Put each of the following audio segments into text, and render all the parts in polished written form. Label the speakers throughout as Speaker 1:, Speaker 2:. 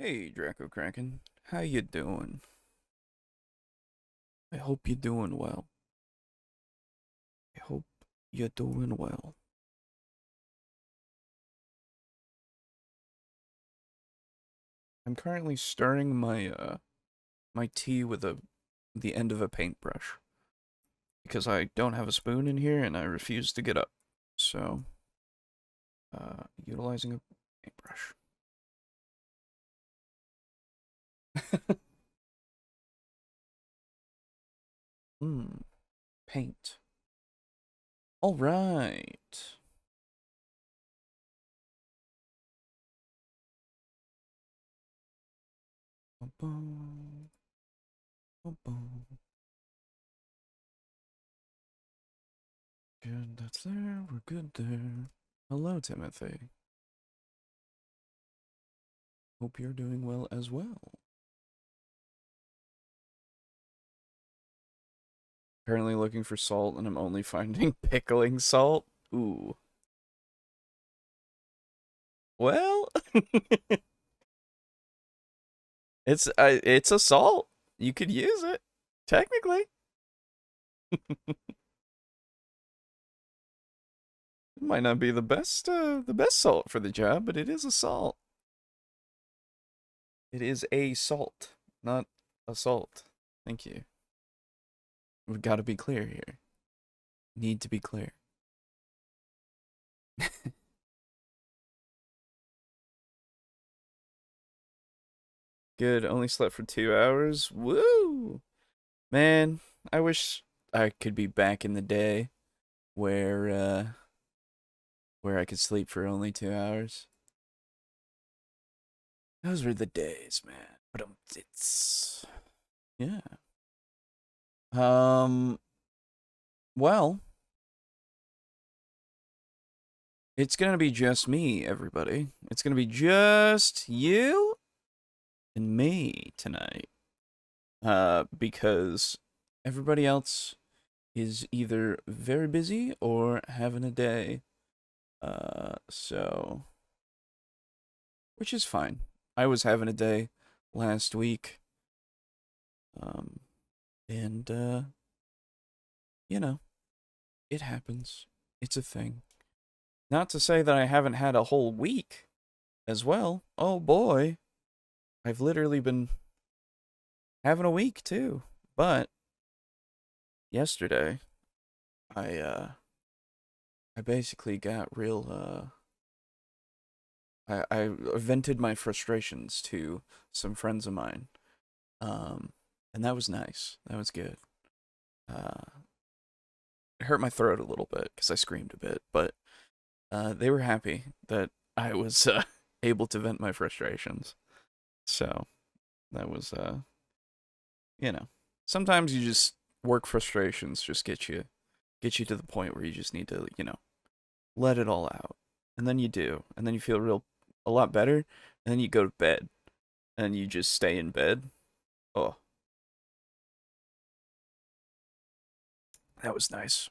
Speaker 1: Hey, Draco Kraken. How you doing? I hope you're doing well. I hope you're doing well. I'm currently stirring my tea with the end of a paintbrush because I don't have a spoon in here and I refuse to get up. So, utilizing a paintbrush. Hmm, paint. All right. Bum, bum, bum. Good, that's there. We're good there. Hello, Timothy. Hope you're doing well as well. Currently looking for salt and I'm only finding pickling salt. Ooh. Well, it's a salt. You could use it technically. It might not be the best salt for the job, but it is a salt. It is a salt, not assault. Thank you. We've got to be clear here. Need to be clear. Good. Only slept for 2 hours. Woo! Man, I wish I could be back in the day where I could sleep for only 2 hours. Those were the days, man. But it's yeah. Um. Well, it's gonna be just me, everybody. It's gonna be just you and me tonight. Because everybody else is either very busy or having a day. So which is fine. I was having a day last week. Um, and you know, it happens. It's a thing. Not to say that I haven't had a whole week as well. Oh boy. I've literally been having a week too. But yesterday I basically got real I vented my frustrations to some friends of mine. Um and that was nice. That was good. Uh it hurt my throat a little bit cuz I screamed a bit, but they were happy that I was able to vent my frustrations. So that was you know, sometimes you just work frustrations just get you to the point where you just need to, let it all out. And then you do. And then you feel a lot better. And then you go to bed and you just stay in bed. Oh, that was nice.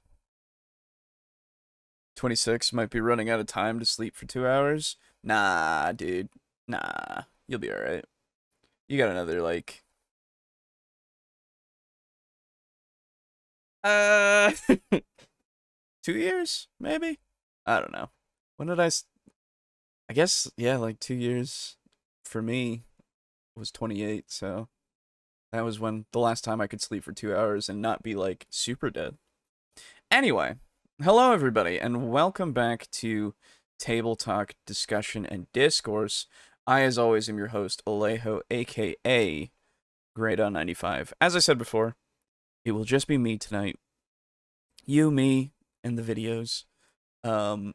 Speaker 1: 26 might be running out of time to sleep for 2 hours. Nah, dude. Nah. You'll be alright. You got another, like, uh, 2 years, maybe? I don't know. When did I guess, yeah, like 2 years for me was 28, so that was when the last time I could sleep for 2 hours and not be like super dead. Anyway, hello everybody, and welcome back to Table Talk Discussion and Discourse. I, as always, am your host, Alejo, aka Great95. As I said before, it will just be me tonight. You, me, and the videos. Um,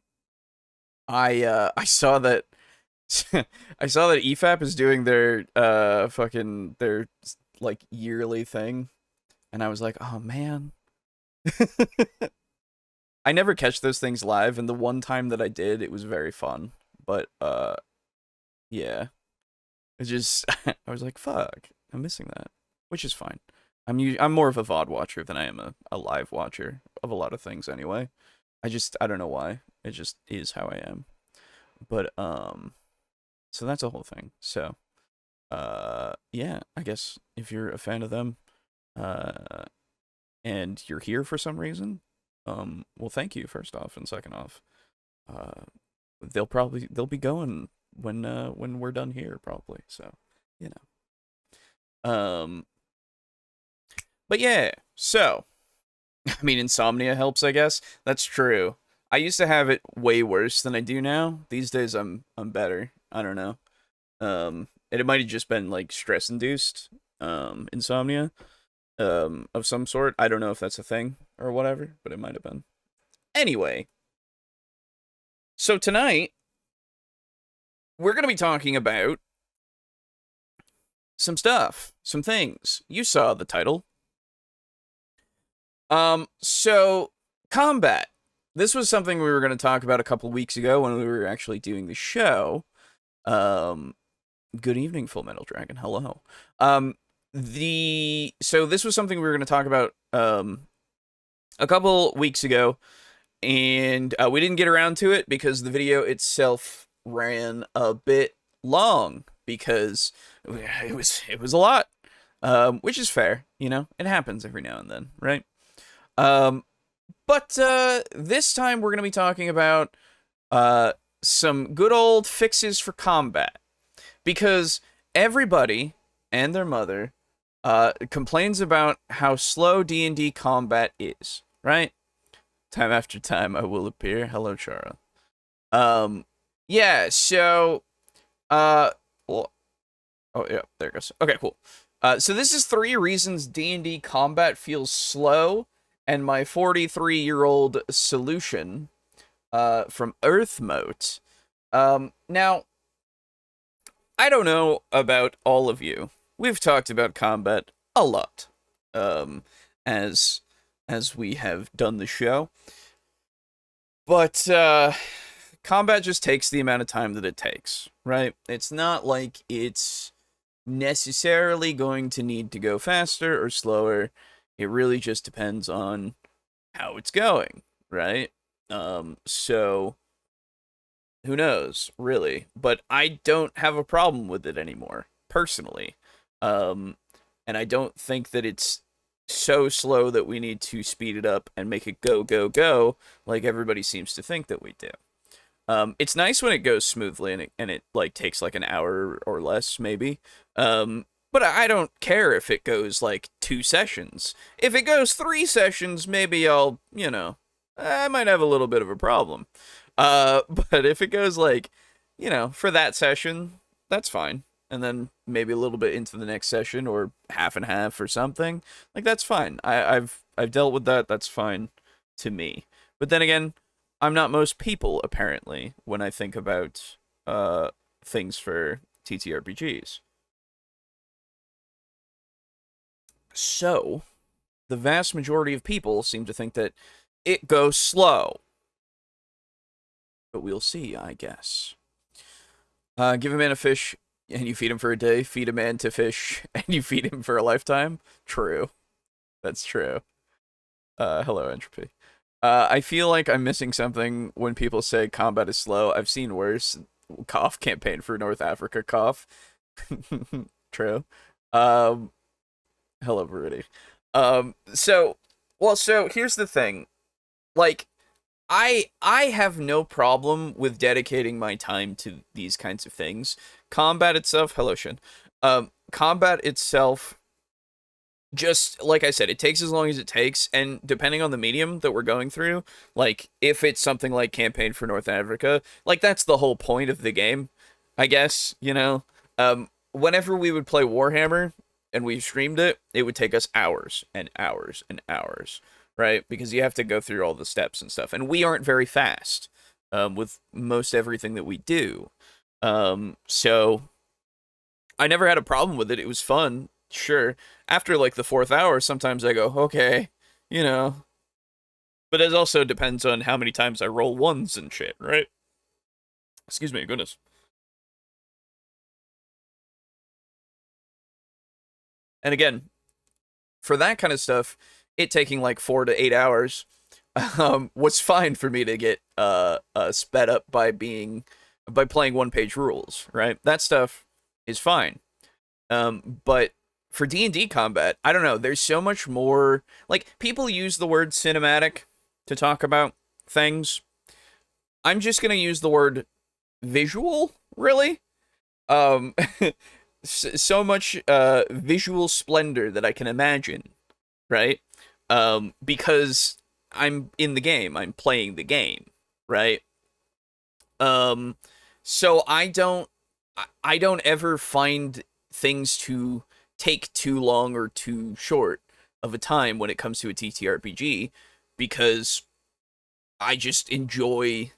Speaker 1: I saw that I saw that EFAP is doing their fucking their like yearly thing, and I was like, oh man. I never catch those things live, and the one time that I did, it was very fun. But yeah, it's just I was like, fuck, I'm missing that, which is fine. I'm more of a VOD watcher than I am a live watcher of a lot of things anyway. I don't know why. It just is how I am. But so that's a whole thing. So yeah, I guess if you're a fan of them, uh, and you're here for some reason, well, thank you first off, and second off, uh, they'll be going when we're done here probably. So, you know, but yeah, so I mean, insomnia helps, I guess. That's true. I used to have it way worse than I do now. These days, I'm better. I don't know. And it might have just been like stress induced, insomnia, of some sort. I don't know if that's a thing or whatever, but it might have been. Anyway, so tonight we're gonna be talking about some stuff, some things. You saw the title. So combat. This was something we were going to talk about a couple weeks ago when we were actually doing the show. Good evening, Full Metal Dragon. Hello. So this was something we were going to talk about a couple weeks ago, and we didn't get around to it because the video itself ran a bit long because it was a lot, which is fair. You know, it happens every now and then, right? But this time we're going to be talking about some good old fixes for combat. Because everybody and their mother complains about how slow D&D combat is, right? Time after time I will appear. Hello, Chiral. Yeah, so well, oh yeah, there it goes. Okay, cool. So this is 3 reasons D&D combat feels slow, and my 43-year-old solution from Earthmote. Now, I don't know about all of you. We've talked about combat a lot, as we have done the show. But combat just takes the amount of time that it takes, right? It's not like it's necessarily going to need to go faster or slower. It really just depends on how it's going, right? So who knows, really? But I don't have a problem with it anymore, personally. And I don't think that it's so slow that we need to speed it up and make it go, go, go, like everybody seems to think that we do. It's nice when it goes smoothly and it like takes like an hour or less, maybe. But I don't care if it goes like 2 sessions. If it goes 3 sessions, maybe I'll, you know, I might have a little bit of a problem. But if it goes like, you know, for that session, that's fine. And then maybe a little bit into the next session or half and half or something, like that's fine. I've dealt with that. That's fine to me. But then again, I'm not most people apparently when I think about things for TTRPGs. So, the vast majority of people seem to think that it goes slow. But we'll see, I guess. Give a man a fish and you feed him for a day. Feed a man to fish and you feed him for a lifetime. True. That's true. Hello, Entropy. I feel like I'm missing something when people say combat is slow. I've seen worse. Cough campaign for North Africa. Cough. True. Hello, Rudy. So here's the thing. Like, I have no problem with dedicating my time to these kinds of things. Combat itself, hello, Shin. Combat itself, just like I said, it takes as long as it takes, and depending on the medium that we're going through, like if it's something like Campaign for North Africa, like that's the whole point of the game, I guess, you know. Whenever we would play Warhammer and we streamed it, it would take us hours and hours and hours, right? Because you have to go through all the steps and stuff, and we aren't very fast with most everything that we do. So I never had a problem with it. It was fun, sure. After like the 4th hour, sometimes I go, okay, you know. But it also depends on how many times I roll ones and shit, right? Excuse me, goodness. And again, for that kind of stuff, it taking like 4 to 8 hours was fine for me to get sped up by playing 1-page rules, right? That stuff is fine. But for D&D combat, I don't know. There's so much more. Like, people use the word cinematic to talk about things. I'm just gonna use the word visual, really. Um, so much visual splendor that I can imagine, right? Because I'm in the game, I'm playing the game, right? Um, so I don't ever find things to take too long or too short of a time when it comes to a TTRPG, because I just enjoy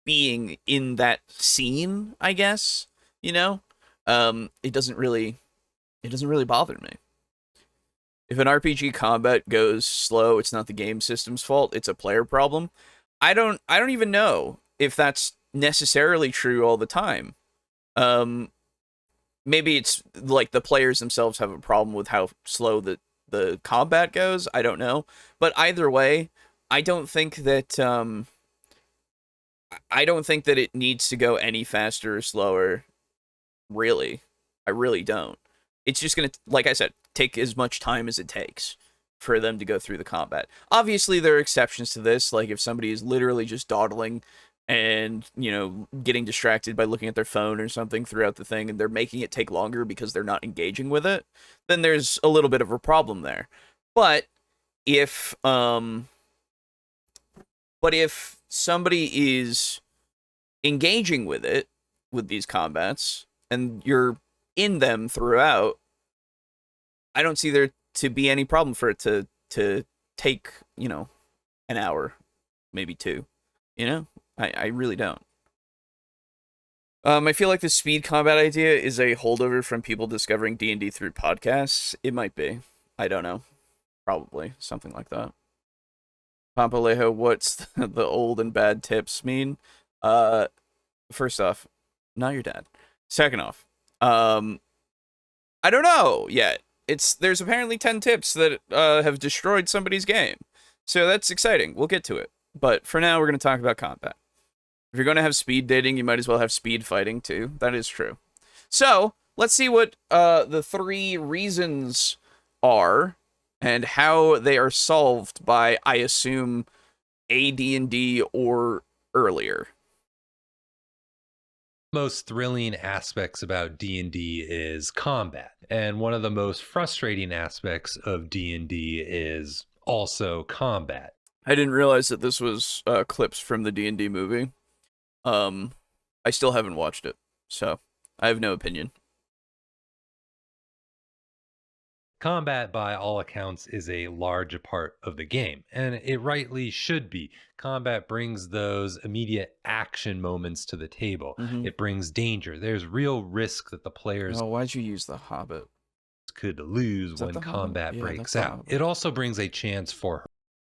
Speaker 1: being in that scene, I guess, you know? It doesn't really bother me. If an RPG combat goes slow, it's not the game system's fault, it's a player problem. I don't even know if that's necessarily true all the time. Um Maybe it's like the players themselves have a problem with how slow the combat goes. I don't know. But either way, I don't think that I don't think that it needs to go any faster or slower, really. I really don't. It's just going to, like I said, take as much time as it takes for them to go through the combat. Obviously, there are exceptions to this, like if somebody is literally just dawdling and, you know, getting distracted by looking at their phone or something throughout the thing and they're making it take longer because they're not engaging with it, then there's a little bit of a problem there. But if if somebody is engaging with it, with these combats, and you're in them throughout, I don't see there to be any problem for it to take, you know, an hour, maybe two. You know? I really don't. I feel like the speed combat idea is a holdover from people discovering D&D through podcasts. It might be. I don't know. Probably something like that. Pampalejo, what's the old and bad tips mean? Uh, First off, not your dad. Second off, I don't know yet. There's apparently 10 tips that have destroyed somebody's game, so that's exciting. We'll get to it, but for now, we're gonna talk about combat. If you're gonna have speed dating, you might as well have speed fighting too. That is true. So let's see what the three reasons are and how they are solved by, I assume, AD&D or earlier.
Speaker 2: Most thrilling aspects about D&D is combat, and one of the most frustrating aspects of D&D is also combat.
Speaker 1: I didn't realize that this was clips from the D&D movie. I still haven't watched it, so I have no opinion.
Speaker 2: Combat, by all accounts, is a large part of the game, and it rightly should be. Combat brings those immediate action moments to the table.
Speaker 1: Mm-hmm.
Speaker 2: It brings danger. There's real risk that the players
Speaker 1: why'd you use the Hobbit?
Speaker 2: could lose when combat breaks out. It also brings a chance for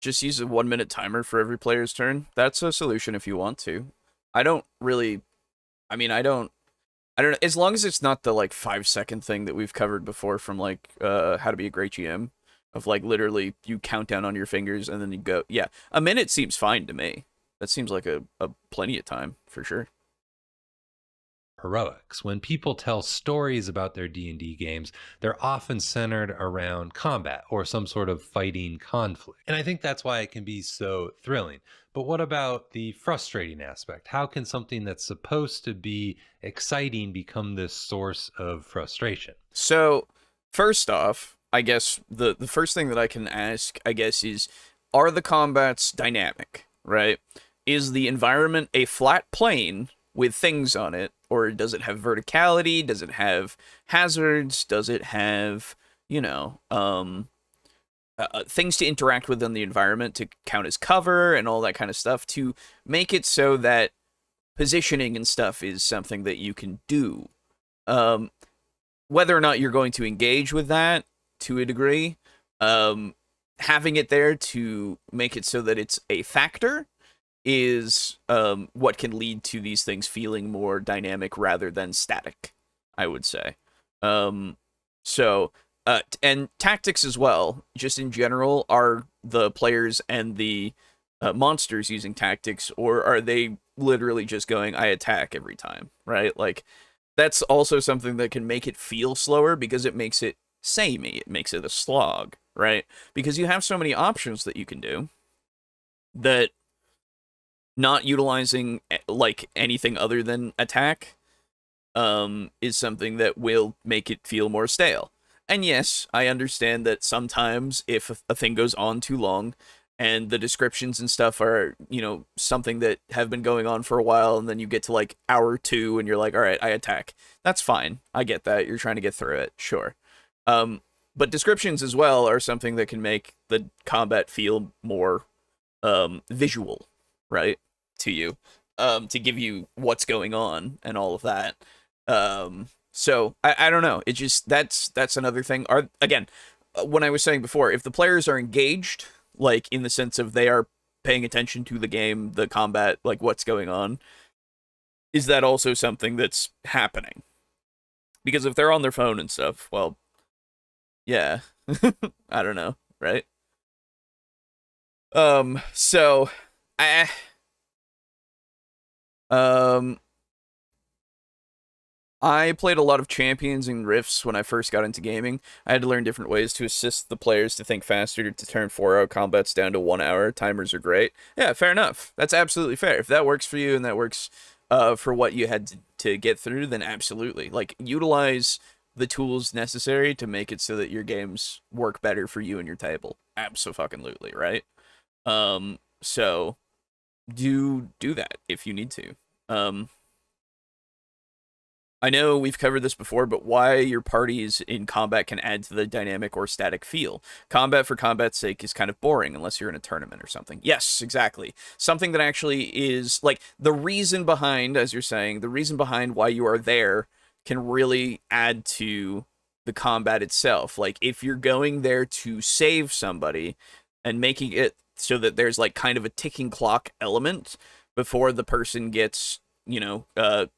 Speaker 1: just use a 1 minute timer for every player's turn. That's a solution if you want to. I don't really. I mean, I don't know. As long as it's not the like 5 second thing that we've covered before from like How to Be a Great GM, of like literally you count down on your fingers and then you go. Yeah, a minute seems fine to me. That seems like a plenty of time for sure.
Speaker 2: heroics. When people tell stories about their D&D games, they're often centered around combat or some sort of fighting conflict. And I think that's why it can be so thrilling. But what about the frustrating aspect? How can something that's supposed to be exciting become this source of frustration?
Speaker 1: So, first off, I guess the first thing that I can ask, I guess, is, are the combats dynamic, right? Is the environment a flat plane with things on it, or does it have verticality? Does it have hazards? Does it have, you know, things to interact with in the environment to count as cover and all that kind of stuff to make it so that positioning and stuff is something that you can do. Whether or not you're going to engage with that to a degree, having it there to make it so that it's a factor is what can lead to these things feeling more dynamic rather than static, I would say. And tactics as well, just in general, are the players and the monsters using tactics, or are they literally just going, I attack every time, right? Like, that's also something that can make it feel slower because it makes it samey. It makes it a slog, right? Because you have so many options that you can do that not utilizing like anything other than attack is something that will make it feel more stale. And yes, I understand that sometimes if a thing goes on too long and the descriptions and stuff are, something that have been going on for a while, and then you get to like hour 2 and you're like, all right, I attack. That's fine. I get that. You're trying to get through it. Sure. Um, but descriptions as well are something that can make the combat feel more visual, right? To you. To give you what's going on and all of that. So I don't know. It just that's another thing. Again, when I was saying before, if the players are engaged, like in the sense of they are paying attention to the game, the combat, like what's going on, is that also something that's happening? Because if they're on their phone and stuff, well, yeah, I don't know, right? So I um I played a lot of champions and rifts when I first got into gaming. I had to learn different ways to assist the players to think faster, to turn 4-hour combats down to 1 hour. Timers are great. Yeah, fair enough. That's absolutely fair. If that works for you and that works for what you had to get through, then absolutely. Like, utilize the tools necessary to make it so that your games work better for you and your table. Absolutely, right? So do that if you need to. I know we've covered this before, but why your parties in combat can add to the dynamic or static feel. Combat for combat's sake is kind of boring unless you're in a tournament or something. Yes, exactly. Something that actually is, like, the reason behind, as you're saying, the reason behind why you are there can really add to the combat itself. Like, if you're going there to save somebody and making it so that there's, like, kind of a ticking clock element before the person gets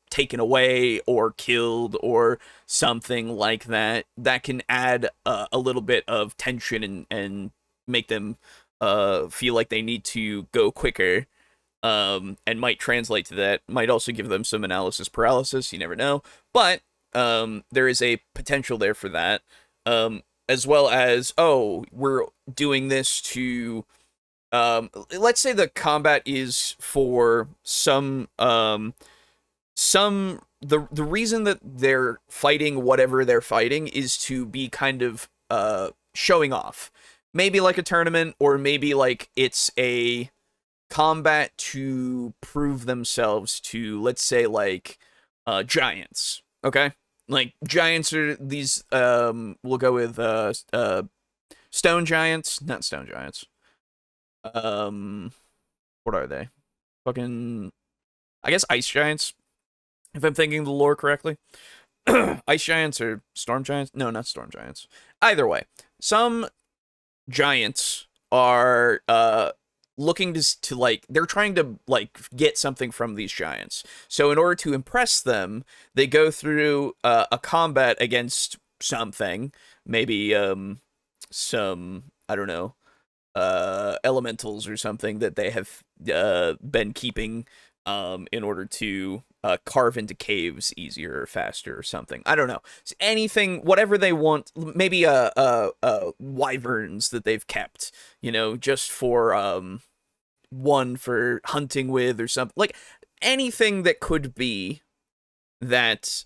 Speaker 1: taken away or killed or something like that, that can add a little bit of tension and make them feel like they need to go quicker, and might translate to that. Might also give them some analysis paralysis. You never know. But there is a potential there for that. As well as, oh, we're doing this to let's say the combat is for the reason that they're fighting whatever they're fighting is to be kind of showing off, maybe like a tournament, or maybe like it's a combat to prove themselves to, let's say, like giants. Okay, like giants are these we'll go with stone giants, not stone giants. What are they? Fucking, I guess ice giants, if I'm thinking the lore correctly. Ice giants or storm giants? No, not storm giants. Either way, some giants are looking to like, they're trying to like get something from these giants. So in order to impress them, they go through a combat against something, maybe some, I don't know, elementals or something that they have been keeping in order to carve into caves easier or faster or something. I don't know. It's anything, whatever they want. Maybe wyverns that they've kept, just for one for hunting with or something. Like anything that could be that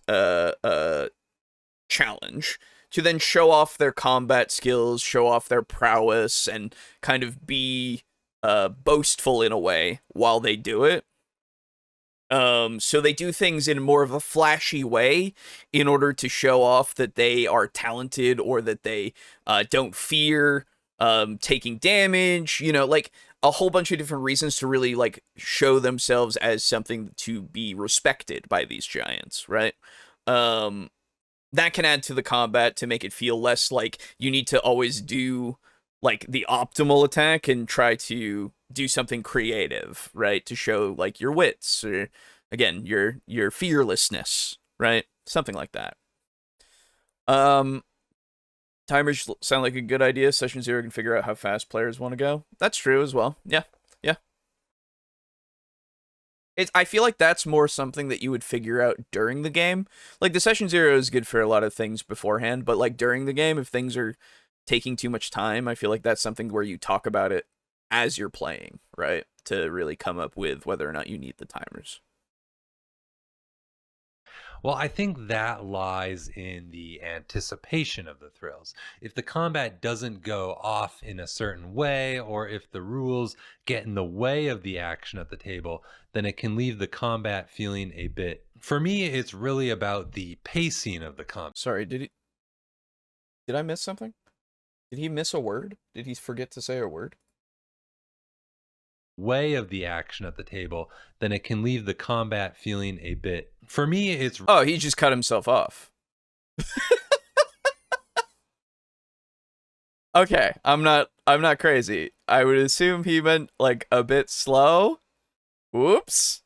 Speaker 1: challenge, to then show off their combat skills, show off their prowess, and kind of be boastful in a way while they do it. So they do things in more of a flashy way in order to show off that they are talented, or that they don't fear taking damage, like a whole bunch of different reasons to really like show themselves as something to be respected by these giants, right? That can add to the combat to make it feel less like you need to always do like the optimal attack and try to do something creative, right? To show like your wits, or again, your fearlessness, right? Something like that. Um Timers sound like a good idea. Session 0 can figure out how fast players want to go. That's true as well. Yeah. Yeah. I feel like that's more something that you would figure out during the game. Like the session zero is good for a lot of things beforehand, but like during the game, if things are taking too much time, I feel like that's something where you talk about it as you're playing, right? To really come up with whether or not you need the timers.
Speaker 2: Well, I think that lies in the anticipation of the thrills. If the combat doesn't go off in a certain way, or if the rules get in the way of the action at the table, then it can leave the combat feeling a bit. For me, it's really about the pacing of the combat.
Speaker 1: Sorry, did I miss something? Did he miss a word? Did he forget to say a word?
Speaker 2: Way of the action at the table, then it can leave the combat feeling a bit. For me, it's
Speaker 1: Oh, he just cut himself off. Okay, I'm not crazy. I would assume he meant like a bit slow. Whoops.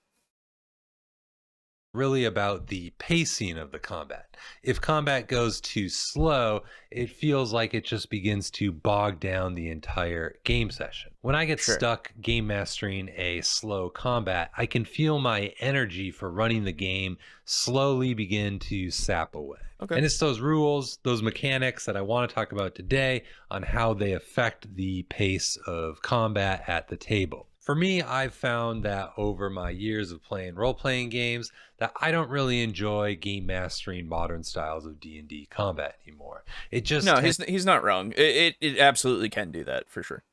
Speaker 2: really about the pacing of the combat. If combat goes too slow, it feels like it just begins to bog down the entire game session. When I get
Speaker 1: Sure.
Speaker 2: stuck game mastering a slow combat, I can feel my energy for running the game slowly begin to sap away.
Speaker 1: Okay.
Speaker 2: And it's those rules, those mechanics that I want to talk about today on how they affect the pace of combat at the table. For me, I've found that over my years of playing role-playing games that I don't really enjoy game mastering modern styles of D&D combat anymore. It just
Speaker 1: No, he's not wrong. It absolutely can do that for sure.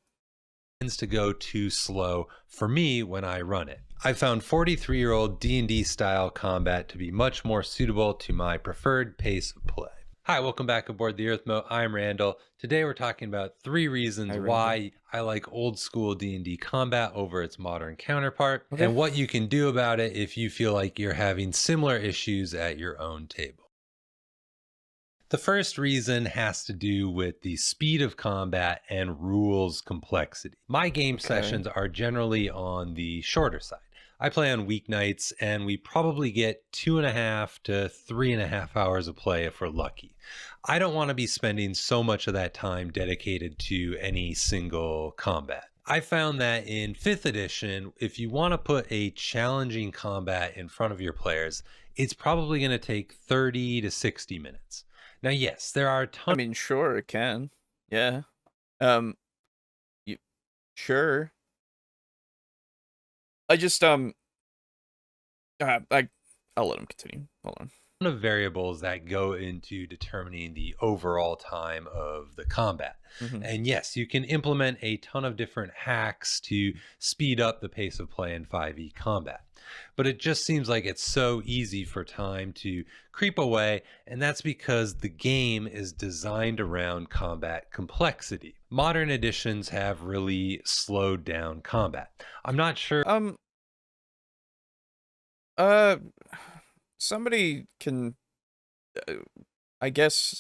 Speaker 2: tends to go too slow for me when I run it. I found 43-year-old D&D style combat to be much more suitable to my preferred pace of play. Hi, welcome back aboard the Earth Moat. I'm Randall. Today we're talking about 3 reasons
Speaker 1: Hi, Randall.
Speaker 2: why I like old school D&D combat over its modern counterpart,
Speaker 1: Okay.
Speaker 2: and what you can do about it if you feel like you're having similar issues at your own table. The first reason has to do with the speed of combat and rules complexity. My game sessions are generally on the shorter side. I play on weeknights, and we probably get 2.5 to 3.5 hours of play if we're lucky. I don't want to be spending so much of that time dedicated to any single combat. I found that in 5th edition, if you want to put a challenging combat in front of your players, it's probably going to take 30 to 60 minutes. Now, yes, there are a ton.
Speaker 1: I mean, sure, it can. Yeah. You sure. I just I'll let him continue. Hold on.
Speaker 2: Of variables that go into determining the overall time of the combat.
Speaker 1: Mhm.
Speaker 2: And yes, you can implement a ton of different hacks to speed up the pace of play in 5e combat. But it just seems like it's so easy for time to creep away, and that's because the game is designed around combat complexity. Modern editions have really slowed down combat. I'm not sure.
Speaker 1: Somebody can, I guess,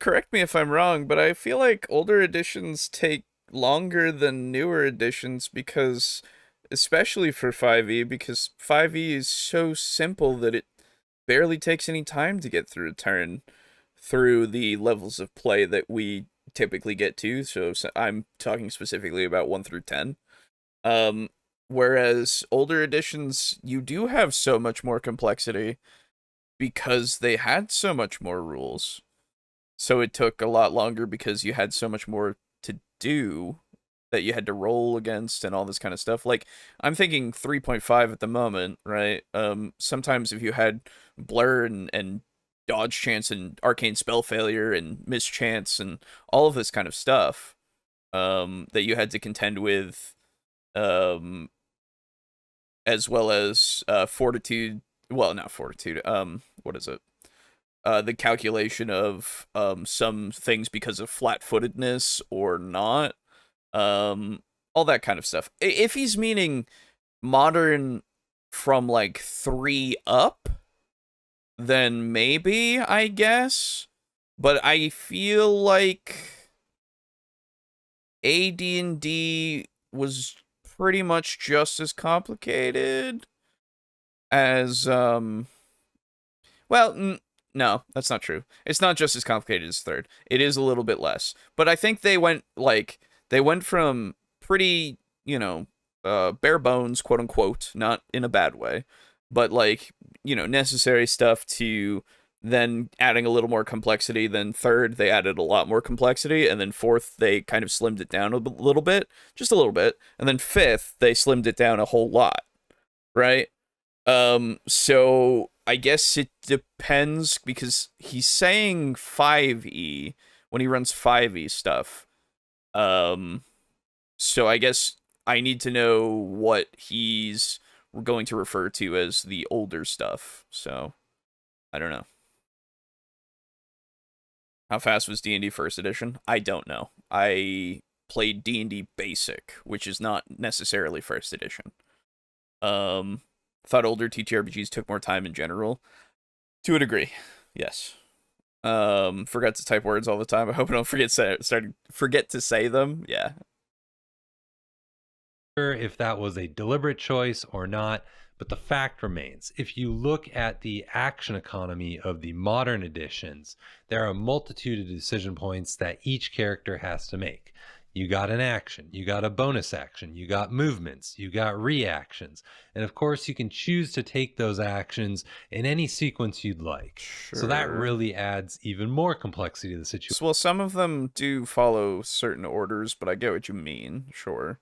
Speaker 1: correct me if I'm wrong, but I feel like older editions take longer than newer editions because, especially for 5e, because 5e is so simple that it barely takes any time to get through a turn through the levels of play that we typically get to. So I'm talking specifically about 1 through 10. Whereas older editions, you do have so much more complexity because they had so much more rules. So it took a lot longer because you had so much more to do that you had to roll against and all this kind of stuff. Like, I'm thinking 3.5 at the moment, right? Sometimes if you had blur and dodge chance and arcane spell failure and mischance and all of this kind of stuff, that you had to contend with, as well as fortitude. Well, not fortitude. What is it? The calculation of some things because of flat-footedness or not. All that kind of stuff. If he's meaning modern from like 3 up, then maybe, I guess. But I feel like AD&D was pretty much just as complicated as well, no, that's not true. It's not just as complicated as 3rd. It is a little bit less. But I think they went from pretty, bare bones, quote unquote, not in a bad way, but like, necessary stuff to then adding a little more complexity. Then third, they added a lot more complexity, and then fourth, they kind of slimmed it down a little bit, just a little bit, and then fifth, they slimmed it down a whole lot, right? So I guess it depends because he's saying 5e when he runs 5e stuff. So I guess I need to know what he's going to refer to as the older stuff. So I don't know. How fast was D&D first edition? I don't know. I played D&D basic, which is not necessarily first edition. Thought older TTRPGs took more time in general. To a degree, yes. Forgot to type words all the time. I hope I don't forget to say them. Yeah.
Speaker 2: If that was a deliberate choice or not, but the fact remains, if you look at the action economy of the modern editions, there are a multitude of decision points that each character has to make. You got an action, you got a bonus action, you got movements, you got reactions, and of course you can choose to take those actions in any sequence you'd like.
Speaker 1: Sure.
Speaker 2: So that really adds even more complexity to the situation.
Speaker 1: Well, some of them do follow certain orders, but I get what you mean. Sure.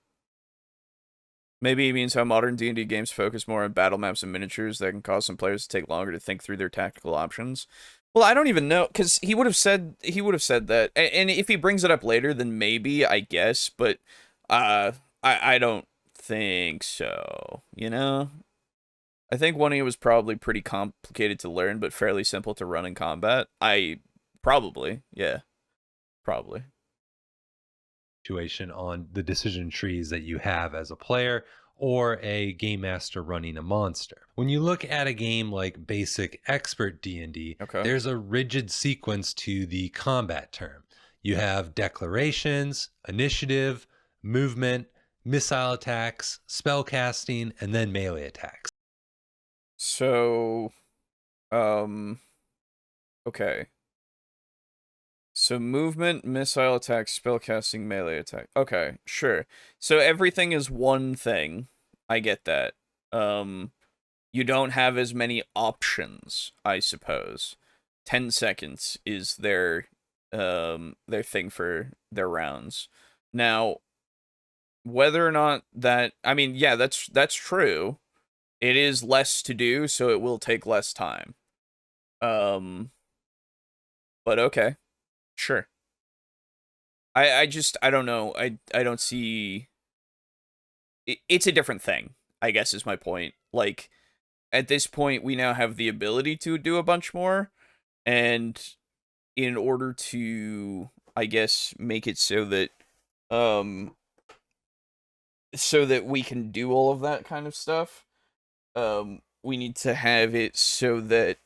Speaker 1: Maybe it means how modern D&D games focus more on battle maps and miniatures that can cause some players to take longer to think through their tactical options. Well, I don't even know, because he would have said that, and if he brings it up later, then maybe, I guess, but I don't think so, I think 1E was probably pretty complicated to learn, but fairly simple to run in combat. Probably.
Speaker 2: Situation on the decision trees that you have as a player or a game master running a monster. When you look at a game like basic expert D&D,
Speaker 1: Okay.
Speaker 2: there's a rigid sequence to the combat term. You have declarations, initiative, movement, missile attacks, spell casting, and then melee attacks.
Speaker 1: So, okay. So movement, missile attack, spellcasting, melee attack. Okay, sure. So everything is one thing. I get that. You don't have as many options, I suppose. 10 seconds is their thing for their rounds. Now, whether or not that, I mean, yeah, that's true. It is less to do, so it will take less time. But okay. Sure. I don't know. I don't see. It's a different thing, I guess, is my point. Like, at this point, we now have the ability to do a bunch more, and in order to, I guess, make it so that we can do all of that kind of stuff, we need to have it so that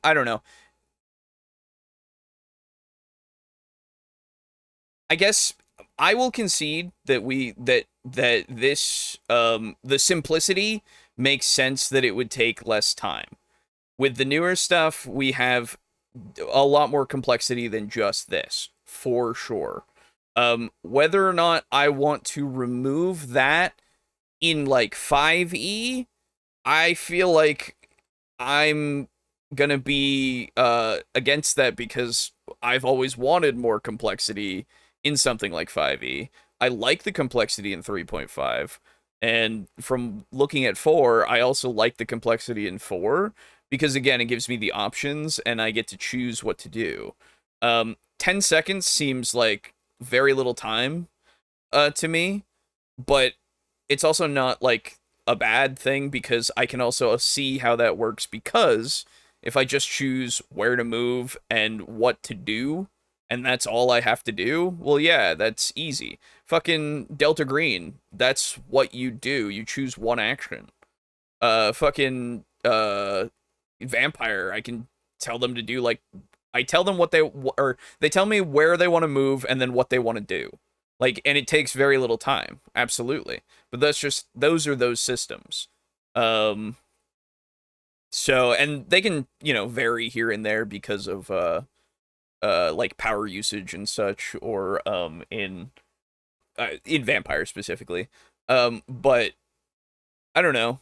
Speaker 1: I don't know. I guess I will concede that this the simplicity makes sense that it would take less time. With the newer stuff, we have a lot more complexity than just this, for sure. Whether or not I want to remove that in like 5e, I feel like I'm gonna be against that because I've always wanted more complexity in something like 5e. I like the complexity in 3.5, and from looking at 4, I also like the complexity in 4 because again, it gives me the options and I get to choose what to do. 10 seconds seems like very little time to me, but it's also not like a bad thing because I can also see how that works because if I just choose where to move and what to do, and that's all I have to do, well, yeah, that's easy. Fucking Delta Green, that's what you do. You choose one action. Fucking Vampire, I can tell them to do, like, I tell them what or they tell me where they want to move and then what they want to do. Like, and it takes very little time. Absolutely. But those are those systems. So, and they can, vary here and there because of, like power usage and such, or, in in Vampire specifically. But I don't know.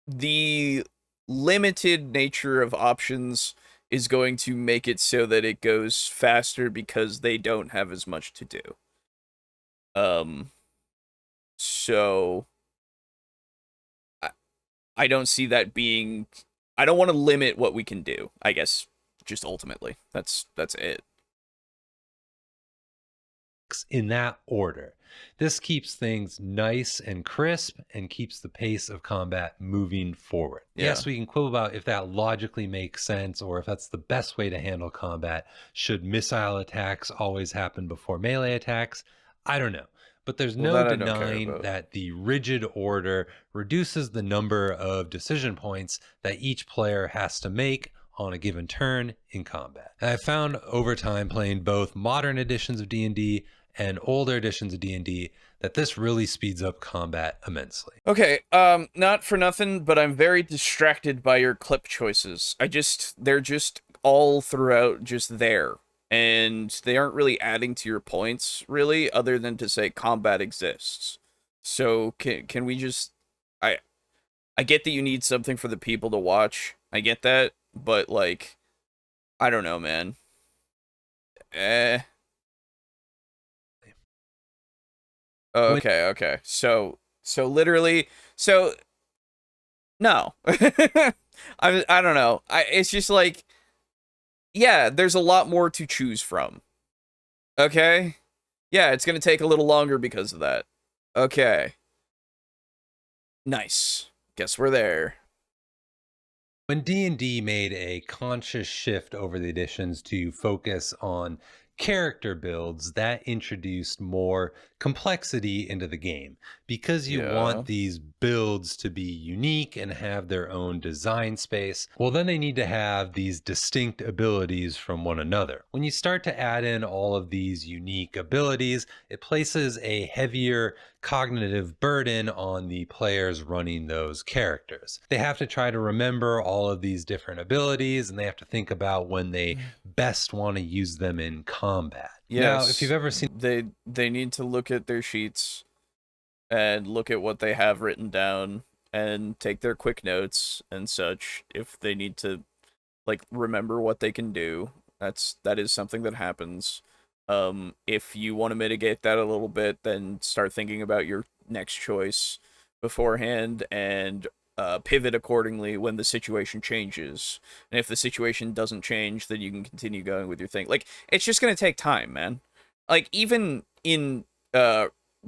Speaker 1: The limited nature of options is going to make it so that it goes faster because they don't have as much to do. So I don't see that being. I don't want to limit what we can do. I guess just ultimately, that's it.
Speaker 2: In that order. This keeps things nice and crisp and keeps the pace of combat moving forward.
Speaker 1: Yeah.
Speaker 2: Yes, we can quibble about if that logically makes sense or if that's the best way to handle combat. Should missile attacks always happen before melee attacks? I don't know. But there's no
Speaker 1: that I don't care
Speaker 2: denying
Speaker 1: about.
Speaker 2: that the rigid order reduces the number of decision points that each player has to make on a given turn in combat. And I found over time playing both modern editions of D&D and older editions of D&D that this really speeds up combat immensely.
Speaker 1: Okay, not for nothing, but I'm very distracted by your clip choices. They're just all throughout just there. And they aren't really adding to your points, really, other than to say combat exists. So can we just I get that you need something for the people to watch. I get that, but like I don't know, man. Okay. So literally, so no. I don't know. It's just like, yeah, there's a lot more to choose from. Okay? Yeah, it's gonna take a little longer because of that. Okay. Nice. Guess we're there.
Speaker 2: When D&D made a conscious shift over the editions to focus on character builds, that introduced more complexity into the game. Because you want these builds to be unique and have their own design space, well, then they need to have these distinct abilities from one another. When you start to add in all of these unique abilities, it places a heavier cognitive burden on the players running those characters. They have to try to remember all of these different abilities, and they have to think about when they best want to use them in combat.
Speaker 1: Yes.
Speaker 2: Now, if you've ever seen,
Speaker 1: they need to look at their sheets and look at what they have written down and take their quick notes and such if they need to like remember what they can do. That is something that happens. If you want to mitigate that a little bit, then start thinking about your next choice beforehand and pivot accordingly when the situation changes. And if the situation doesn't change, then you can continue going with your thing. Like, it's just going to take time, man. Like, even in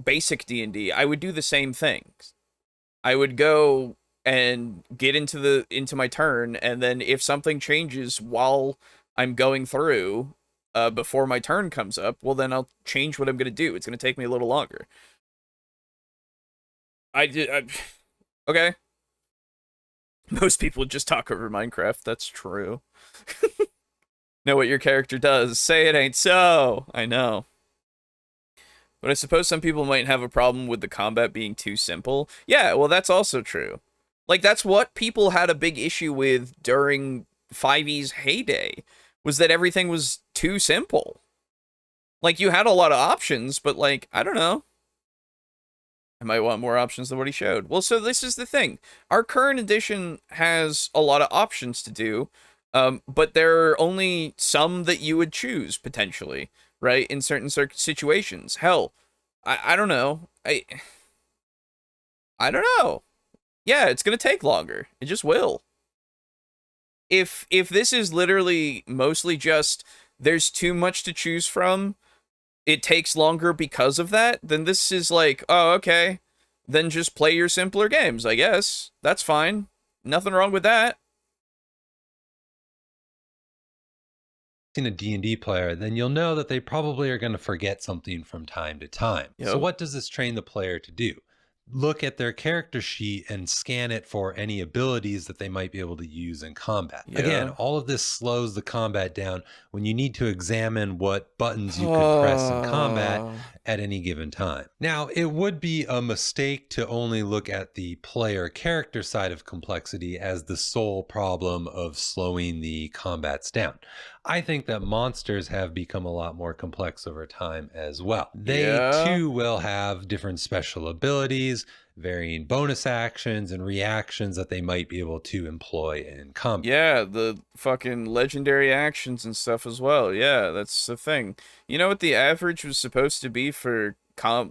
Speaker 1: basic D&D, I would do the same things. I would go and get into my turn, and then if something changes while I'm going through before my turn comes up, well, then I'll change what I'm going to do. It's going to take me a little longer. Okay. Most people just talk over Minecraft. That's true. Know what your character does. Say it ain't so. I know. But I suppose some people might have a problem with the combat being too simple. Yeah, well, that's also true. Like, that's what people had a big issue with during 5e's heyday, was that everything was too simple. Like, you had a lot of options, but, like, I don't know. I might want more options than what he showed. Well, so this is the thing. Our current edition has a lot of options to do, but there are only some that you would choose, potentially, right? In certain situations. Hell, I don't know. I don't know. Yeah, it's going to take longer. It just will. If this is literally mostly just there's too much to choose from, it takes longer because of that, then this is like, oh, okay, then just play your simpler games, I guess. That's fine. Nothing wrong with that.
Speaker 2: In a D&D player, then you'll know that they probably are going to forget something from time to time.
Speaker 1: Yep.
Speaker 2: So what does this train the player to do? look at their character sheet and scan it for any abilities that they might be able to use in combat. Again,
Speaker 1: Yeah.
Speaker 2: all of this slows the combat down when you need to examine what buttons you could press in combat at any given time. Now, it would be a mistake to only look at the player character side of complexity as the sole problem of slowing the combats down. I think that monsters have become a lot more complex over time as well. They
Speaker 1: Yeah.
Speaker 2: too will have different special abilities, varying bonus actions, and reactions that they might be able to employ in combat.
Speaker 1: Yeah, the fucking legendary actions and stuff as well. Yeah, that's the thing. You know what the average was supposed to be for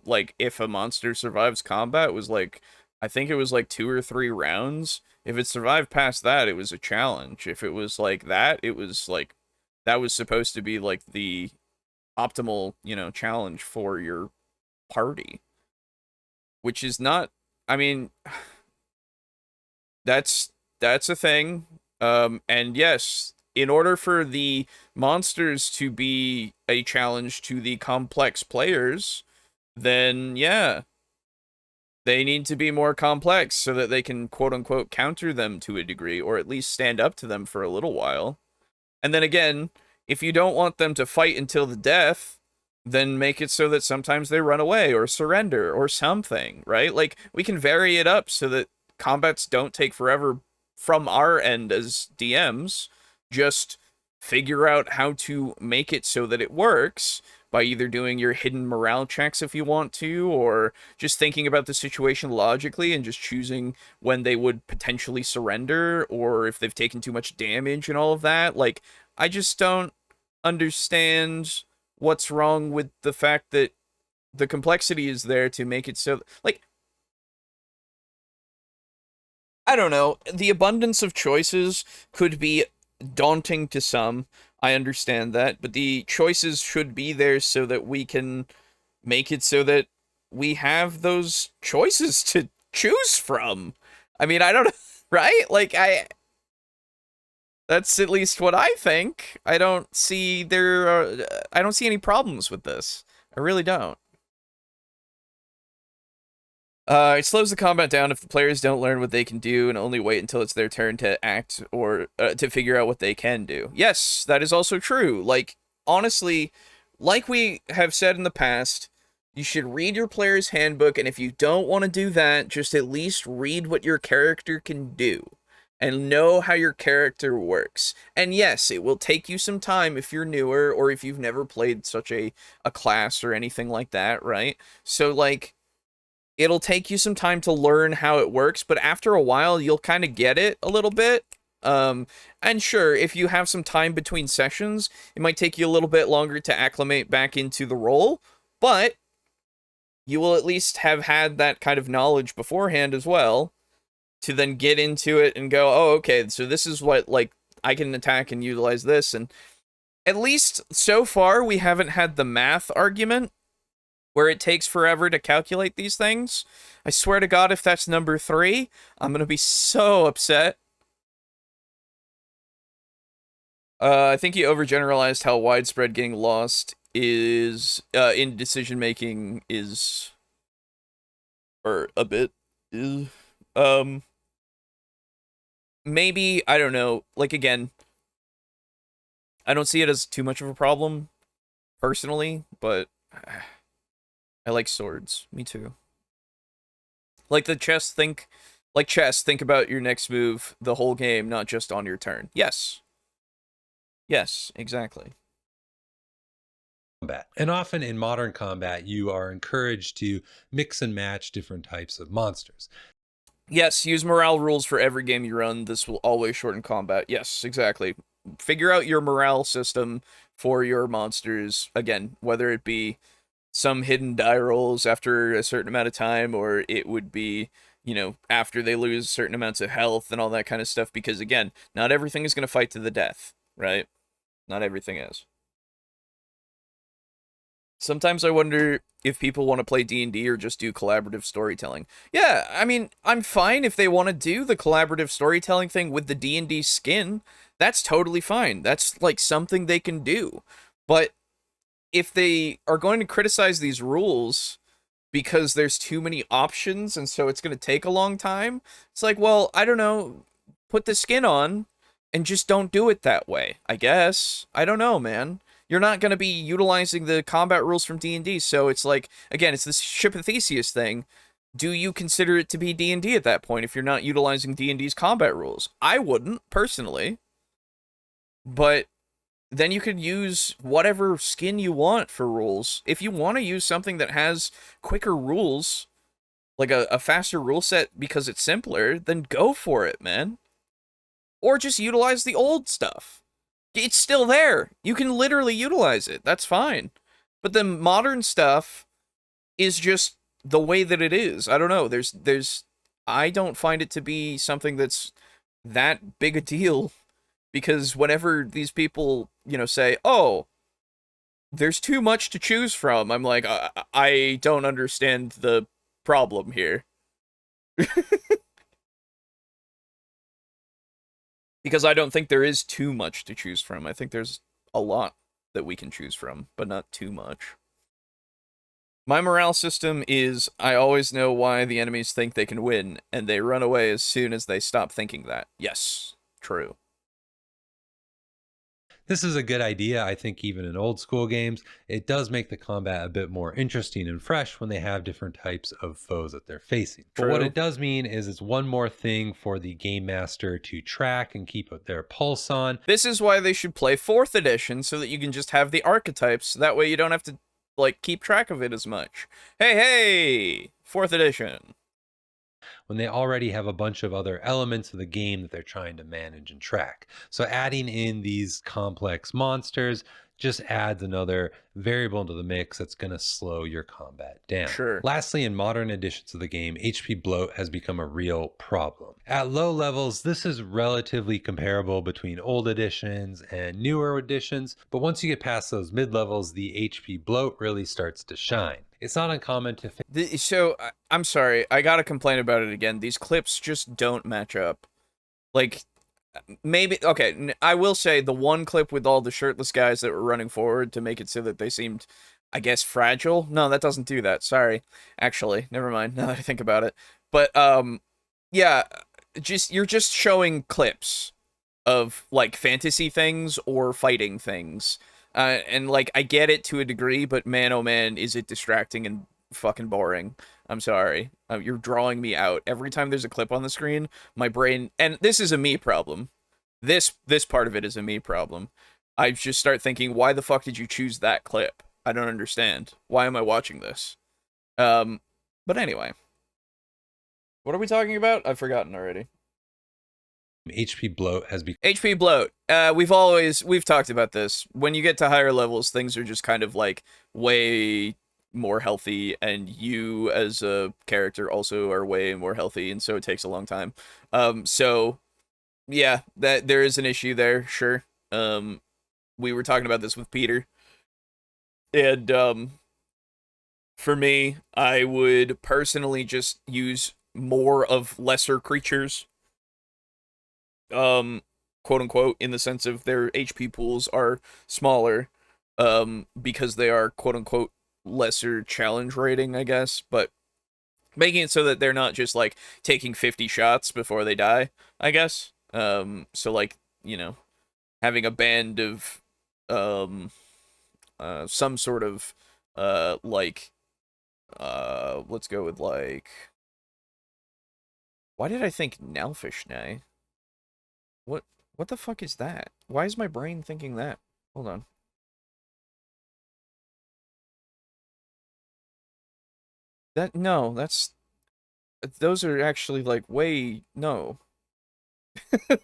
Speaker 1: like if a monster survives combat was like I think it was like 2 or 3 rounds. If it survived past that, it was a challenge. If it was like that, it was like that was supposed to be like the optimal, challenge for your party. Which is not I mean, that's a thing. And yes, in order for the monsters to be a challenge to the complex players, then yeah, they need to be more complex so that they can quote unquote counter them to a degree, or at least stand up to them for a little while. And then again, if you don't want them to fight until the death, then make it so that sometimes they run away or surrender or something, right? Like, we can vary it up so that combats don't take forever from our end as DMs. Just figure out how to make it so that it works by either doing your hidden morale checks if you want to, or just thinking about the situation logically and just choosing when they would potentially surrender, or if they've taken too much damage and all of that. Like, I just don't understand what's wrong with the fact that the complexity is there to make it so, like, I don't know, the abundance of choices could be daunting to some. I understand that, but the choices should be there so that we can make it so that we have those choices to choose from. I mean, I don't right? Like, that's at least what I think. I don't see any problems with this. I really don't. It slows the combat down if the players don't learn what they can do and only wait until it's their turn to act or to figure out what they can do. Yes, that is also true. Like, honestly, like we have said in the past, you should read your player's handbook, and if you don't want to do that, just at least read what your character can do and know how your character works. And yes, it will take you some time if you're newer or if you've never played such a class or anything like that, right? So, like, it'll take you some time to learn how it works, but after a while, you'll kind of get it a little bit. And sure, if you have some time between sessions, it might take you a little bit longer to acclimate back into the role, but you will at least have had that kind of knowledge beforehand as well to then get into it and go, oh, okay, so this is what, like, I can attack and utilize this. And at least so far, we haven't had the math argument where it takes forever to calculate these things. I swear to God, if that's number 3, I'm going to be so upset. I think you overgeneralized how widespread getting lost is in decision-making is... or a bit... maybe, I don't know, like, again, I don't see it as too much of a problem, personally, but I like swords. Me too. Like chess, think about your next move the whole game, not just on your turn. Yes. Yes, exactly.
Speaker 2: Combat. And often in modern combat, you are encouraged to mix and match different types of monsters.
Speaker 1: Yes, use morale rules for every game you run. This will always shorten combat. Yes, exactly. Figure out your morale system for your monsters. Again, whether it be some hidden die rolls after a certain amount of time, or it would be, after they lose certain amounts of health and all that kind of stuff. Because again, not everything is going to fight to the death, right? Not everything is. Sometimes I wonder if people want to play D&D or just do collaborative storytelling. Yeah, I mean, I'm fine if they want to do the collaborative storytelling thing with the D&D skin. That's totally fine. That's, like, something they can do. But if they are going to criticize these rules, because there's too many options and so it's going to take a long time. It's like, well, I don't know, put the skin on and just don't do it that way, I guess. I don't know, man. You're not going to be utilizing the combat rules from D&D, so it's like, again, it's this Ship of Theseus thing. Do you consider it to be D&D at that point if you're not utilizing D&D's combat rules? I wouldn't, personally. But then you could use whatever skin you want for rules. If you want to use something that has quicker rules, like a faster rule set because it's simpler, then go for it, man. Or just utilize the old stuff. It's still there. You can literally utilize it. That's fine. But the modern stuff is just the way that it is. I don't know. I don't find it to be something that's that big a deal, because whenever these people, say, "Oh, there's too much to choose from," I'm like, I don't understand the problem here. Because I don't think there is too much to choose from. I think there's a lot that we can choose from, but not too much. My morale system is I always know why the enemies think they can win, and they run away as soon as they stop thinking that. Yes, true.
Speaker 2: This is a good idea. I think even in old school games, it does make the combat a bit more interesting and fresh when they have different types of foes that they're facing. But what
Speaker 1: True.
Speaker 2: it does mean is it's one more thing for the game master to track and keep their pulse on.
Speaker 1: This is why they should play 4th edition, so that you can just have the archetypes. That way you don't have to, keep track of it as much. Hey! 4th edition.
Speaker 2: When they already have a bunch of other elements of the game that they're trying to manage and track. So adding in these complex monsters just adds another variable into the mix that's going to slow your combat down.
Speaker 1: Sure.
Speaker 2: Lastly, in modern editions of the game, HP bloat has become a real problem. At low levels, this is relatively comparable between old editions and newer editions, but once you get past those mid levels, the HP bloat really starts to shine. It's not uncommon to...
Speaker 1: So, I'm sorry, I gotta complain about it again. These clips just don't match up. Like, maybe, okay, I will say the one clip with all the shirtless guys that were running forward to make it so that they seemed, I guess, fragile. No, that doesn't do that. Sorry. Actually, never mind, now that I think about it. But, yeah, you're just showing clips of, fantasy things or fighting things. And, I get it to a degree, but man, oh man, is it distracting and fucking boring. I'm sorry. You're drawing me out. Every time there's a clip on the screen, my brain... And this is a me problem. This part of it is a me problem. I just start thinking, why the fuck did you choose that clip? I don't understand. Why am I watching this? But anyway. What are we talking about? I've forgotten already.
Speaker 2: HP bloat has become...
Speaker 1: HP bloat. We've talked about this. When you get to higher levels, things are just kind of, way more healthy, and you as a character also are way more healthy, and so it takes a long time. So yeah, that there is an issue there, sure. We were talking about this with Peter, and for me, I would personally just use more of lesser creatures, quote unquote, in the sense of their HP pools are smaller, because they are quote unquote lesser challenge rating, I guess, but making it so that they're not just taking 50 shots before they die, I guess. So having a band of some sort of let's go with why did I think Nalfishnay? What the fuck is that? Why is my brain thinking that? Hold on. Those are actually way, no.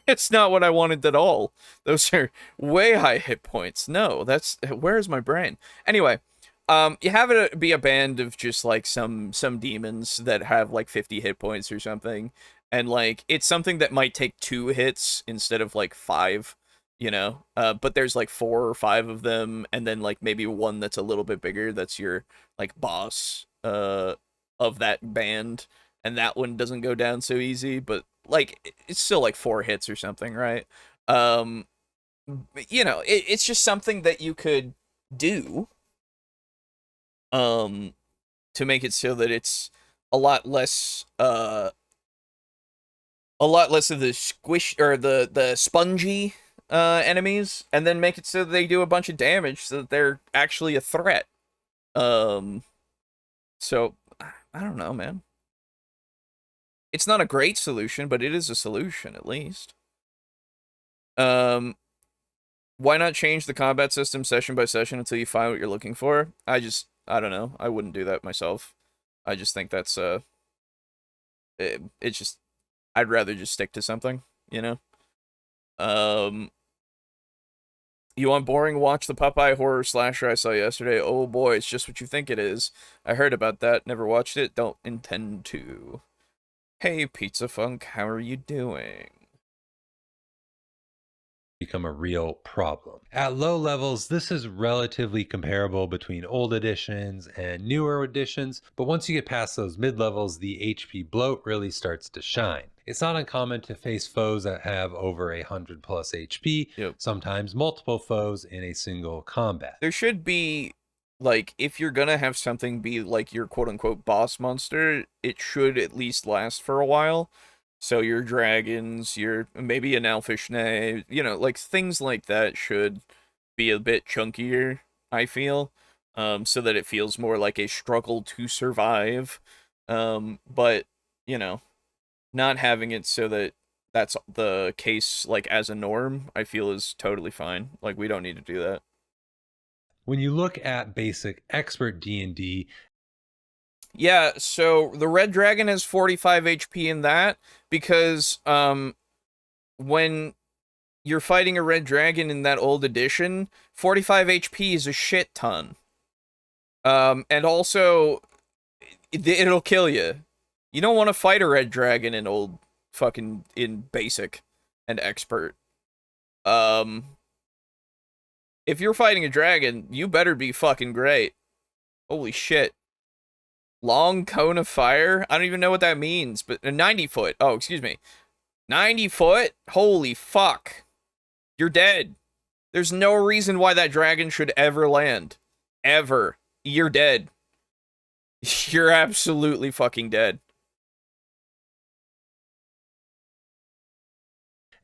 Speaker 1: It's not what I wanted at all. Those are way high hit points. No, where's my brain? Anyway, you have it be a band of just some demons that have 50 hit points or something, and it's something that might take 2 hits instead of 5, but there's 4 or 5 of them, and then maybe one that's a little bit bigger, that's your boss of that band, and that one doesn't go down so easy, but it's still 4 hits or something, right? It's just something that you could do to make it so that it's a lot less of the squish or the spongy enemies, and then make it so that they do a bunch of damage so that they're actually a threat. So I don't know, man. It's not a great solution, but it is a solution at least. Why not change the combat system session by session until you find what you're looking for? I don't know. I wouldn't do that myself. I just think that's it's just, I'd rather just stick to something, you know? You want boring? Watch the Popeye horror slasher I saw yesterday. Oh boy, it's just what you think it is. I heard about that, never watched it, don't intend to. Hey, Pizza Funk, how are you doing?
Speaker 2: Become a real problem. At low levels, this is relatively comparable between old editions and newer editions, but once you get past those mid levels, the HP bloat really starts to shine. It's not uncommon to face foes that have over 100 plus HP, sometimes multiple foes in a single combat.
Speaker 1: There should be, like, if you're gonna have something be like your quote-unquote boss monster, it should at least last for a while. So your dragons, your maybe an elfish nay, you know, like things like that should be a bit chunkier, I feel, so that it feels more like a struggle to survive. But, you know, not having it so that that's the case, like, as a norm, I feel is totally fine. Like, we don't need to do that.
Speaker 2: When you look at basic expert D&D,
Speaker 1: yeah, so the red dragon has 45 HP in that, because when you're fighting a red dragon in that old edition, 45 HP is a shit ton. And also, it'll kill you. You don't want to fight a red dragon in in basic and expert. If you're fighting a dragon, you better be fucking great. Holy shit. Long cone of fire? I don't even know what that means, but 90 foot. Oh, excuse me. 90 foot? Holy fuck. You're dead. There's no reason why that dragon should ever land. Ever. You're dead. You're absolutely fucking dead.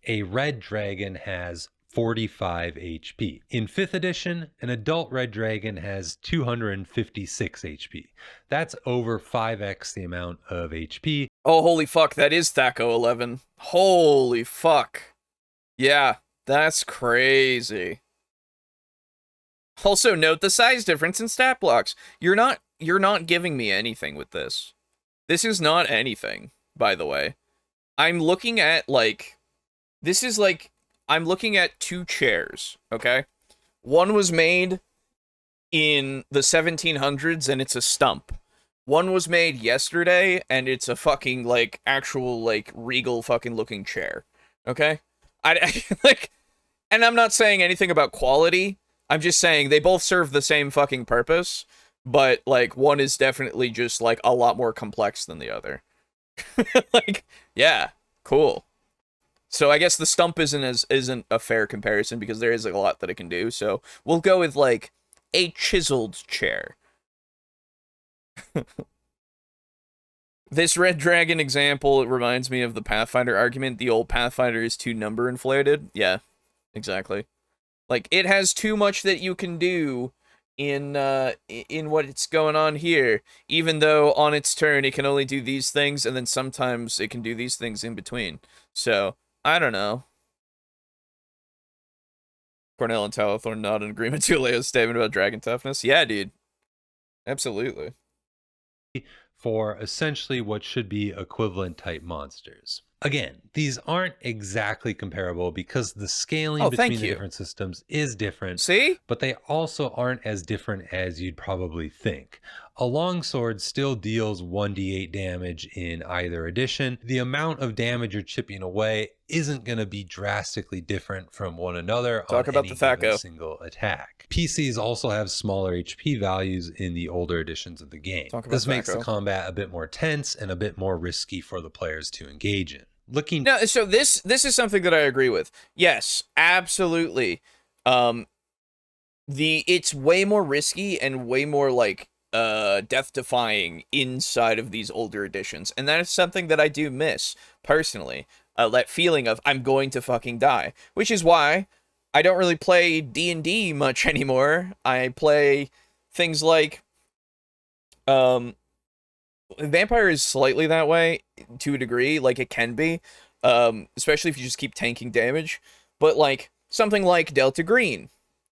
Speaker 2: A red dragon has 45 HP. In 5th edition, an adult red dragon has 256 HP. That's over 5x the amount of HP.
Speaker 1: Oh, holy fuck, that is Thaco 11. Holy fuck. Yeah, that's crazy. Also note the size difference in stat blocks. You're not giving me anything with this. This is not anything, by the way. I'm looking at, like, this is like, I'm looking at two chairs, okay? One was made in the 1700s, and it's a stump. One was made yesterday, and it's a fucking, like, actual, like, regal fucking looking chair, okay? I like, and I'm not saying anything about quality. I'm just saying they both serve the same fucking purpose, but, like, one is definitely just, like, a lot more complex than the other. Like, yeah, cool. So I guess the stump isn't a fair comparison because there is a lot that it can do. So we'll go with, like, a chiseled chair. This red dragon example, it reminds me of the Pathfinder argument. The old Pathfinder is too number inflated. Yeah, exactly. Like, it has too much that you can do in what it's going on here, even though on its turn it can only do these things, and then sometimes it can do these things in between. So I don't know. Cornell and Talathorn not in agreement to Leo's statement about dragon toughness. Yeah, dude. Absolutely.
Speaker 2: For essentially what should be equivalent type monsters. Again, these aren't exactly comparable because the scaling between the different systems is different.
Speaker 1: See?
Speaker 2: But they also aren't as different as you'd probably think. A longsword still deals 1d8 damage in either edition. The amount of damage you're chipping away isn't going to be drastically different from one another on any given single attack. PCs also have smaller HP values in the older editions of the game. This makes the combat a bit more tense and a bit more risky for the players to engage in.
Speaker 1: No, so this is something that I agree with. Yes, absolutely. It's way more risky and way more, like,
Speaker 3: death-defying inside of these older editions, and that is something that I do miss personally. That feeling of I'm going to fucking die, which is why I don't really play D&D much anymore. I play things like Vampire is slightly that way to a degree, like it can be, especially if you just keep tanking damage. But like something like Delta Green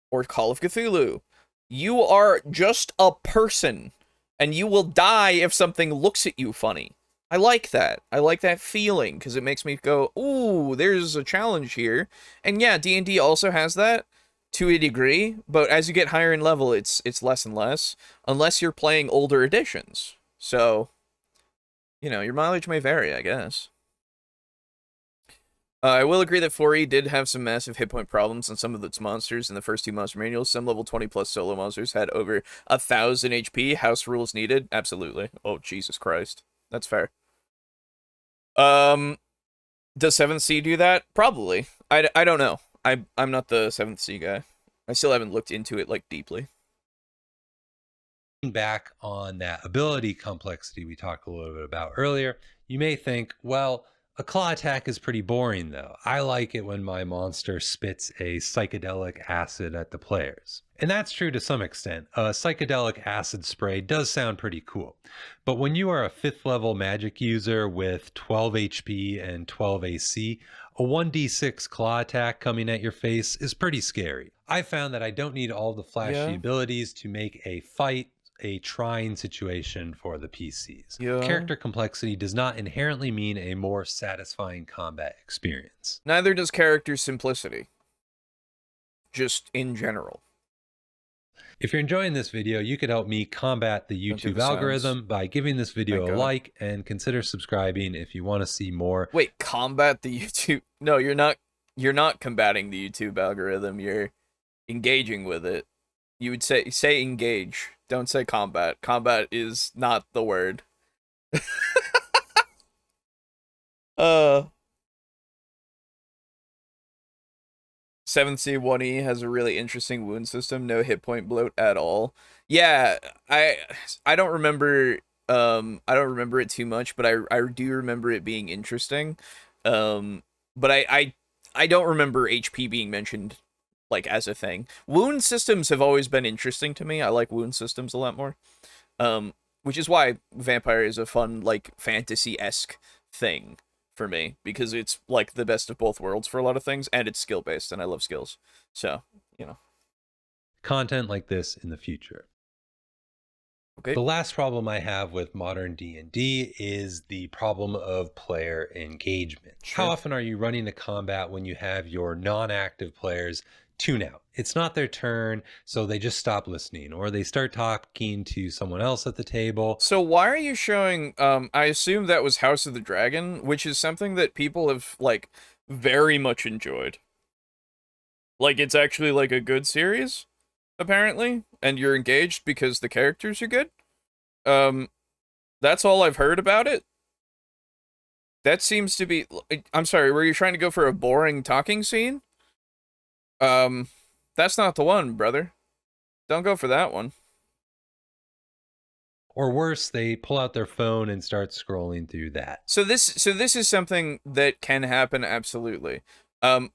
Speaker 3: or Call of Cthulhu, you are just a person, and you will die if something looks at you funny. I like that. I like that feeling because it makes me go, "Ooh, there's a challenge here." And yeah, D&D also has that to a degree, but as you get higher in level, it's less and less, unless you're playing older editions. So, your mileage may vary, I guess. I will agree that 4E did have some massive hit point problems on some of its monsters in the first two monster manuals. Some level 20 plus solo monsters had over 1,000 HP. House rules needed. Absolutely. Oh, Jesus Christ. That's fair. Does 7th C do that? Probably. I don't know. I'm not the 7th C guy. I still haven't looked into it, like, deeply.
Speaker 2: Back on that ability complexity we talked a little bit about earlier, you may think, well, a claw attack is pretty boring though. I like it when my monster spits a psychedelic acid at the players. And that's true to some extent. A psychedelic acid spray does sound pretty cool. But when you are a 5th level magic user with 12 HP and 12 AC, a 1d6 claw attack coming at your face is pretty scary. I found that I don't need all the flashy abilities to make a fight a trying situation for the PCs.
Speaker 3: Yeah.
Speaker 2: Character complexity does not inherently mean a more satisfying combat experience.
Speaker 3: Neither does character simplicity. Just in general.
Speaker 2: If you're enjoying this video, you could help me combat the YouTube algorithm by giving this video a like and consider subscribing if you want to see more.
Speaker 3: Wait, combat the YouTube? No, you're not combating the YouTube algorithm. You're engaging with it. You would say engage. Don't say combat. Combat is not the word. 7C 1E has a really interesting wound system, no hit point bloat at all. Yeah, I don't remember it too much, but I do remember it being interesting. But I don't remember HP being mentioned like as a thing. Wound systems have always been interesting to me. I like wound systems a lot more. Which is why Vampire is a fun, like, fantasy-esque thing for me, because it's like the best of both worlds for a lot of things, and it's skill-based, and I love skills. So,
Speaker 2: content like this in the future. Okay. The last problem I have with modern D&D is the problem of player engagement. Sure. How often are you running a combat when you have your non-active players tune out? It's not their turn, so they just stop listening, or they start talking to someone else at the table.
Speaker 3: So why are you showing, I assume that was House of the Dragon, which is something that people have, like, very much enjoyed. Like, it's actually, like, a good series, apparently, and you're engaged because the characters are good. That's all I've heard about it. That seems to be, I'm sorry, were you trying to go for a boring talking scene? That's not the one, brother. Don't go for that one.
Speaker 2: Or worse, they pull out their phone and start scrolling through that.
Speaker 3: So this is something that can happen, absolutely.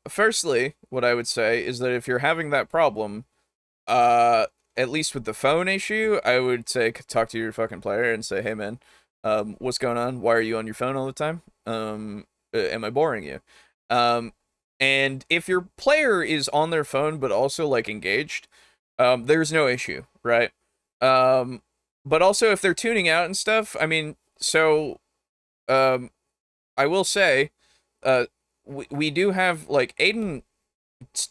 Speaker 3: Firstly, what I would say is that if you're having that problem, at least with the phone issue, I would say talk to your fucking player and say, hey man, what's going on? Why are you on your phone all the time? Am I boring you? And if your player is on their phone but also, like, engaged, there's no issue, right? But also if they're tuning out and stuff, I mean, so, I will say, we do have, like, Aiden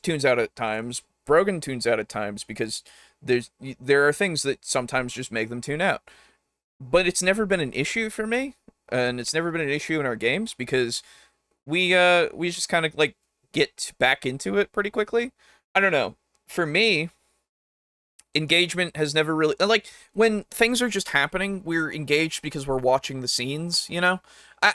Speaker 3: tunes out at times, Brogan tunes out at times, because there are things that sometimes just make them tune out. But it's never been an issue for me, and it's never been an issue in our games, because we just kind of, like, get back into it pretty quickly. I don't know. For me, engagement has never really, like, when things are just happening, we're engaged because we're watching the scenes, you know? I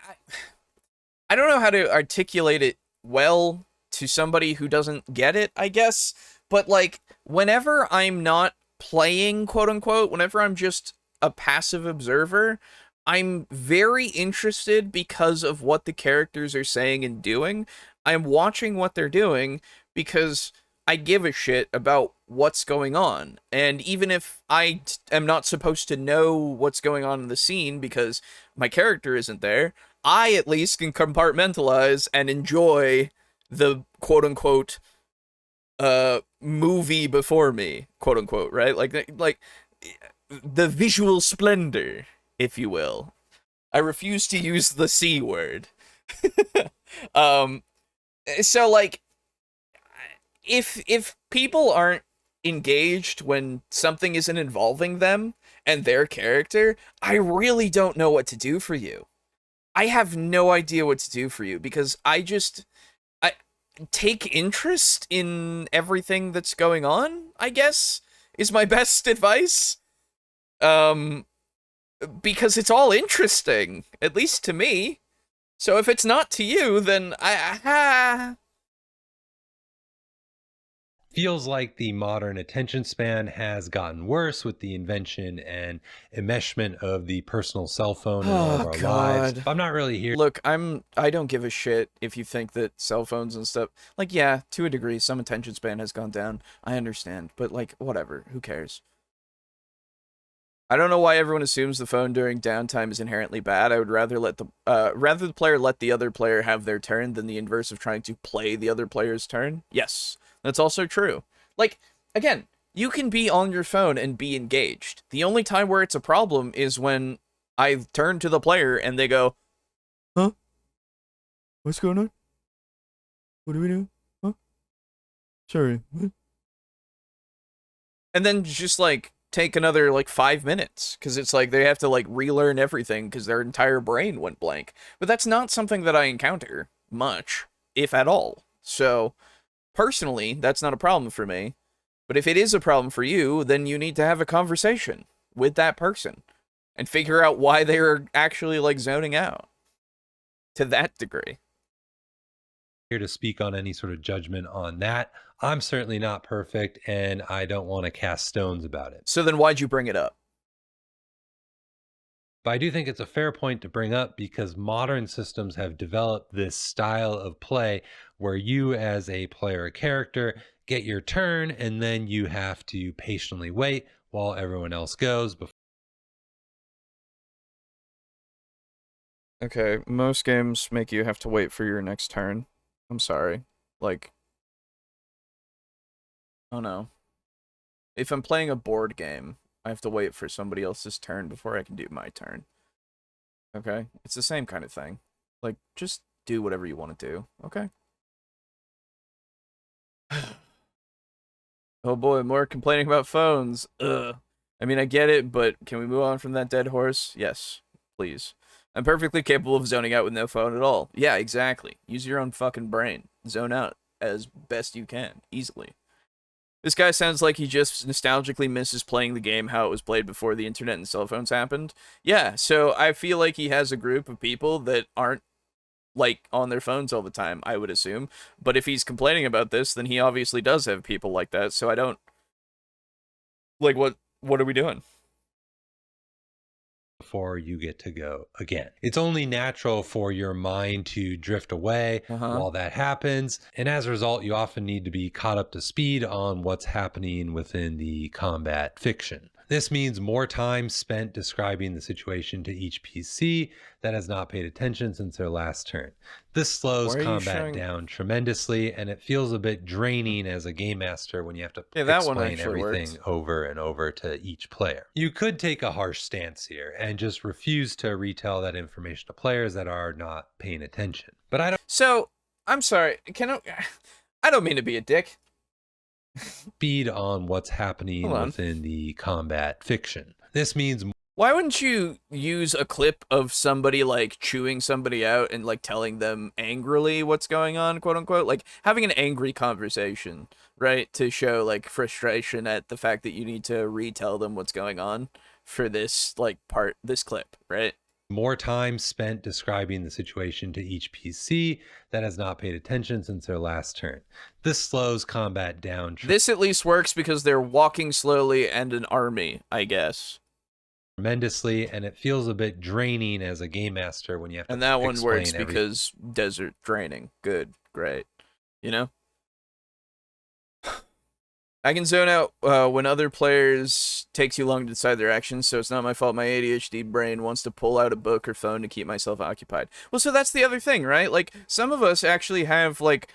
Speaker 3: don't know how to articulate it well to somebody who doesn't get it, I guess, but, like, whenever I'm not playing, quote unquote, whenever I'm just a passive observer, I'm very interested because of what the characters are saying and doing. I'm watching what they're doing because I give a shit about what's going on. And even if I am not supposed to know what's going on in the scene because my character isn't there, I at least can compartmentalize and enjoy the quote unquote movie before me, quote unquote, right? Like the visual splendor, if you will. I refuse to use the C word. um so like if people aren't engaged when something isn't involving them and their character, I really don't know what to do for you. I have no idea what to do for you because I take interest in everything that's going on, I guess, is my best advice. Because it's all interesting, at least to me. So if it's not to you, then
Speaker 2: Feels like the modern attention span has gotten worse with the invention and enmeshment of the personal cell phone in all of our lives. I'm not really here.
Speaker 3: Look, I don't give a shit if you think that cell phones and stuff, like, yeah, to a degree, some attention span has gone down. I understand, but like, whatever, who cares? I don't know why everyone assumes the phone during downtime is inherently bad. I would rather let the player let the other player have their turn than the inverse of trying to play the other player's turn. Yes, that's also true. Like, again, you can be on your phone and be engaged. The only time where it's a problem is when I turn to the player and they go, "Huh? What's going on? What do we do? Huh? Sorry." What? And then just like take another like 5 minutes because it's like they have to like relearn everything because their entire brain went blank. But that's not something that I encounter much, if at all. So personally, that's not a problem for me. But if it is a problem for you, then you need to have a conversation with that person and figure out why they're actually like zoning out to that degree.
Speaker 2: Here to speak on any sort of judgment on that. I'm certainly not perfect, and I don't want to cast stones about it.
Speaker 3: So then why'd you bring it up?
Speaker 2: But I do think it's a fair point to bring up because modern systems have developed this style of play where you as a player or character get your turn and then you have to patiently wait while everyone else goes.
Speaker 3: Okay, most games make you have to wait for your next turn. I'm sorry. Like, oh no. If I'm playing a board game, I have to wait for somebody else's turn before I can do my turn. Okay? It's the same kind of thing. Like, just do whatever you want to do. Okay? Oh boy, more complaining about phones. Ugh. I mean, I get it, but can we move on from that dead horse? Yes, please. I'm perfectly capable of zoning out with no phone at all. Yeah, exactly. Use your own fucking brain. Zone out as best you can, easily. This guy sounds like he just nostalgically misses playing the game how it was played before the internet and cell phones happened. Yeah, so I feel like he has a group of people that aren't, like, on their phones all the time, I would assume. But if he's complaining about this, then he obviously does have people like that, so I don't... Like, what are we doing?
Speaker 2: Before you get to go again. It's only natural for your mind to drift away while that happens. And as a result, you often need to be caught up to speed on what's happening within the combat fiction. This means more time spent describing the situation to each PC that has not paid attention since their last turn. This slows combat down tremendously, and it feels a bit draining as a game master when you have to explain everything over and over to each player. You could take a harsh stance here and just refuse to retell that information to players that are not paying attention. But I don't...
Speaker 3: So, I'm sorry, I don't mean to be a dick.
Speaker 2: Speed on what's happening within the combat fiction. This means...
Speaker 3: Why wouldn't you use a clip of somebody, like, chewing somebody out and, like, telling them angrily what's going on, quote-unquote? Like, having an angry conversation, right? To show, like, frustration at the fact that you need to retell them what's going on for this, like, this clip, right?
Speaker 2: More time spent describing the situation to each PC that has not paid attention since their last turn. This slows combat down.
Speaker 3: This at least works because they're walking slowly and an army, I guess.
Speaker 2: Tremendously, and it feels a bit draining as a game master when you have to
Speaker 3: And that one
Speaker 2: explain
Speaker 3: works
Speaker 2: everything.
Speaker 3: because desert draining. Good, great. You know? I can zone out when other players take too long to decide their actions, so it's not my fault my ADHD brain wants to pull out a book or phone to keep myself occupied. Well, so that's the other thing, right? Like, some of us actually have, like,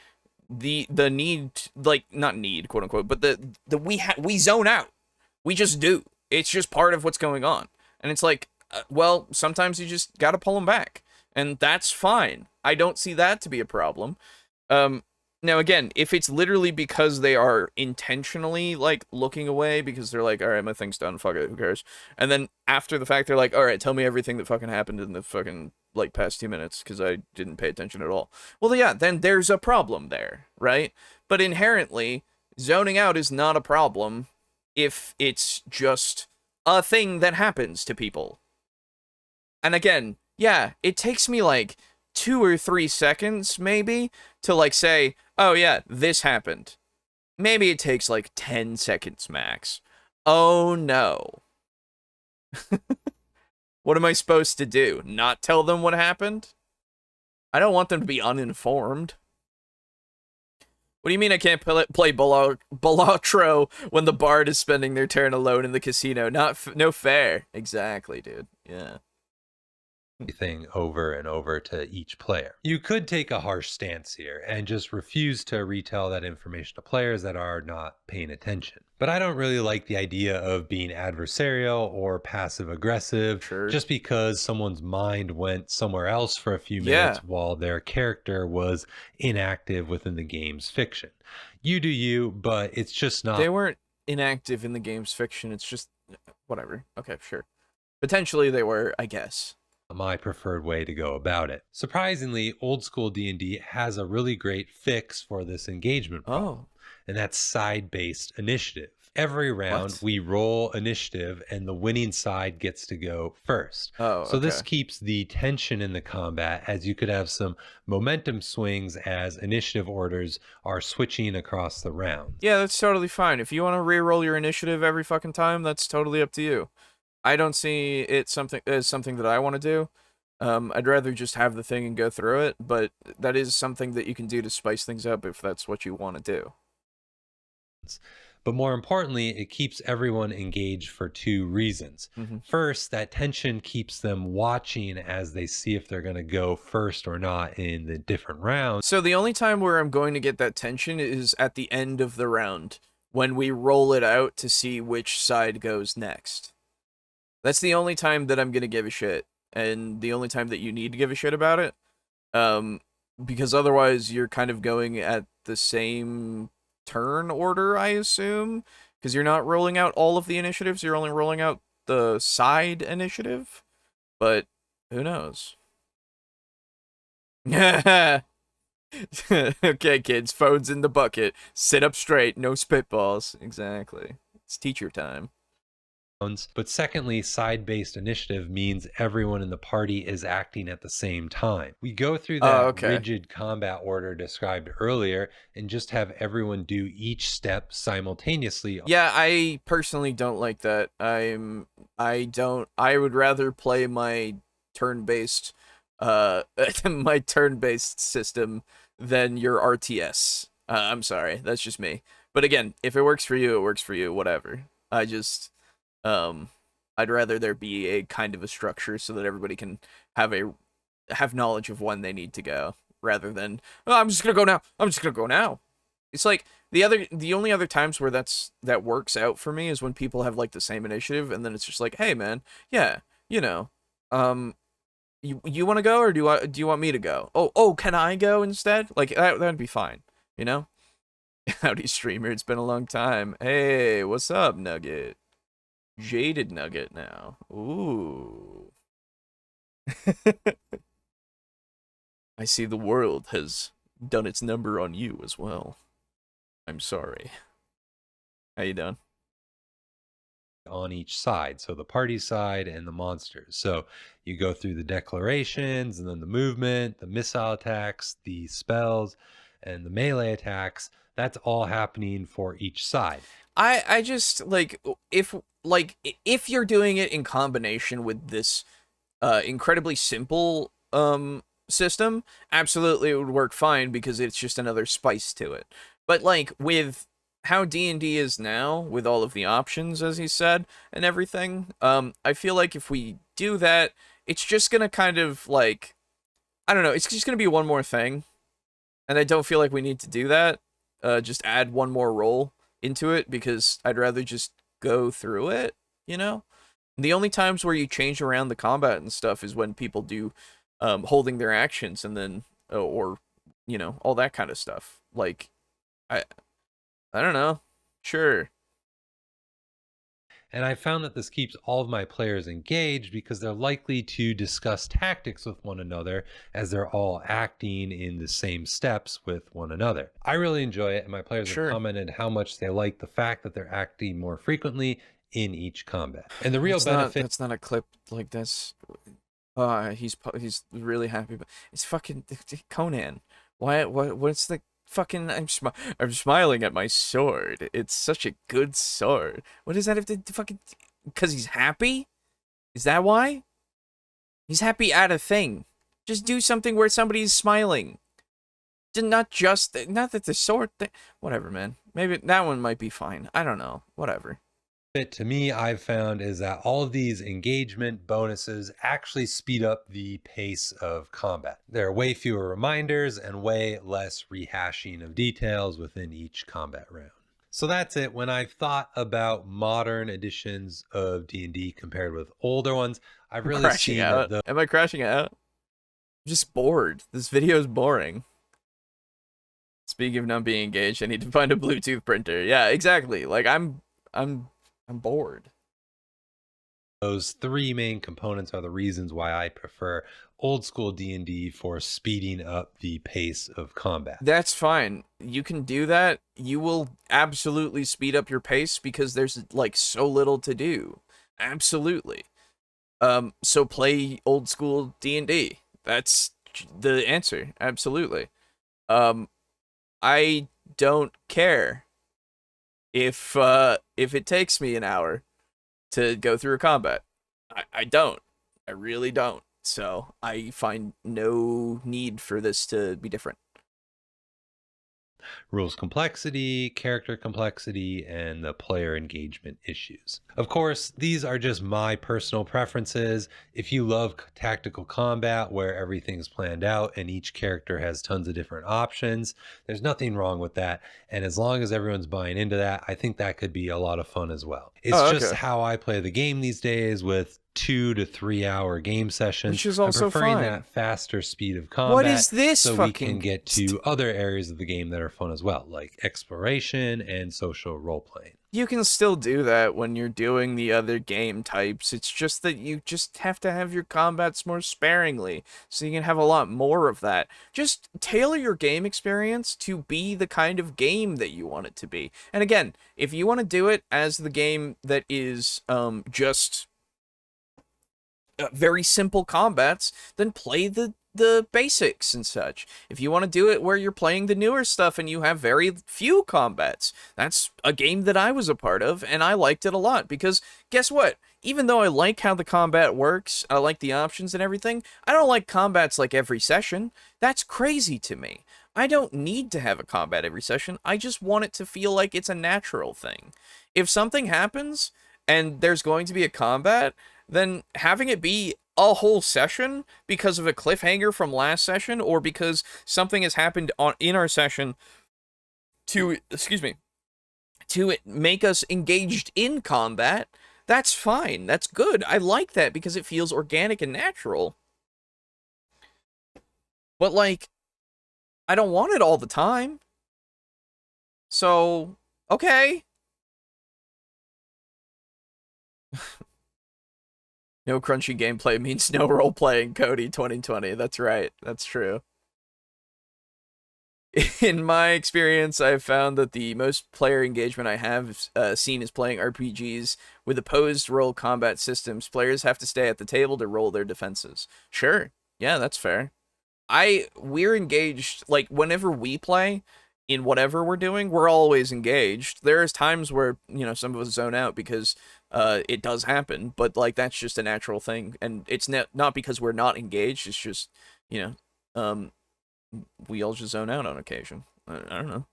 Speaker 3: the need, like, not need, quote unquote, but we zone out. We just do. It's just part of what's going on. And it's like, well, sometimes you just gotta pull them back. And that's fine. I don't see that to be a problem. Now, again, if it's literally because they are intentionally, like, looking away because they're like, all right, my thing's done, fuck it, who cares? And then after the fact, they're like, all right, tell me everything that fucking happened in the fucking, like, past 2 minutes because I didn't pay attention at all. Well, yeah, then there's a problem there, right? But inherently, zoning out is not a problem if it's just a thing that happens to people. And again, yeah, it takes me, like, 2 or 3 seconds, maybe, to, like, say, oh, yeah, this happened. Maybe it takes, like, 10 seconds max. Oh, no. What am I supposed to do? Not tell them what happened? I don't want them to be uninformed. What do you mean I can't play Balatro when the bard is spending their turn alone in the casino? No fair. Exactly, dude. Yeah.
Speaker 2: Thing over and over to each player. You could take a harsh stance here and just refuse to retell that information to players that are not paying attention. But I don't really like the idea of being adversarial or passive aggressive just because someone's mind went somewhere else for a few minutes while their character was inactive within the game's fiction. You do you, but it's just not.
Speaker 3: They weren't inactive in the game's fiction. It's just whatever. Okay, sure. Potentially they were, I guess.
Speaker 2: My preferred way to go about it. Surprisingly, old school D&D has a really great fix for this engagement problem, and that's side-based initiative. Every round we roll initiative and the winning side gets to go first. So this keeps the tension in the combat, as you could have some momentum swings as initiative orders are switching across the round.
Speaker 3: Yeah, that's totally fine. If you want to re-roll your initiative every fucking time, that's totally up to you. I don't see it as something that I want to do. I'd rather just have the thing and go through it, but that is something that you can do to spice things up if that's what you want to do.
Speaker 2: But more importantly, it keeps everyone engaged for 2 reasons. First, that tension keeps them watching as they see if they're going to go first or not in the different rounds.
Speaker 3: So the only time where I'm going to get that tension is at the end of the round, when we roll it out to see which side goes next. That's the only time that I'm going to give a shit, and the only time that you need to give a shit about it, because otherwise you're kind of going at the same turn order, I assume, because you're not rolling out all of the initiatives, you're only rolling out the side initiative, but who knows? Okay, kids, phones in the bucket, sit up straight, no spitballs. Exactly. It's teacher time.
Speaker 2: But secondly, side-based initiative means everyone in the party is acting at the same time. We go through that rigid combat order described earlier and just have everyone do each step simultaneously.
Speaker 3: Yeah, I personally don't like that. I would rather play my turn-based my turn-based system than your RTS. I'm sorry, that's just me. But again, if it works for you, it works for you, whatever. I'd rather there be a kind of a structure so that everybody can have knowledge of when they need to go, rather than, oh, I'm just gonna go now. I'm just gonna go now. It's like the only other times where that works out for me is when people have like the same initiative, and then it's just like, hey man, yeah, you know, you want to go, or do you want me to go? Oh, can I go instead? Like that'd be fine, you know. Howdy, streamer. It's been a long time. Hey, what's up, Nugget? Jaded Nugget now. Ooh. I see the world has done its number on you as well. I'm sorry. How you doing?
Speaker 2: on each side. So the party side and the monsters. So you go through the declarations and then the movement, the missile attacks, the spells, and the melee attacks. That's all happening for each side.
Speaker 3: I just like if you're doing it in combination with this incredibly simple system, absolutely it would work fine because it's just another spice to it. But like with how D&D is now, with all of the options, as he said, and everything, I feel like if we do that, it's just gonna kind of like, I don't know, it's just gonna be one more thing, and I don't feel like we need to do that. Just add one more role into it because I'd rather just go through it, you know? The only times where you change around the combat and stuff is when people do holding their actions and then or you know, all that kind of stuff. Like I don't know. Sure.
Speaker 2: And I found that this keeps all of my players engaged because they're likely to discuss tactics with one another as they're all acting in the same steps with one another. I really enjoy it, and my players have commented how much they like the fact that they're acting more frequently in each combat. And the real benefit
Speaker 3: that's not a clip like this. He's really happy, but it's fucking Conan. What's the fucking I'm smiling at my sword. It's such a good sword. What does that have to fucking? Because he's happy? Is that why? He's happy at a thing. Just do something where somebody's smiling. Not that the sword thing. Whatever, man. Maybe that one might be fine. I don't know. Whatever.
Speaker 2: To me, I've found is that all of these engagement bonuses actually speed up the pace of combat. There are way fewer reminders and way less rehashing of details within each combat round. So that's it. When I've thought about modern editions of D&D compared with older ones, I've really seen that
Speaker 3: Am I crashing out? I'm just bored. This video is boring. Speaking of not being engaged, I need to find a Bluetooth printer. Yeah, exactly. Like I'm bored.
Speaker 2: Those three main components are the reasons why I prefer old school D&D for speeding up the pace of combat.
Speaker 3: That's fine. You can do that. You will absolutely speed up your pace because there's like so little to do. Absolutely. So play old school D&D. That's the answer. Absolutely. I don't care if it takes me an hour to go through a combat. I don't. I really don't. So I find no need for this to be different.
Speaker 2: Rules complexity, character complexity, and the player engagement issues. Of course, these are just my personal preferences. If you love tactical combat where everything's planned out and each character has tons of different options, there's nothing wrong with that. And as long as everyone's buying into that, I think that could be a lot of fun as well. It's just how I play the game these days with 2 to 3 hour game sessions.
Speaker 3: Which is also
Speaker 2: I'm preferring
Speaker 3: fine.
Speaker 2: that faster speed of combat.
Speaker 3: What is this
Speaker 2: so
Speaker 3: fucking...
Speaker 2: we can get to other areas of the game that are fun as well, like exploration and social role playing.
Speaker 3: You can still do that when you're doing the other game types. It's just that you just have to have your combats more sparingly, so you can have a lot more of that. Just tailor your game experience to be the kind of game that you want it to be. And again, if you want to do it as the game that is just very simple combats, then play the basics and such. If you want to do it where you're playing the newer stuff and you have very few combats, that's a game that I was a part of, and I liked it a lot, because guess what? Even though I like how the combat works, I like the options and everything, I don't like combats like every session. That's crazy to me. I don't need to have a combat every session. I just want it to feel like it's a natural thing. If something happens and there's going to be a combat, then having it be a whole session because of a cliffhanger from last session, or because something has happened in our session to make us engaged in combat, that's fine. That's good. I like that because it feels organic and natural. But like, I don't want it all the time. So, okay. No crunchy gameplay means no role-playing, Cody 2020. That's right. That's true. in my experience, I've found that the most player engagement I have seen is playing RPGs with opposed role combat systems. Players have to stay at the table to roll their defenses. Sure. Yeah, that's fair. We're engaged, like, whenever we play in whatever we're doing, we're always engaged. There's times where, you know, some of us zone out because it does happen, but, like, that's just a natural thing, and it's not because we're not engaged, it's just, you know, we all just zone out on occasion. I don't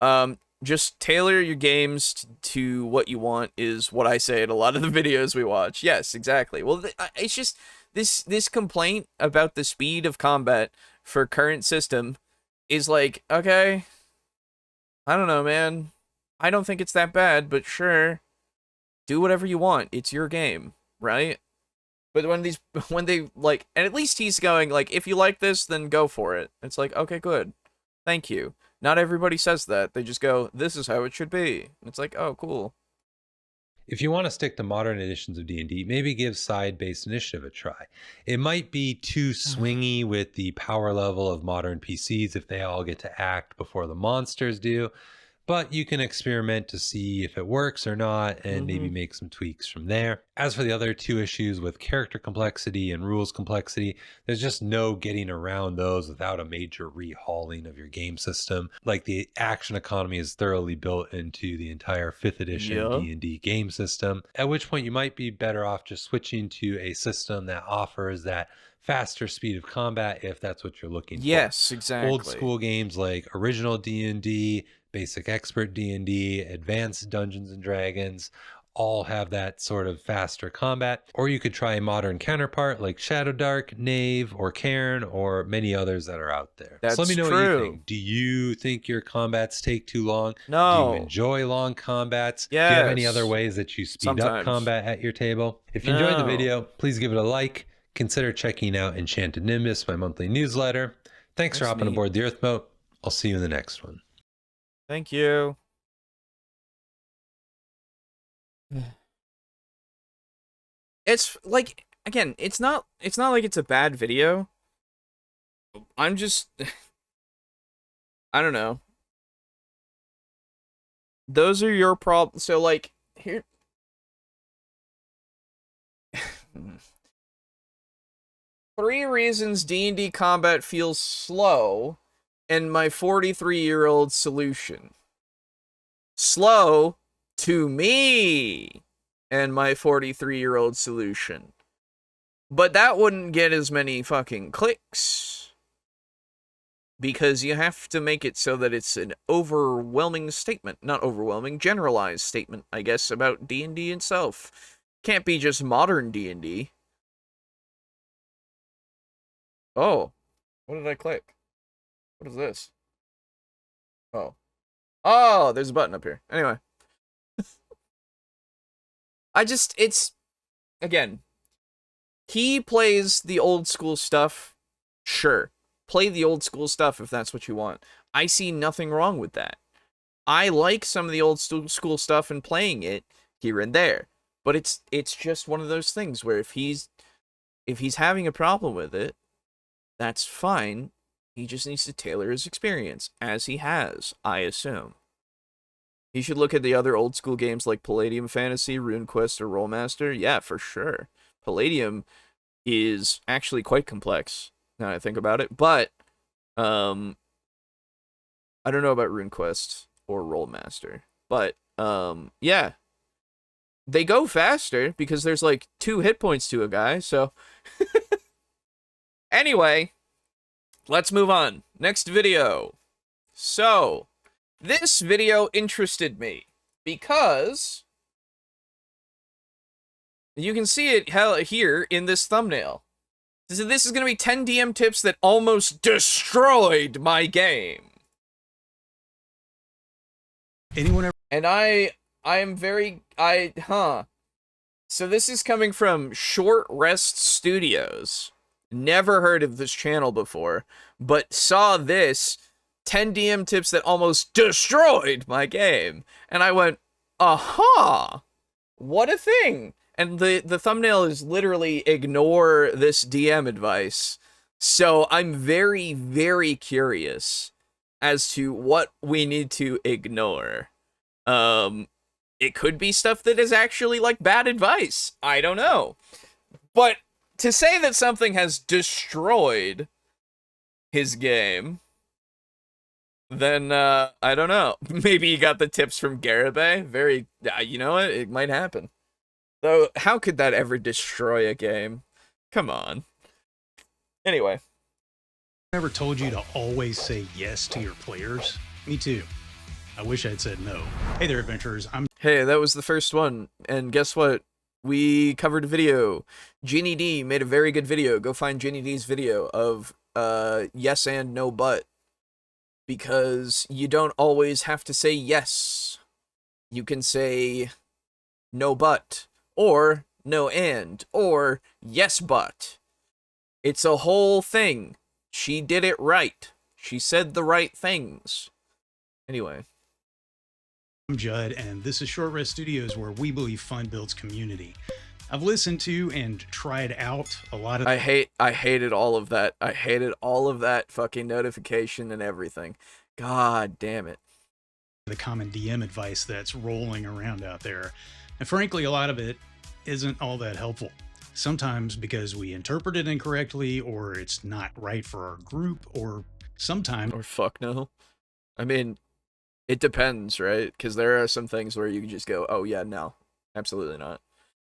Speaker 3: know. Just tailor your games to what you want is what I say in a lot of the videos we watch. Yes, exactly. Well, it's just this complaint about the speed of combat for current system is like, okay, I don't know, man. I don't think it's that bad, but sure. Do whatever you want. It's your game, right? But when they, like, and at least he's going, like, if you like this, then go for it. It's like, okay, good. Thank you. Not everybody says that. They just go, this is how it should be. And it's like, oh, cool.
Speaker 2: If you want to stick to modern editions of D&D, maybe give side-based initiative a try. It might be too swingy with the power level of modern PCs if they all get to act before the monsters do, but you can experiment to see if it works or not and maybe make some tweaks from there. As for the other two issues with character complexity and rules complexity, there's just no getting around those without a major rehauling of your game system. Like, the action economy is thoroughly built into the entire 5th edition D&D game system, at which point you might be better off just switching to a system that offers that faster speed of combat if that's what you're looking for.
Speaker 3: Yes, exactly.
Speaker 2: Old school games like original D&D, Basic Expert D&D, Advanced Dungeons and Dragons all have that sort of faster combat. Or you could try a modern counterpart like Shadowdark, Knave, or Cairn, or many others that are out there.
Speaker 3: That's
Speaker 2: so let me know
Speaker 3: true.
Speaker 2: what you think. Do you think your combats take too long?
Speaker 3: No.
Speaker 2: Do you enjoy long combats?
Speaker 3: Yes.
Speaker 2: Do you have any other ways that you speed up combat at your table? If you enjoyed the video, please give it a like. Consider checking out Enchanted Nimbus, my monthly newsletter. Thanks for hopping aboard the Earth Boat. I'll see you in the next one.
Speaker 3: Thank you. It's like, again, it's not like it's a bad video. I'm just I don't know. Those are your problems. So, like, here 3 reasons D&D combat feels slow, and my 43-year-old solution. Slow to me, and my 43-year-old solution. But that wouldn't get as many fucking clicks, because you have to make it so that it's an overwhelming statement. Not overwhelming, generalized statement, I guess, about D&D itself. Can't be just modern D&D. Oh, what did I click? What is this? Oh, there's a button up here. Anyway. It's, again, he plays the old school stuff. Sure. Play the old school stuff if that's what you want. I see nothing wrong with that. I like some of the old school stuff and playing it here and there. But it's just one of those things where if he's having a problem with it, that's fine. He just needs to tailor his experience, as he has, I assume. He should look at the other old school games like Palladium Fantasy, RuneQuest, or Rollmaster. Yeah, for sure. Palladium is actually quite complex, now that I think about it. But, I don't know about RuneQuest or Rollmaster. But, yeah. They go faster, because there's like 2 hit points to a guy, so... Anyway, let's move on. Next video. So, this video interested me because you can see it here in this thumbnail. This is going to be 10 DM tips that almost destroyed my game.
Speaker 2: Anyone ever?
Speaker 3: And I am very, So this is coming from Short Rest Studios. Never heard of this channel before, but saw this 10 DM tips that almost destroyed my game. And I went, aha, what a thing. And the thumbnail is literally ignore this DM advice. So I'm very, very curious as to what we need to ignore. It could be stuff that is actually like bad advice. I don't know. But to say that something has destroyed his game, then I don't know. Maybe he got the tips from Garibay. Very, you know what? It might happen. Though, how could that ever destroy a game? Come on. Anyway.
Speaker 4: Never told you to always say yes to your players? Me too. I wish I'd said no. Hey there, adventurers.
Speaker 3: Hey, that was the first one. And guess what? We covered a video. Ginny D made a very good video. Go find Ginny D's video of yes and no but. Because you don't always have to say yes. You can say no but, or no and, or yes but. It's a whole thing. She did it right. She said the right things. Anyway.
Speaker 4: I'm Judd, and this is Short Rest Studios, where we believe fun builds community. I've listened to and tried out a lot of...
Speaker 3: I hated all of that. I hated all of that fucking notification and everything. God damn it.
Speaker 4: The common DM advice that's rolling around out there. And frankly, a lot of it isn't all that helpful. Sometimes because we interpret it incorrectly, or it's not right for our group, or sometimes...
Speaker 3: Or fuck no. I mean, it depends, right? Because there are some things where you can just go, oh yeah, no. Absolutely not.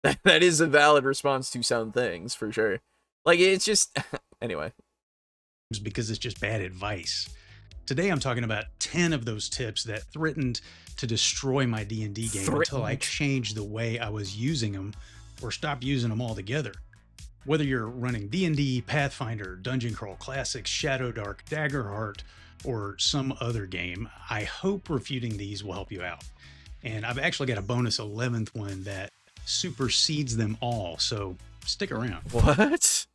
Speaker 3: That is a valid response to some things, for sure. Like, it's just... Anyway.
Speaker 4: Because it's just bad advice. Today I'm talking about 10 of those tips that threatened to destroy my D&D game until I changed the way I was using them, or stopped using them altogether. Whether you're running D&D, Pathfinder, Dungeon Crawl Classics, Shadow Dark, Daggerheart, or some other game, I hope refuting these will help you out. And I've actually got a bonus 11th one that supersedes them all, so stick around.
Speaker 3: What?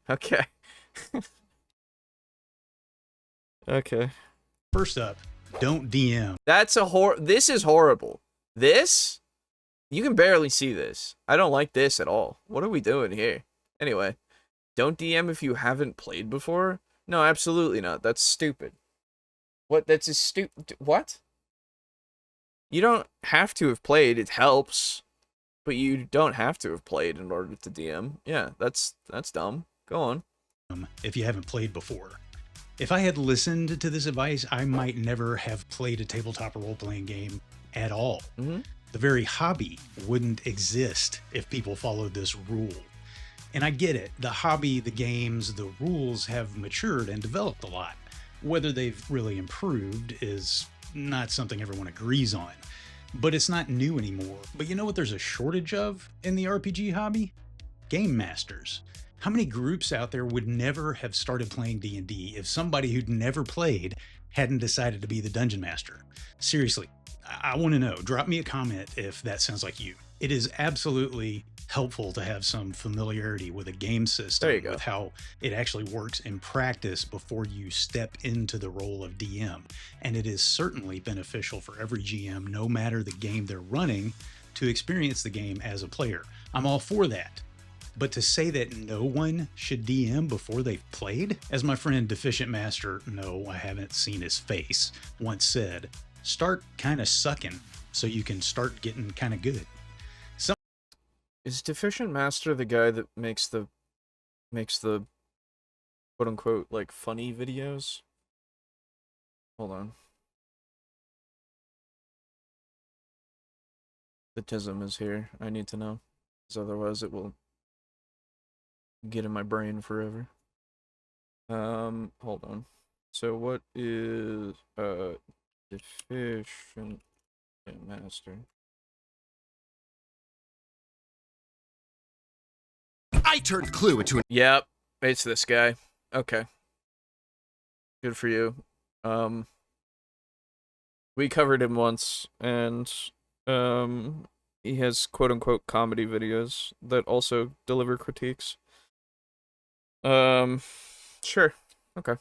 Speaker 3: Okay. Okay.
Speaker 4: First up, don't DM.
Speaker 3: That's a this is horrible. This? You can barely see this. I don't like this at all. What are we doing here? Anyway, don't DM if you haven't played before? No, absolutely not. That's stupid. What? That's a stupid... What? You don't have to have played. It helps. But you don't have to have played in order to DM. Yeah, that's dumb. Go on.
Speaker 4: If you haven't played before. If I had listened to this advice, I might never have played a tabletop role-playing game at all.
Speaker 3: Mm-hmm.
Speaker 4: The very hobby wouldn't exist if people followed this rule. And I get it. The hobby, the games, the rules have matured and developed a lot. Whether they've really improved is not something everyone agrees on. But it's not new anymore. But you know what there's a shortage of in the RPG hobby? Game masters. How many groups out there would never have started playing D&D if somebody who'd never played hadn't decided to be the dungeon master? Seriously, I want to know. Drop me a comment if that sounds like you. It is absolutely helpful to have some familiarity with a game system,
Speaker 3: there you go,
Speaker 4: with how it actually works in practice before you step into the role of DM. And it is certainly beneficial for every GM, no matter the game they're running, to experience the game as a player. I'm all for that. But to say that no one should DM before they've played? As my friend Deficient Master, no, I haven't seen his face, once said, start kind of sucking so you can start getting kind of good.
Speaker 3: Is Deficient Master the guy that makes the quote unquote like funny videos? Hold on. The Tism is here. I need to know. Because otherwise it will get in my brain forever. Hold on. So what is Deficient Master?
Speaker 5: I turned Clue into an...
Speaker 3: Yep, it's this guy. Okay. Good for you. We covered him once, and he has quote-unquote comedy videos that also deliver critiques. Sure. Okay.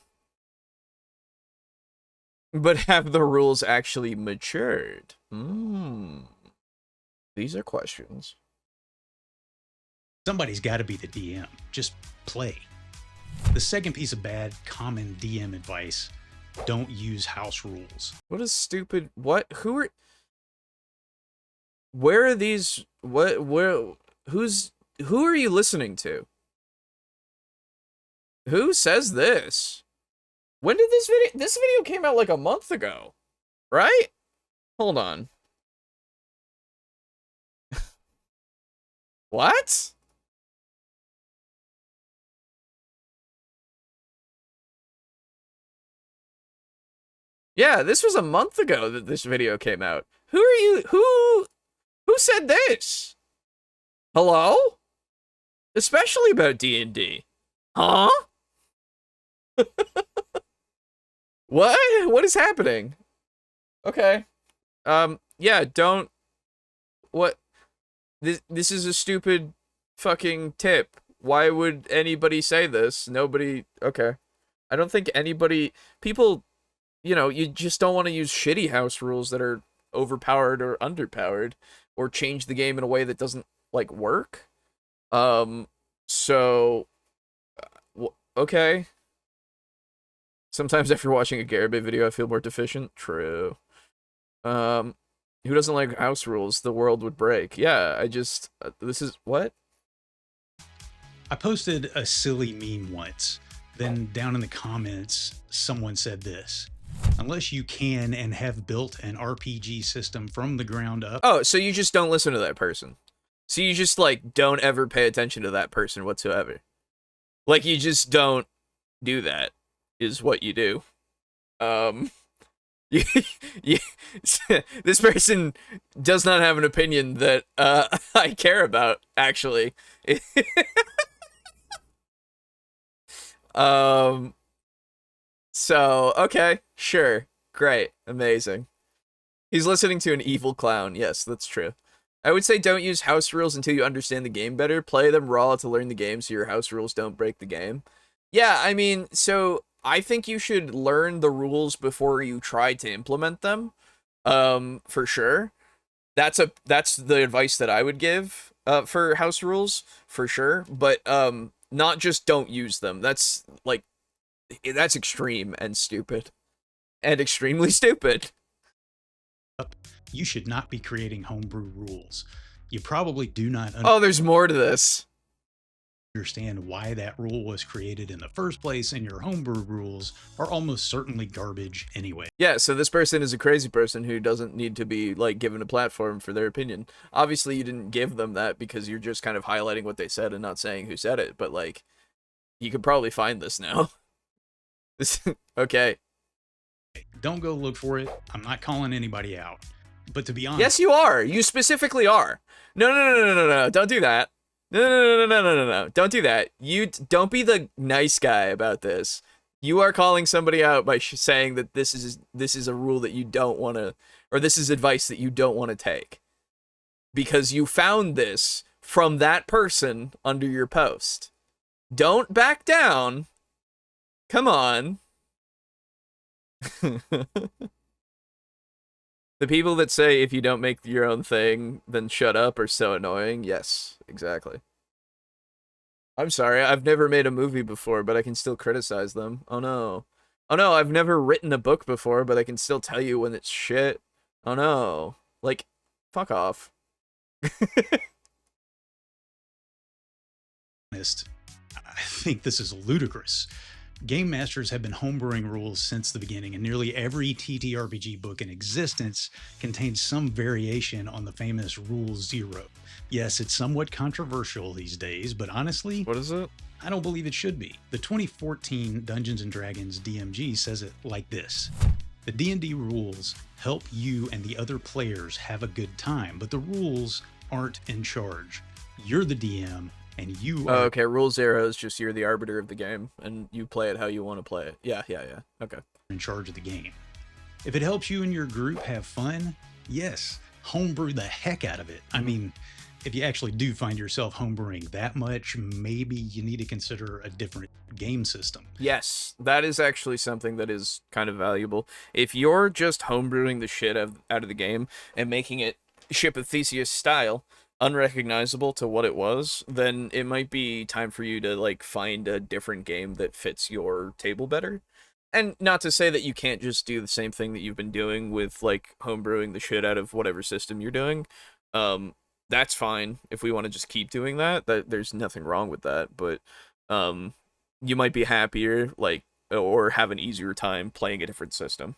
Speaker 3: But have the rules actually matured? These are questions.
Speaker 4: Somebody's got to be the DM. Just play. The second piece of bad common DM advice: don't use house rules.
Speaker 3: What is stupid? What? Who are? Where are these? What? Where? Who are you listening to? Who says this? When did this video? This video came out like a month ago, right? Hold on. What? Yeah, this was a month ago that this video came out. Who are you? Who said this? Hello? Especially about D&D. Huh? What? What is happening? Okay. Yeah, don't... What? This is a stupid fucking tip. Why would anybody say this? Nobody... Okay. I don't think anybody... People... You know, you just don't want to use shitty house rules that are overpowered or underpowered, or change the game in a way that doesn't, like, work. So... okay. Sometimes after watching a Garibay video, I feel more deficient. True. Who doesn't like house rules? The world would break. Yeah, I just... this is... What?
Speaker 4: I posted a silly meme once. Then down in the comments, someone said this: unless you can and have built an RPG system from the ground up.
Speaker 3: Oh, so you just don't listen to that person. So you just, like, don't ever pay attention to that person whatsoever. Like, you just don't do that, is what you do. This person does not have an opinion that I care about, actually. So, okay, sure, great, amazing. He's listening to an evil clown. Yes, that's true. I would say don't use house rules until you understand the game better. Play them raw to learn the game so your house rules don't break the game. Yeah, I mean, so I think you should learn the rules before you try to implement them. For sure. That's the advice that I would give for house rules, for sure. But not just don't use them. That's like that's extreme and stupid. And extremely stupid.
Speaker 4: You should not be creating homebrew rules. You probably do not
Speaker 3: Oh, there's more to this.
Speaker 4: Understand why that rule was created in the first place, and your homebrew rules are almost certainly garbage anyway.
Speaker 3: Yeah, so this person is a crazy person who doesn't need to be, like, given a platform for their opinion. Obviously, you didn't give them that because you're just kind of highlighting what they said and not saying who said it, but, like, you could probably find this now. Okay.
Speaker 4: Don't go look for it. I'm not calling anybody out. But to be honest...
Speaker 3: Yes, you are. You specifically are. No. Don't do that. No. Don't do that. You don't be the nice guy about this. You are calling somebody out by saying that this is a rule that you don't want to, or this is advice that you don't want to take. Because you found this from that person under your post. Don't back down. Come on. The people that say if you don't make your own thing, then shut up are so annoying. Yes, exactly. I'm sorry, I've never made a movie before, but I can still criticize them. Oh no. Oh no, I've never written a book before, but I can still tell you when it's shit. Oh no. Like, fuck off.
Speaker 4: I think this is ludicrous. Game masters have been homebrewing rules since the beginning, and nearly every TTRPG book in existence contains some variation on the famous Rule Zero. Yes, it's somewhat controversial these days, but honestly,
Speaker 3: What is it?
Speaker 4: I don't believe it should be. The 2014 Dungeons & Dragons DMG says it like this: the D&D rules help you and the other players have a good time, but the rules aren't in charge. You're the DM, and you are...
Speaker 3: Oh, okay, Rule Zero is just you're the arbiter of the game, and you play it how you want to play it. Yeah. Okay.
Speaker 4: in charge of the game. If it helps you and your group have fun, yes, homebrew the heck out of it. I mean, if you actually do find yourself homebrewing that much, maybe you need to consider a different game system.
Speaker 3: Yes, that is actually something that is kind of valuable. If you're just homebrewing the shit out of the game and making it Ship of Theseus style, unrecognizable to what it was, then it might be time for you to like find a different game that fits your table better. And not to say that you can't just do the same thing that you've been doing with like homebrewing the shit out of whatever system you're doing. That's fine if we want to just keep doing that. There's nothing wrong with that, but you might be happier like or have an easier time playing a different system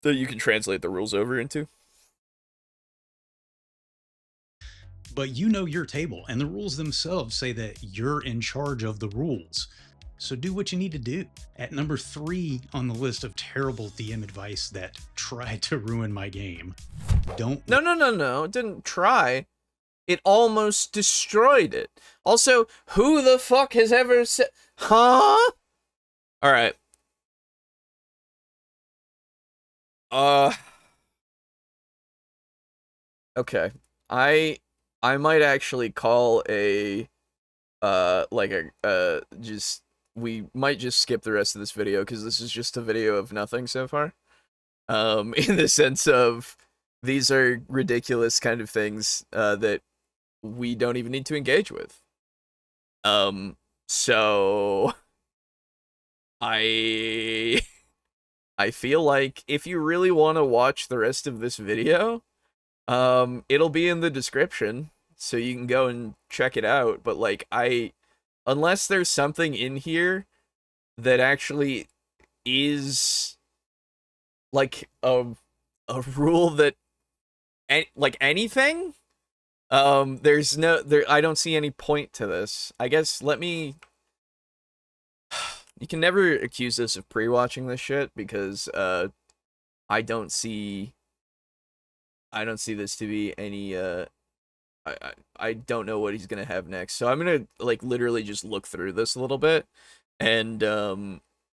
Speaker 3: that you can translate the rules over into.
Speaker 4: But you know your table, and the rules themselves say that you're in charge of the rules. So do what you need to do. At number 3 on the list of terrible DM advice that tried to ruin my game, don't...
Speaker 3: No. It didn't try. It almost destroyed it. Also, who the fuck has ever said... Huh? Alright. Okay. I might actually call a... we might just skip the rest of this video because this is just a video of nothing so far. In the sense of these are ridiculous kind of things that we don't even need to engage with. So I feel like if you really want to watch the rest of this video, it'll be in the description so you can go and check it out. But like unless there's something in here that actually is like a rule that like anything, there's no I don't see any point to this. I guess you can never accuse us of pre-watching this shit because I don't see this to be any I don't know what he's gonna have next, so I'm gonna like literally just look through this a little bit, and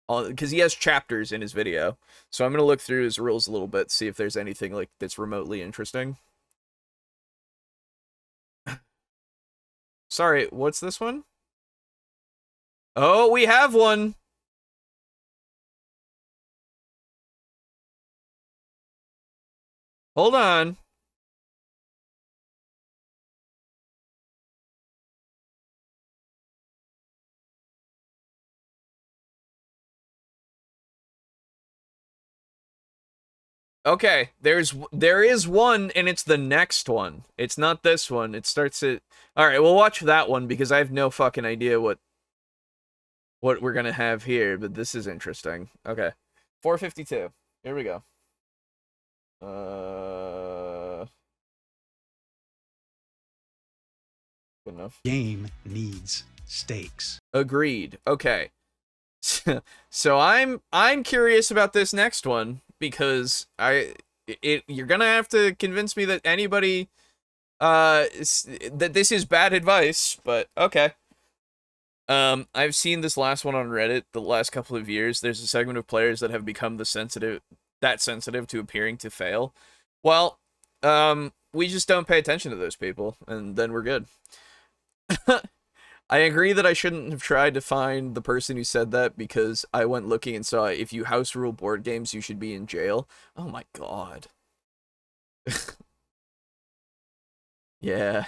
Speaker 3: because he has chapters in his video, so I'm gonna look through his rules a little bit, see if there's anything like that's remotely interesting. Sorry, what's this one? Oh, we have one. Hold on. Okay, there is one, and it's the next one. It's not this one. It starts at... Alright, we'll watch that one, because I have no fucking idea what we're gonna have here, but this is interesting. Okay. 452. Here we go. Good enough.
Speaker 4: Game needs stakes.
Speaker 3: Agreed. Okay. So I'm curious about this next one because you're gonna have to convince me that anybody that this is bad advice, but okay. I've seen this last one on Reddit the last couple of years. There's a segment of players that have become sensitive to appearing to fail. Well, we just don't pay attention to those people, and then we're good. I agree that I shouldn't have tried to find the person who said that because I went looking and saw if you house rule board games, you should be in jail. Oh my god. Yeah.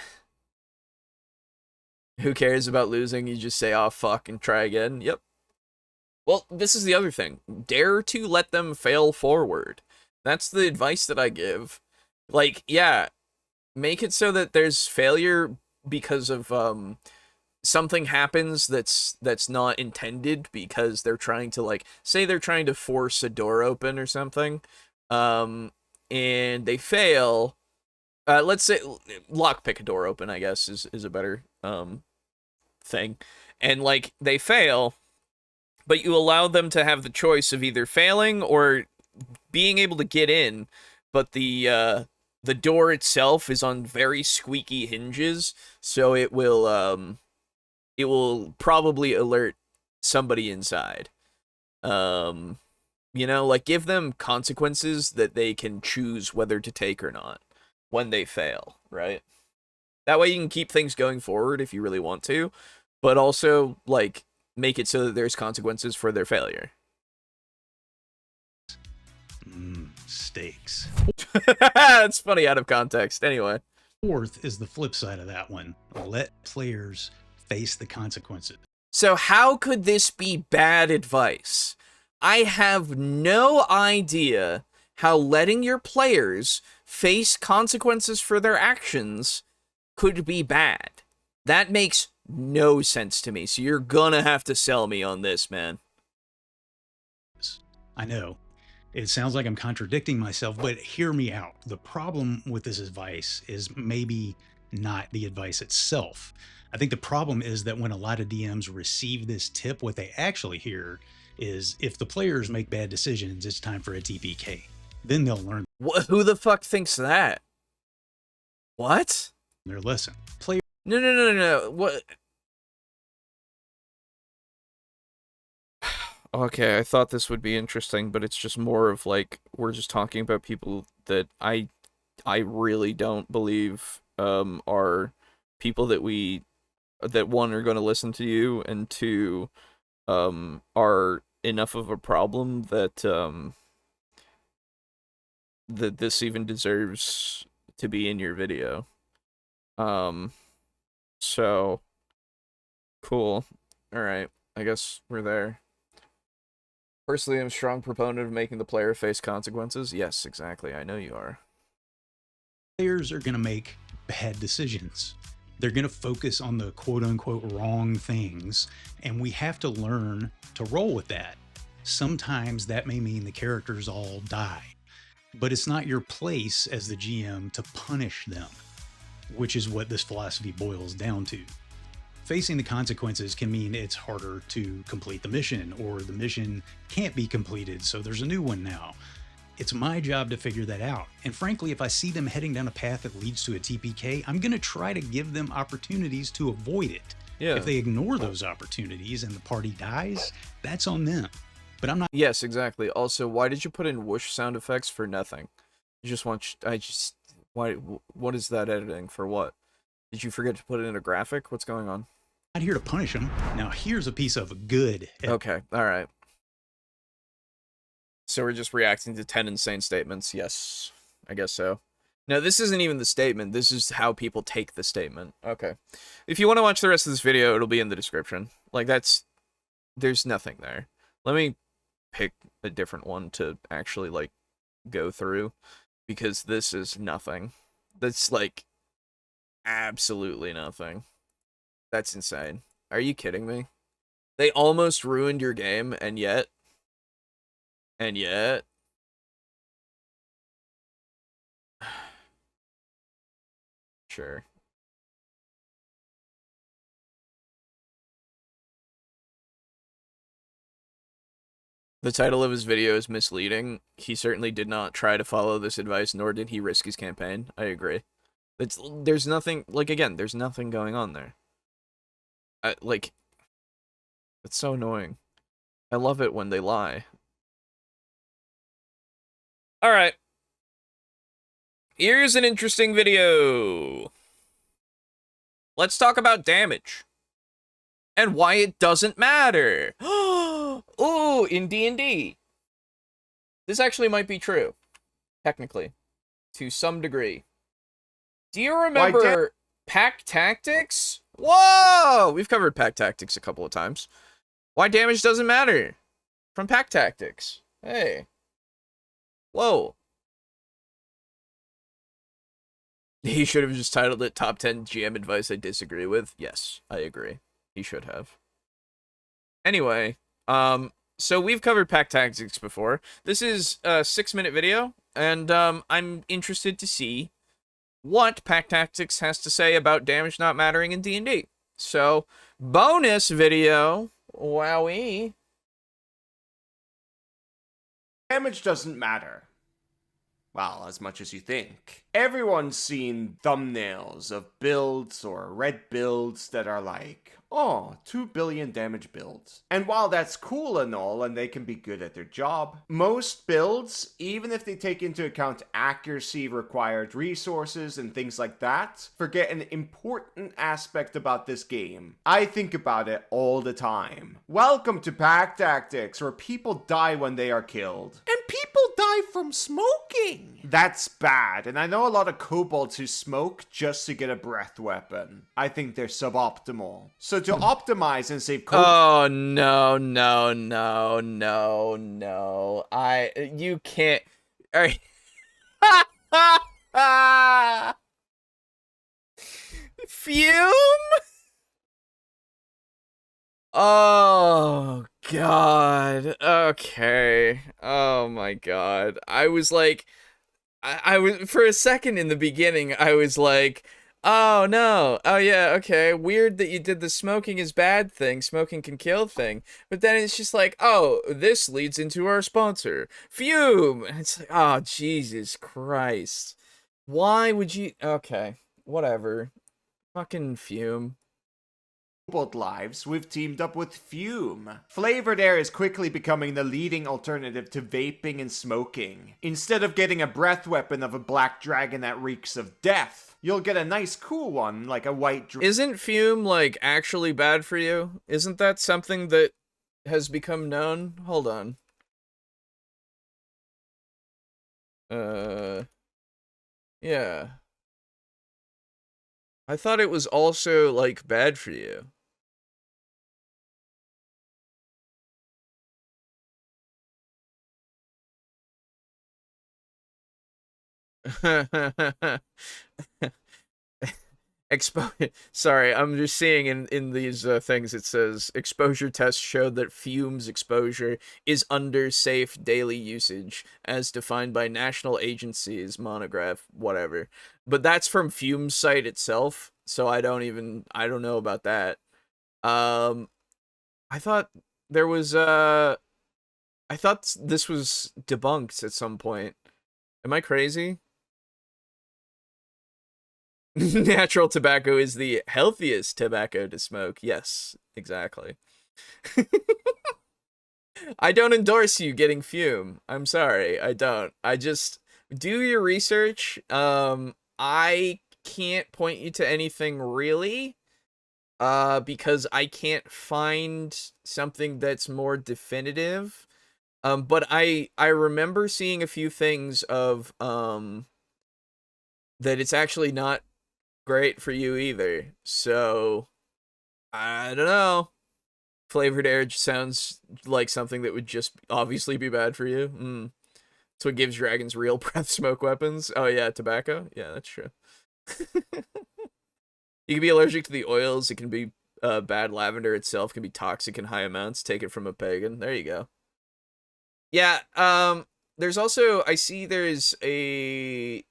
Speaker 3: Who cares about losing? You just say, oh, fuck, and try again. Yep. Well, this is the other thing. Dare to let them fail forward. That's the advice that I give. Like, yeah, make it so that there's failure because of, something happens that's not intended because they're trying to, like, say they're trying to force a door open or something, and they fail. Let's say lockpick a door open, I guess, is a better, thing. And, like, they fail, but you allow them to have the choice of either failing or being able to get in, but the door itself is on very squeaky hinges, so it will probably alert somebody inside. You know, like, give them consequences that they can choose whether to take or not when they fail, right? That way you can keep things going forward if you really want to, but also, like, make it so that there's consequences for their failure.
Speaker 4: Stakes.
Speaker 3: It's funny out of context. Anyway.
Speaker 4: Fourth is the flip side of that one. Let players face the consequences.
Speaker 3: So how could this be bad advice? I have no idea how letting your players face consequences for their actions could be bad. That makes no sense to me, so you're gonna have to sell me on this, man.
Speaker 4: I know. It sounds like I'm contradicting myself, but hear me out. The problem with this advice is maybe not the advice itself. I think the problem is that when a lot of DMs receive this tip, what they actually hear is if the players make bad decisions, it's time for a TPK. Then they'll learn
Speaker 3: Who the fuck thinks that? What?
Speaker 4: their lesson.
Speaker 3: No. What? Okay, I thought this would be interesting, but it's just more of like we're just talking about people that I really don't believe are people that one are going to listen to you, and two are enough of a problem that that this even deserves to be in your video. So cool. All right, I guess we're there. Personally, I'm a strong proponent of making the player face consequences. Yes, exactly. I know you are.
Speaker 4: Players are going to make bad decisions. They're going to focus on the quote unquote wrong things, and we have to learn to roll with that. Sometimes that may mean the characters all die, but it's not your place as the GM to punish them, which is what this philosophy boils down to. Facing the consequences can mean it's harder to complete the mission, or the mission can't be completed, so there's a new one now. It's my job to figure that out. And frankly, if I see them heading down a path that leads to a TPK, I'm going to try to give them opportunities to avoid it.
Speaker 3: Yeah.
Speaker 4: If they ignore those opportunities and the party dies, that's on them. But I'm not.
Speaker 3: Yes, exactly. Also, why did you put in whoosh sound effects for nothing? You just want... Why? What is that editing for? What? Did you forget to put it in a graphic? What's going on?
Speaker 4: Not here to punish them. Now, here's a piece of good.
Speaker 3: Okay, alright. So we're just reacting to 10 insane statements. Yes, I guess so. No, this isn't even the statement. This is how people take the statement. Okay. If you want to watch the rest of this video, it'll be in the description. Like, there's nothing there. Let me pick a different one to actually, like, go through. Because this is nothing. That's, like, absolutely nothing. That's insane. Are you kidding me? They almost ruined your game, and yet... Sure. The title of his video is misleading. He certainly did not try to follow this advice, nor did he risk his campaign. I agree. There's nothing... Like, again, there's nothing going on there. Like, it's so annoying. I love it when they lie. Alright. Here's an interesting video. Let's talk about damage. And why it doesn't matter. Ooh, in D&D. This actually might be true. Technically. To some degree. Do you remember Pack Tactics? Whoa! We've covered Pack Tactics a couple of times. Why damage doesn't matter. From Pack Tactics. Hey. Whoa. He should have just titled it Top 10 GM Advice I Disagree With. Yes, I agree. He should have. Anyway, so we've covered Pack Tactics before. This is a 6-minute video, and I'm interested to see what Pack Tactics has to say about damage not mattering in D&D. So, bonus video. Wowee.
Speaker 5: Damage doesn't matter. Well, as much as you think. Everyone's seen thumbnails of builds or red builds that are like, oh, 2 billion damage builds. And while that's cool and all, and they can be good at their job, most builds, even if they take into account accuracy, required resources, and things like that, forget an important aspect about this game. I think about it all the time. Welcome to Pack Tactics, where people die when they are killed. And people die die from smoking. That's bad, and I know a lot of kobolds who smoke just to get a breath weapon. I think they're suboptimal. So to optimize and save kobolds...
Speaker 3: Oh, no. You can't... Alright. Fume? Oh, God. Okay. Oh, my God. I was like... I was... For a second in the beginning, I was like... Oh, no. Oh, yeah, okay. Weird that you did the smoking is bad thing. Smoking can kill thing. But then it's just like, oh, this leads into our sponsor. Fume! And it's like, oh, Jesus Christ. Why would you... Okay. Whatever. Fucking Fume.
Speaker 5: kobold lives, we've teamed up with Fume. Flavored air is quickly becoming the leading alternative to vaping and smoking. Instead of getting a breath weapon of a black dragon that reeks of death, you'll get a nice cool one like a white dragon.
Speaker 3: Isn't Fume, like, actually bad for you? Isn't that something that has become known? Hold on. Yeah. I thought it was also, like, bad for you. Sorry, I'm just seeing in these things it says exposure tests showed that fumes exposure is under safe daily usage as defined by national agencies monograph whatever. But that's from Fume's site itself, so I don't know about that. I thought there was I thought this was debunked at some point. Am I crazy? Natural tobacco is the healthiest tobacco to smoke. Yes, exactly. I don't endorse you getting Fume. I'm sorry, I don't. I just do your research. I can't point you to anything really, because I can't find something that's more definitive. But I remember seeing a few things of that it's actually not great for you either. So I don't know. Flavored air sounds like something that would just obviously be bad for you. That's what gives dragons real breath smoke weapons. Oh yeah, tobacco. Yeah, that's true. You can be allergic to the oils. It can be bad. Lavender itself can be toxic in high amounts. Take it from a pagan. There you go. Yeah. There's also I see there's a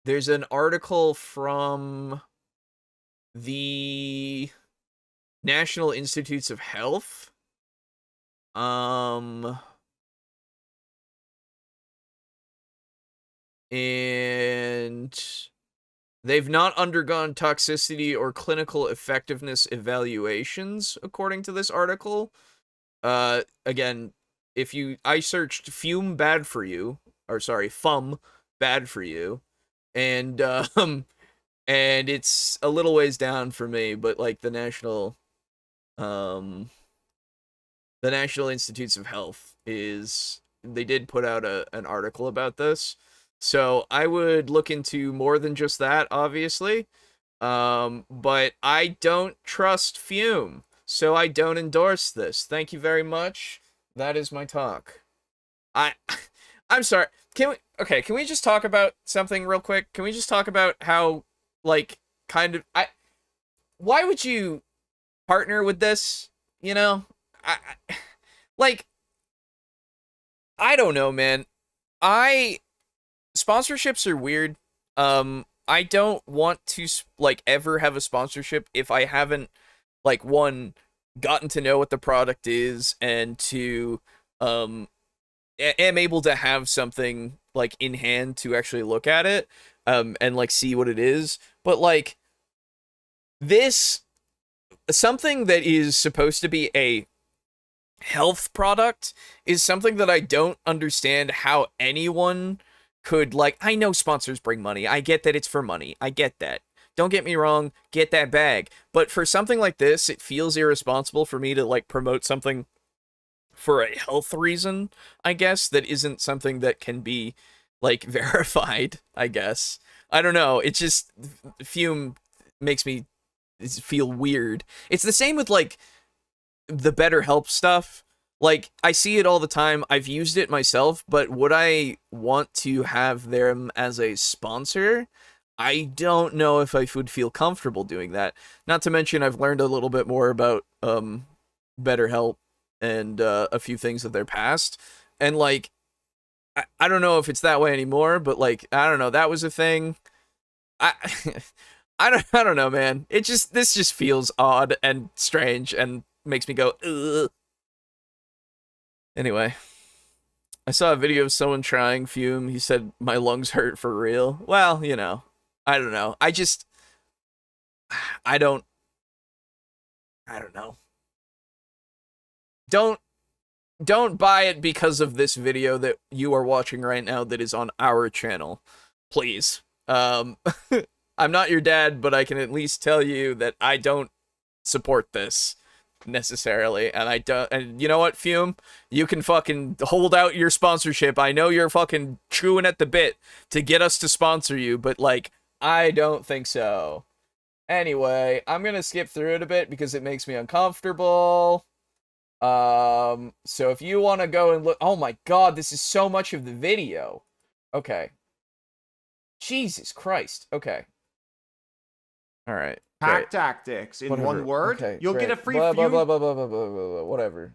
Speaker 3: there's an article from the National Institutes of Health. And they've not undergone toxicity or clinical effectiveness evaluations, according to this article. Again, I searched Fume bad for you, or sorry, FUM bad for you, and it's a little ways down for me, but like the National Institutes of Health they did put out an article about this. So I would look into more than just that, obviously. But I don't trust Fume, so I don't endorse this. Thank you very much. That is my talk. I'm sorry. Can we just talk about something real quick? Can we just talk about how, like, why would you partner with this? You know? I don't know, man. Sponsorships are weird. I don't want to, like, ever have a sponsorship if I haven't, like, one, gotten to know what the product is, and two, am able to have something, like, in hand to actually look at it, and, like, see what it is. But, like, something that is supposed to be a health product is something that I don't understand how anyone could, like, I know sponsors bring money. I get that it's for money. I get that. Don't get me wrong, get that bag. But for something like this, it feels irresponsible for me to, like, promote something for a health reason, I guess, that isn't something that can be, like, verified, I guess. I don't know. It just, fume makes me feel weird. It's the same with, like, the BetterHelp stuff. Like, I see it all the time. I've used it myself, but would I want to have them as a sponsor? I don't know if I would feel comfortable doing that. Not to mention, I've learned a little bit more about BetterHelp and a few things of their past. And, like, I don't know if it's that way anymore, but, like, I don't know. That was a thing. I I don't know, man. This just feels odd and strange and makes me go, ugh. Anyway, I saw a video of someone trying fume. He said, my lungs hurt for real. Well, you know, I don't know. I don't know. Don't buy it because of this video that you are watching right now that is on our channel. Please. I'm not your dad, but I can at least tell you that I don't support this necessarily, and you know what, Fume, you can fucking hold out your sponsorship. I know you're fucking chewing at the bit to get us to sponsor you, but, like, I don't think so. Anyway, I'm gonna skip through it a bit because it makes me uncomfortable. So if you want to go and look, oh my god, this is so much of the video. Okay, Jesus Christ. Okay, all right.
Speaker 5: Pack tactics in
Speaker 3: Whatever.
Speaker 5: one word.
Speaker 3: Okay,
Speaker 5: You'll
Speaker 3: great.
Speaker 5: get a free
Speaker 3: blah, blah,
Speaker 5: fume.
Speaker 3: blah, blah, blah, blah, blah, blah, blah, whatever.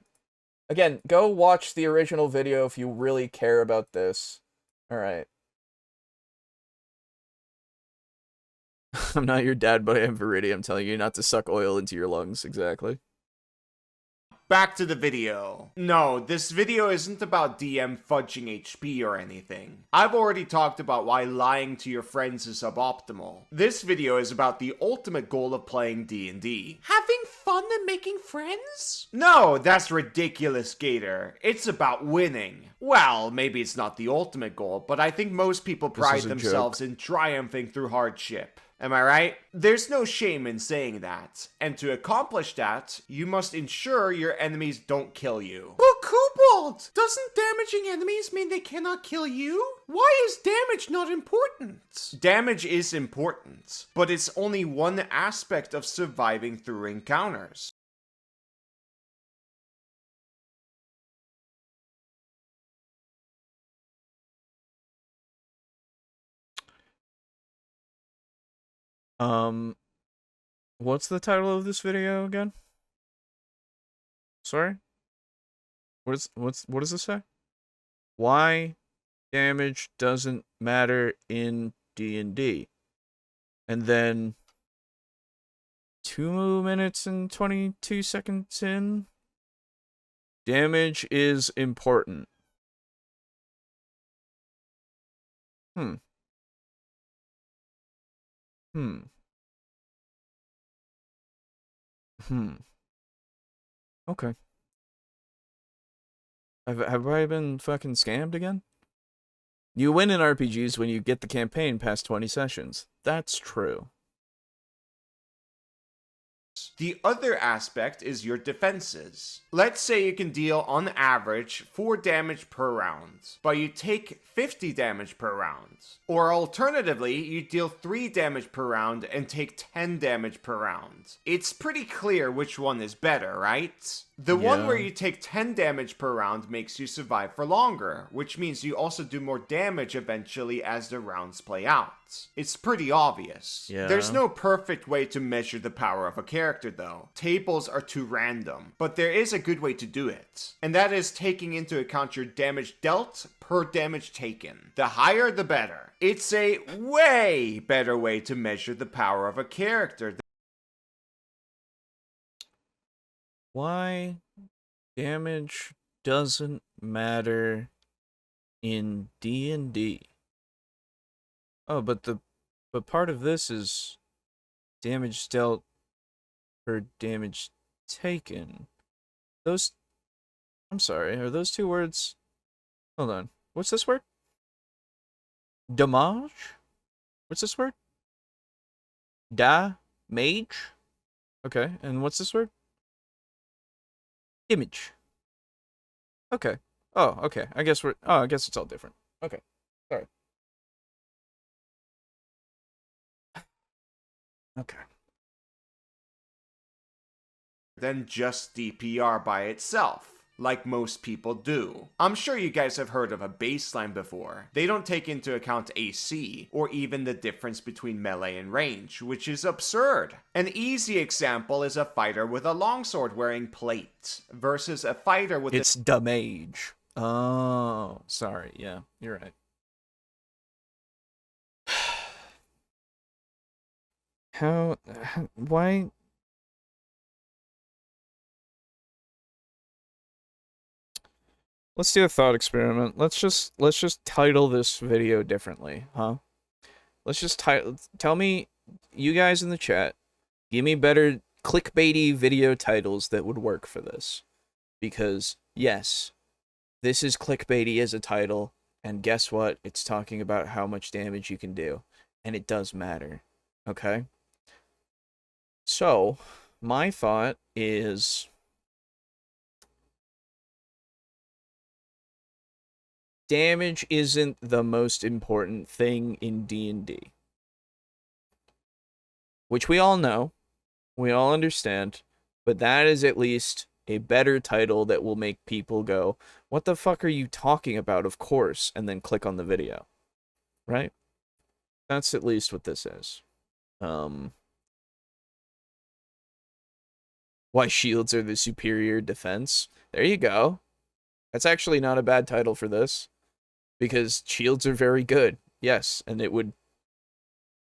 Speaker 3: Again, go watch the original video if you really care about this. All right. I'm not your dad, but I am Viridian. I'm telling you not to suck oil into your lungs. Exactly.
Speaker 5: Back to the video. No, this video isn't about DM fudging HP or anything. I've already talked about why lying to your friends is suboptimal. This video is about the ultimate goal of playing D&D. Having fun and making friends? No, that's ridiculous, Gator. It's about winning. Well, maybe it's not the ultimate goal, but I think most people pride
Speaker 3: is a
Speaker 5: themselves in triumphing through hardship. Am I right? There's no shame in saying that. And to accomplish that, you must ensure your enemies don't kill you. But Kobold! Doesn't damaging enemies mean they cannot kill you? Why is damage not important? Damage is important, but it's only one aspect of surviving through encounters.
Speaker 3: What's the title of this video again? Sorry? What does this say? Why damage doesn't matter in D&D. And then 2 minutes and 22 seconds in, damage is important. Okay. Have I been fucking scammed again? You win in RPGs when you get the campaign past 20 sessions. That's true.
Speaker 5: The other aspect is your defenses. Let's say you can deal on average 4 damage per round, but you take 50 damage per round. Or alternatively, you deal 3 damage per round and take 10 damage per round. It's pretty clear which one is better, right? The one where you take 10 damage per round makes you survive for longer, which means you also do more damage eventually as the rounds play out. It's pretty obvious.
Speaker 3: Yeah.
Speaker 5: There's no perfect way to measure the power of a character though. Tables are too random, but there is a good way to do it. And that is taking into account your damage dealt per damage taken. The higher the better. It's a way better way to measure the power of a character.
Speaker 3: Why damage doesn't matter in D&D. Oh, but part of this is damage dealt per damage taken. I'm sorry, are those two words? Hold on. What's this word? Damage? What's this word? Mage? Okay, and what's this word? Image. Okay. Oh, okay. I guess I guess it's all different. Okay. Sorry. Okay.
Speaker 5: Than just DPR by itself, like most people do. I'm sure you guys have heard of a baseline before. They don't take into account AC, or even the difference between melee and range, which is absurd. An easy example is a fighter with a longsword wearing plate, versus a fighter with
Speaker 3: It's damage. Oh, sorry. Yeah, you're right. Why? Let's do a thought experiment. Let's just title this video differently, huh? Let's just tell me, you guys in the chat, give me better clickbaity video titles that would work for this. Because, yes, this is clickbaity as a title, and guess what? It's talking about how much damage you can do. And it does matter. Okay? So, my thought is... damage isn't the most important thing in D&D. Which we all know. We all understand. But that is at least a better title that will make people go, what the fuck are you talking about? Of course. And then click on the video. Right? That's at least what this is. Why shields are the superior defense. There you go. That's actually not a bad title for this. Because shields are very good. Yes, and it would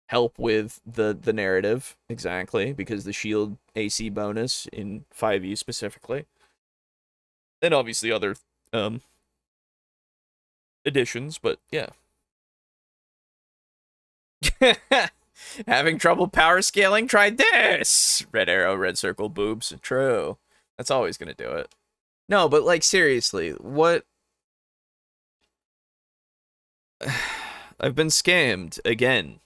Speaker 3: help with the narrative, exactly, because the shield AC bonus in 5e specifically. And obviously other additions, but yeah. Having trouble power scaling? Try this! Red arrow, red circle, boobs. True. That's always gonna do it. No, but like seriously, what... I've been scammed again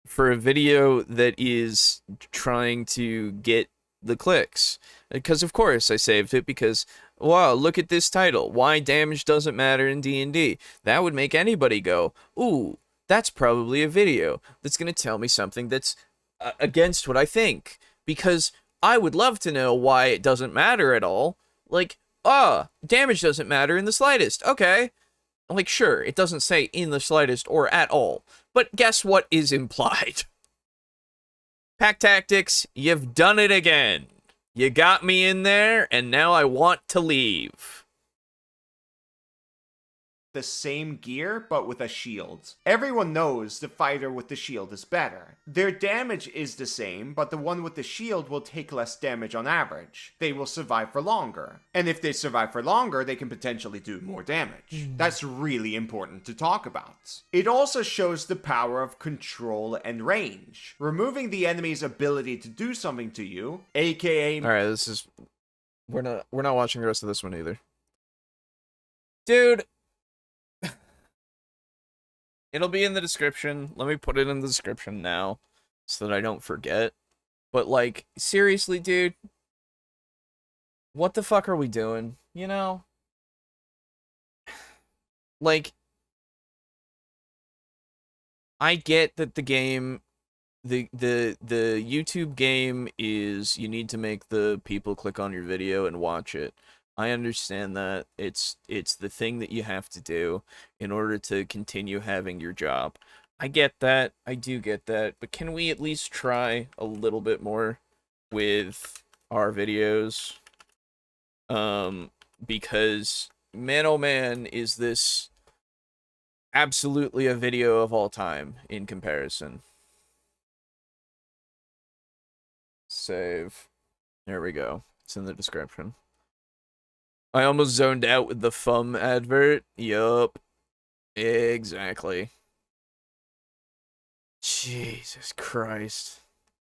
Speaker 3: for a video that is trying to get the clicks. Because of course I saved it because, wow, look at this title. Why damage doesn't matter in D&D. That would make anybody go, ooh, that's probably a video that's going to tell me something that's against what I think. Because I would love to know why it doesn't matter at all. Like, damage doesn't matter in the slightest. Okay. Like, sure, it doesn't say in the slightest or at all. But guess what is implied? Pack Tactics, you've done it again. You got me in there, and now I want to leave.
Speaker 5: the same gear, but with a shield. Everyone knows the fighter with the shield is better. Their damage is the same, but the one with the shield will take less damage on average. They will survive for longer. And if they survive for longer, they can potentially do more damage. That's really important to talk about. It also shows the power of control and range. Removing the enemy's ability to do something to you, aka...
Speaker 3: Alright, this is... We're not watching the rest of this one either. Dude! It'll be in the description. Let me put it in the description now, so that I don't forget. But, like, seriously, dude? What the fuck are we doing? You know? Like, I get that the game... The YouTube game is you need to make the people click on your video and watch it. I understand that. It's the thing that you have to do in order to continue having your job. I get that. I do get that. But can we at least try a little bit more with our videos? Because, man oh man, is this absolutely a video of all time in comparison. Save. There we go. It's in the description. I almost zoned out with the FUM advert. Yup. Exactly. Jesus Christ.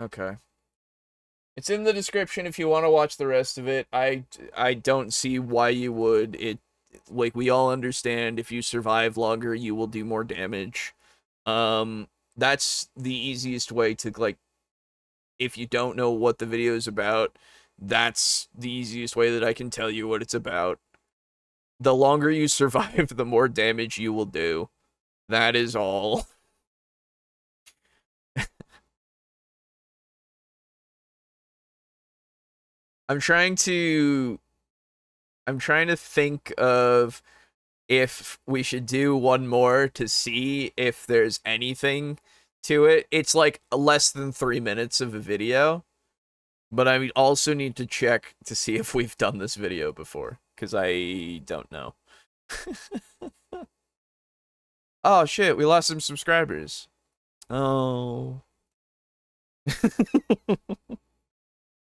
Speaker 3: Okay. It's in the description if you want to watch the rest of it. I don't see why you would. Like, we all understand if you survive longer, you will do more damage. That's the easiest way to, like, if you don't know what the video is about, that's the easiest way that I can tell you what it's about. the longer you survive, the more damage you will do. That is all. I'm trying to think of if we should do one more to see if there's anything to it. It's like less than 3 minutes of a video, but I also need to check to see if we've done this video before, because I don't know. Oh shit, we lost some subscribers. Oh.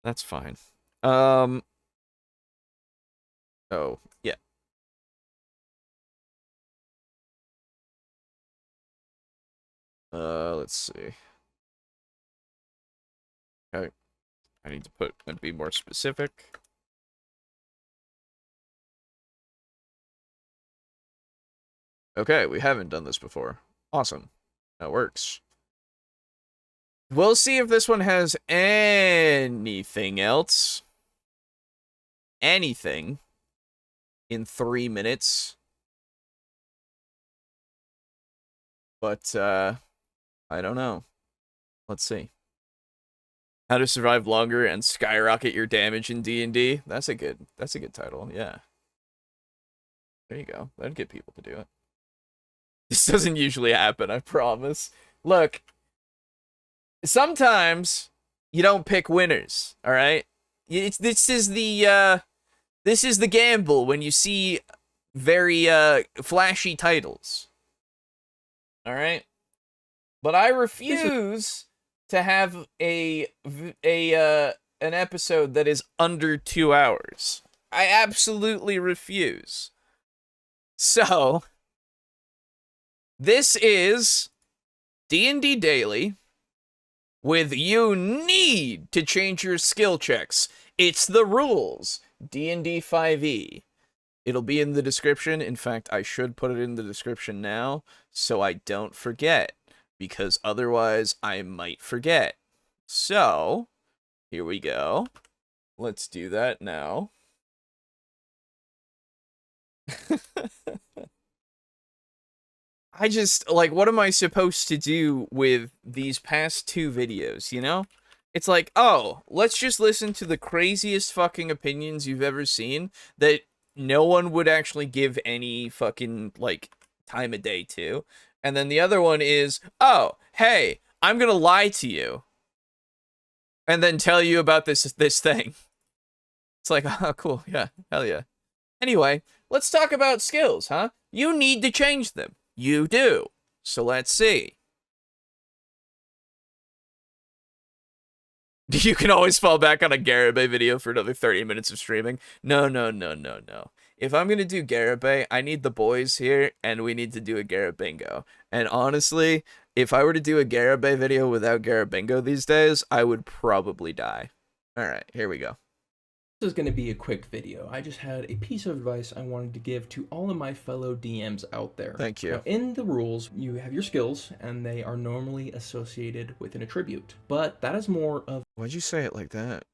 Speaker 3: That's fine. Oh, yeah. Let's see. Okay. I need to be more specific. Okay, we haven't done this before. Awesome. That works. We'll see if this one has anything else. Anything in 3 minutes. But, I don't know. Let's see. How to survive longer and skyrocket your damage in D&D. That's a good title, yeah. There you go. That'd get people to do it. This doesn't usually happen, I promise. Look, sometimes you don't pick winners, all right? This is the gamble when you see very flashy titles. All right? But I refuse to have an episode that is under 2 hours. I absolutely refuse. So, this is D&D Daily with you need to change your skill checks. It's the rules. D&D 5e. It'll be in the description. In fact, I should put it in the description now so I don't forget, because otherwise I might forget. So, here we go. Let's do that now. I just, like, what am I supposed to do with these past 2 videos, you know? It's like, oh, let's just listen to the craziest fucking opinions you've ever seen that no one would actually give any fucking, like, time of day to. And then the other one is, oh, hey, I'm gonna lie to you. And then tell you about this thing. It's like, oh, cool, yeah, hell yeah. Anyway, let's talk about skills, huh? You need to change them. You do. So let's see. You can always fall back on a Garibay video for another 30 minutes of streaming. No. If I'm going to do Garibay, I need the boys here, and we need to do a Garabingo. And honestly, if I were to do a Garibay video without Garabingo these days, I would probably die. Alright, here we go.
Speaker 6: This is going to be a quick video. I just had a piece of advice I wanted to give to all of my fellow DMs out there.
Speaker 3: Thank you.
Speaker 6: Now, in the rules, you have your skills, and they are normally associated with an attribute. But that is more of
Speaker 3: Why'd you say it like that?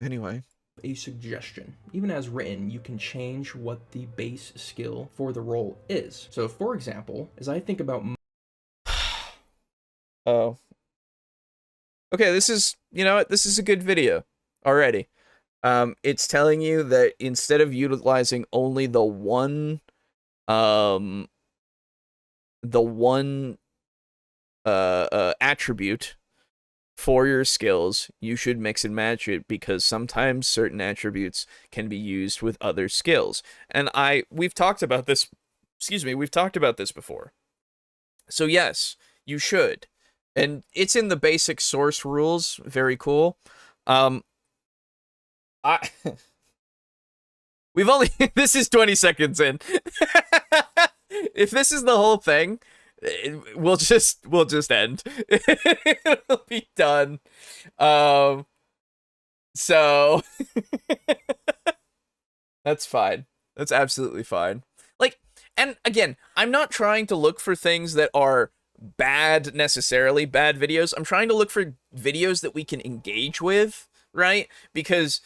Speaker 3: Anyway.
Speaker 6: a suggestion. Even as written, you can change what the base skill for the role is. So, for example, as I think about...
Speaker 3: Oh. Okay, this is, you know what? This is a good video already. It's telling you that instead of utilizing only the one attribute for your skills, you should mix and match it, because sometimes certain attributes can be used with other skills. And we've talked about this, we've talked about this before. So yes, you should. And it's in the basic source rules, very cool. We've only, this is 20 seconds in. If this is the whole thing, we'll just end. It'll be done. So that's fine. That's absolutely fine. Like, and again, I'm not trying to look for things that are bad necessarily, bad videos. I'm trying to look for videos that we can engage with, right? Because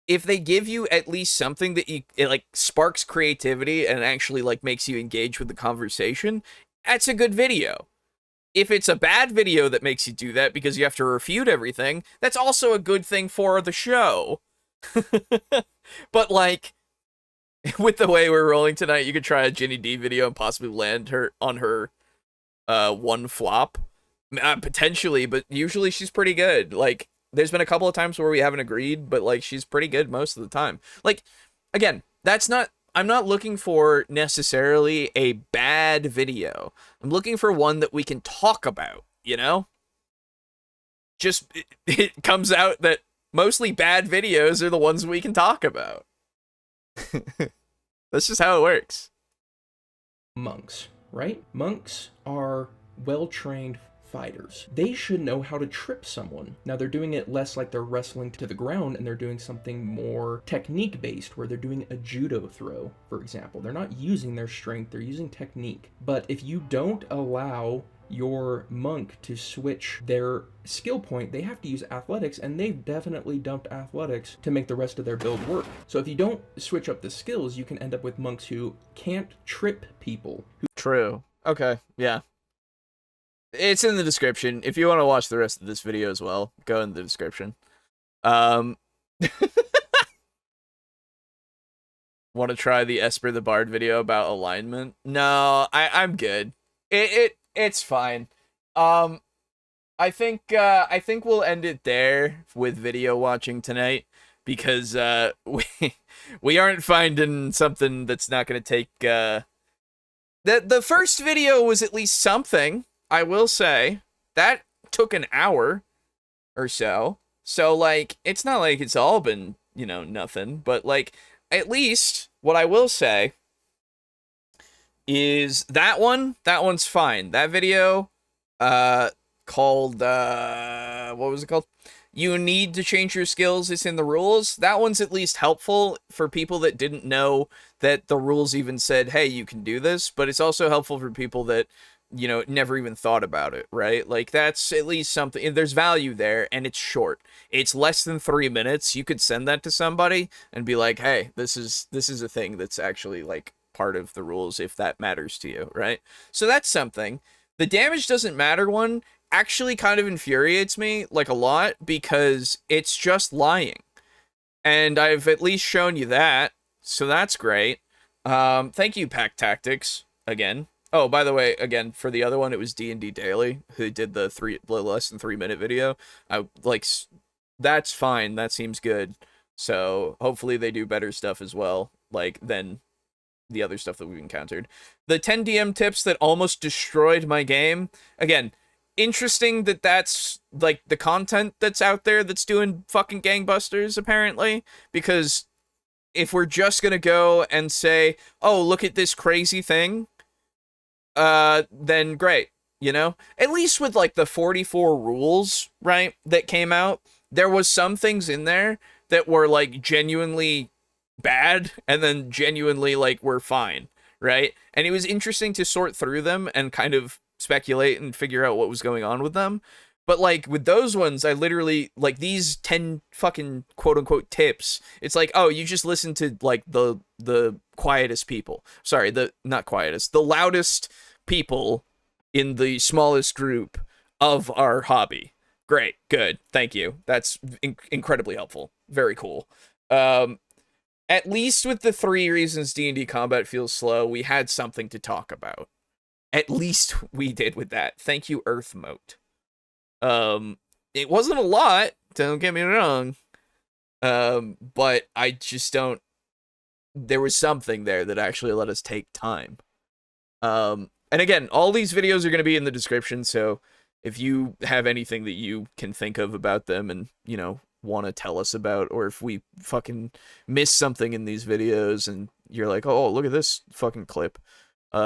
Speaker 3: if they give you at least something that it like sparks creativity and actually like makes you engage with the conversation, that's a good video. If it's a bad video that makes you do that because you have to refute everything, that's also a good thing for the show. But like, with the way we're rolling tonight, you could try a Ginny D video and possibly land her on her one flop. Potentially, but usually she's pretty good. Like, there's been a couple of times where we haven't agreed, but like she's pretty good most of the time. Like, again, I'm not looking for necessarily a bad video. I'm looking for one that we can talk about, you know? Just, it comes out that mostly bad videos are the ones we can talk about. That's just how it works.
Speaker 6: Monks, right? Monks are well-trained fighters. They should know how to trip someone. Now they're doing it less like they're wrestling to the ground, and they're doing something more technique based, where they're doing a judo throw, for example. They're not using their strength, they're using technique. But if you don't allow your monk to switch their skill point, they have to use athletics, and they've definitely dumped athletics to make the rest of their build work. So if you don't switch up the skills, you can end up with monks who can't trip people.
Speaker 3: True. Okay, yeah. It's in the description. If you want to watch the rest of this video as well, go in the description. Want to try the Esper the Bard video about alignment? No, I'm good. It's fine. I think we'll end it there with video watching tonight, because we aren't finding something that's not going to take the first video was at least something. I will say that took an hour or so. So like, it's not like it's all been, you know, nothing, but like, at least what I will say is that one's fine. That video, called, what was it called? You need to change your skills, it's in the rules. That one's at least helpful for people that didn't know that the rules even said, hey, you can do this, but it's also helpful for people that, you know, never even thought about it, right? Like, that's at least something. There's value there, and it's short. It's less than 3 minutes. You could send that to somebody and be like, hey, this is a thing that's actually, like, part of the rules, if that matters to you, right? So that's something. The damage doesn't matter one actually kind of infuriates me, like, a lot, because it's just lying. And I've at least shown you that, so that's great. Thank you, Pack Tactics, again. Oh, by the way, again, for the other one, it was D&D Daily who did the less than 3 minute video. That's fine. That seems good. So hopefully they do better stuff as well, like, than the other stuff that we've encountered. The 10 DM tips that almost destroyed my game. Again, interesting that that's like the content that's out there that's doing fucking gangbusters, apparently, because if we're just gonna go and say, oh, look at this crazy thing, then great, you know? At least with, like, the 44 rules, right, that came out, there was some things in there that were, like, genuinely bad, and then genuinely, like, were fine, right? And it was interesting to sort through them and kind of speculate and figure out what was going on with them. But, like, with those ones, I literally, like, these 10 fucking quote-unquote tips, it's like, oh, you just listen to, like, the quietest people. Sorry, not quietest, the loudest people in the smallest group of our hobby. Great, good, thank you. That's incredibly helpful. Very cool. At least with the 3 reasons D&D combat feels slow, we had something to talk about. At least we did with that. Thank you, Earth Moat. It wasn't a lot, don't get me wrong, but I just don't, there was something there that actually let us take time. And again, all these videos are going to be in the description, so if you have anything that you can think of about them and, you know, want to tell us about, or if we fucking miss something in these videos and you're like, oh, look at this fucking clip,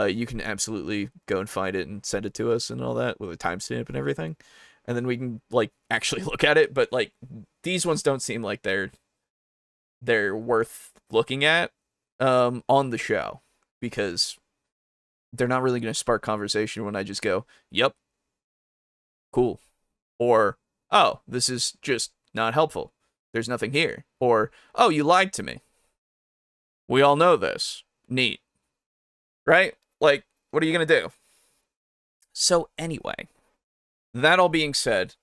Speaker 3: you can absolutely go and find it and send it to us and all that with a timestamp and everything. And then we can, like, actually look at it. But, like, these ones don't seem like they're worth looking at on the show, because they're not really going to spark conversation when I just go, yep, cool, or, oh, this is just not helpful. There's nothing here. Or, oh, you lied to me. We all know this. Neat. Right? Like, what are you going to do? So anyway, that all being said,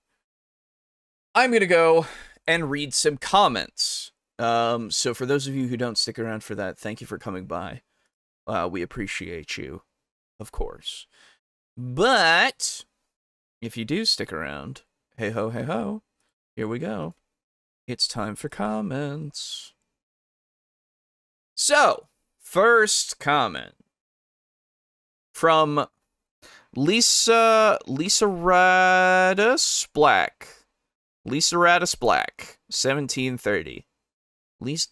Speaker 3: I'm going to go and read some comments. So for those of you who don't stick around for that, thank you for coming by. We appreciate you, of course. But if you do stick around, hey ho, here we go. It's time for comments. So, first comment from Lisa Radis Black. Lisa Radis Black, 1730. Lisa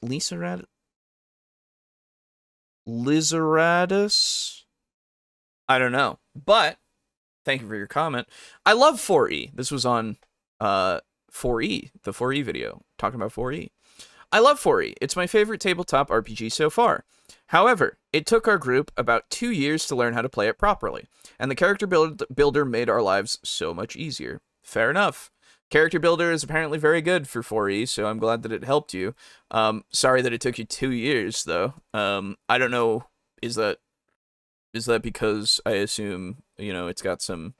Speaker 3: Radis? I don't know. But, thank you for your comment. I love 4E. This was on 4E, the 4E video, talking about 4E. I love 4E. It's my favorite tabletop RPG so far. However, it took our group about 2 years to learn how to play it properly, and the character builder made our lives so much easier. Fair enough. Character builder is apparently very good for 4E, so I'm glad that it helped you. Sorry that it took you 2 years, though. I don't know, is that because I assume, it's got some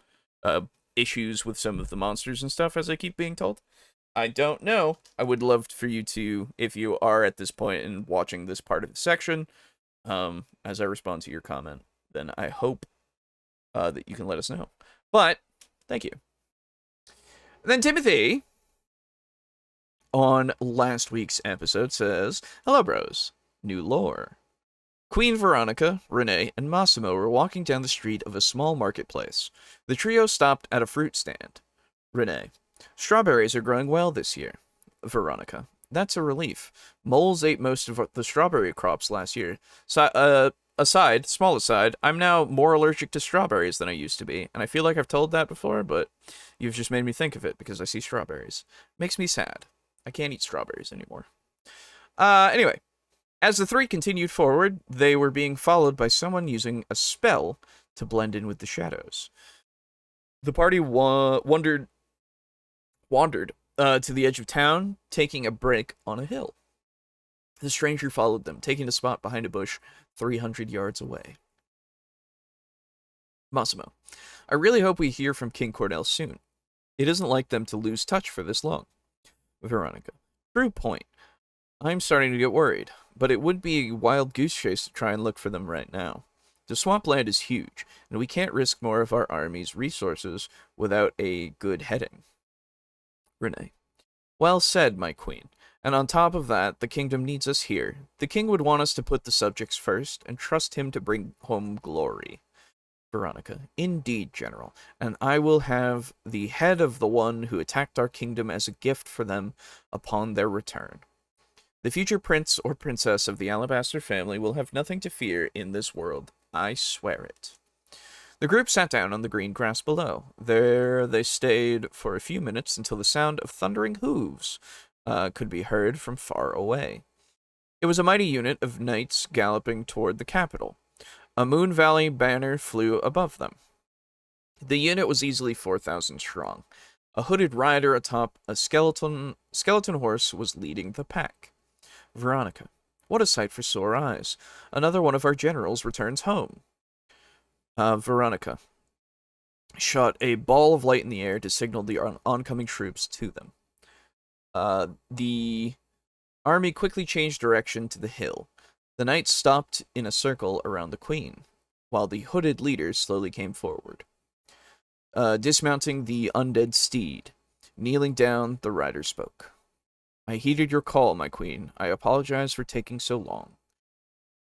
Speaker 3: issues with some of the monsters and stuff, as I keep being told? I don't know. I would love for you to, if you are at this point and watching this part of the section, as I respond to your comment, then I hope that you can let us know. But, thank you. Then Timothy, on last week's episode, says, "Hello, bros. New lore. Queen Veronica, Renee, and Massimo were walking down the street of a small marketplace. The trio stopped at a fruit stand. Renee: Strawberries are growing well this year. Veronica: That's a relief. Moles ate most of the strawberry crops last year. Small aside, I'm now more allergic to strawberries than I used to be, and I feel like I've told that before, but you've just made me think of it because I see strawberries. Makes me sad. I can't eat strawberries anymore." Anyway, as the three continued forward, they were being followed by someone using a spell to blend in with the shadows. The party wandered to the edge of town, taking a break on a hill. The stranger followed them, taking a spot behind a bush 300 yards away. Massimo: I really hope we hear from King Cornell soon. It isn't like them to lose touch for this long. Veronica: True point. I'm starting to get worried, but it would be a wild goose chase to try and look for them right now. The swampland is huge, and we can't risk more of our army's resources without a good heading. Renee: Well said, my queen. And on top of that, the kingdom needs us here. The king would want us to put the subjects first and trust him to bring home glory. Veronica: Indeed, General, and I will have the head of the one who attacked our kingdom as a gift for them upon their return. The future prince or princess of the Alabaster family will have nothing to fear in this world. I swear it. The group sat down on the green grass below. There they stayed for a few minutes until the sound of thundering hooves could be heard from far away. It was a mighty unit of knights galloping toward the capital. A Moon Valley banner flew above them. The unit was easily 4,000 strong. A hooded rider atop a skeleton horse was leading the pack. Veronica: What a sight for sore eyes. Another one of our generals returns home. Veronica shot a ball of light in the air to signal the oncoming troops to them. The army quickly changed direction to the hill. The knights stopped in a circle around the queen, while the hooded leaders slowly came forward. Dismounting the undead steed, kneeling down, the rider spoke. I heeded your call, my queen. I apologize for taking so long.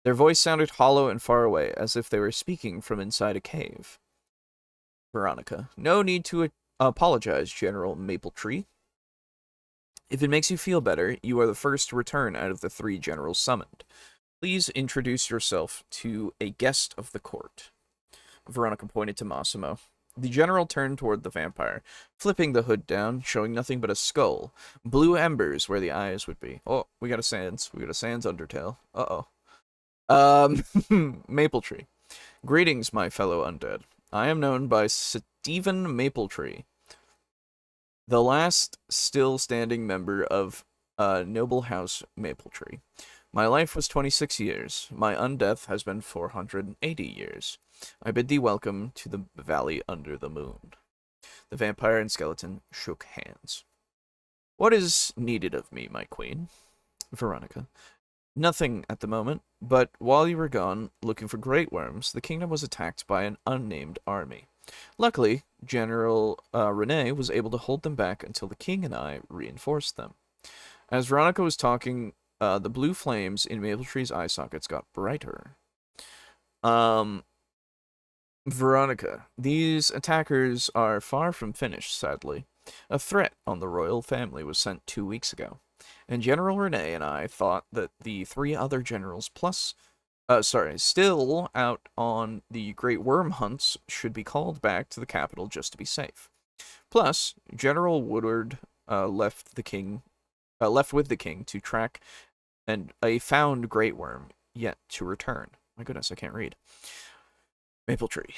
Speaker 3: Their voice sounded hollow and far away, as if they were speaking from inside a cave. Veronica: No need to apologize, General Mapletree. If it makes you feel better, you are the first to return out of the 3 generals summoned. Please introduce yourself to a guest of the court. Veronica pointed to Massimo. The general turned toward the vampire, flipping the hood down, showing nothing but a skull, blue embers where the eyes would be. Oh, we got a Sans Undertale. Uh-oh. Mapletree. Greetings, my fellow undead. I am known by Stephen Mapletree, the last still standing member of
Speaker 1: Noble House Mapletree. My life was 26 years. My undeath has been 480 years. I bid thee welcome to the valley under the moon. The vampire and skeleton shook hands. What is needed of me, my queen? Veronica. Nothing at the moment, but while you were gone, looking for great worms, the kingdom was attacked by an unnamed army. Luckily, General Rene was able to hold them back until the king and I reinforced them. As Veronica was talking, the blue flames in Mapletree's eye sockets got brighter. Veronica, these attackers are far from finished, sadly. A threat on the royal family was sent 2 weeks ago, and General Rene and I thought that the 3 other generals still out on the great worm hunts should be called back to the capital just to be safe. Plus, General Woodward left with the king to track a found great worm yet to return. My goodness, I can't read. Mapletree.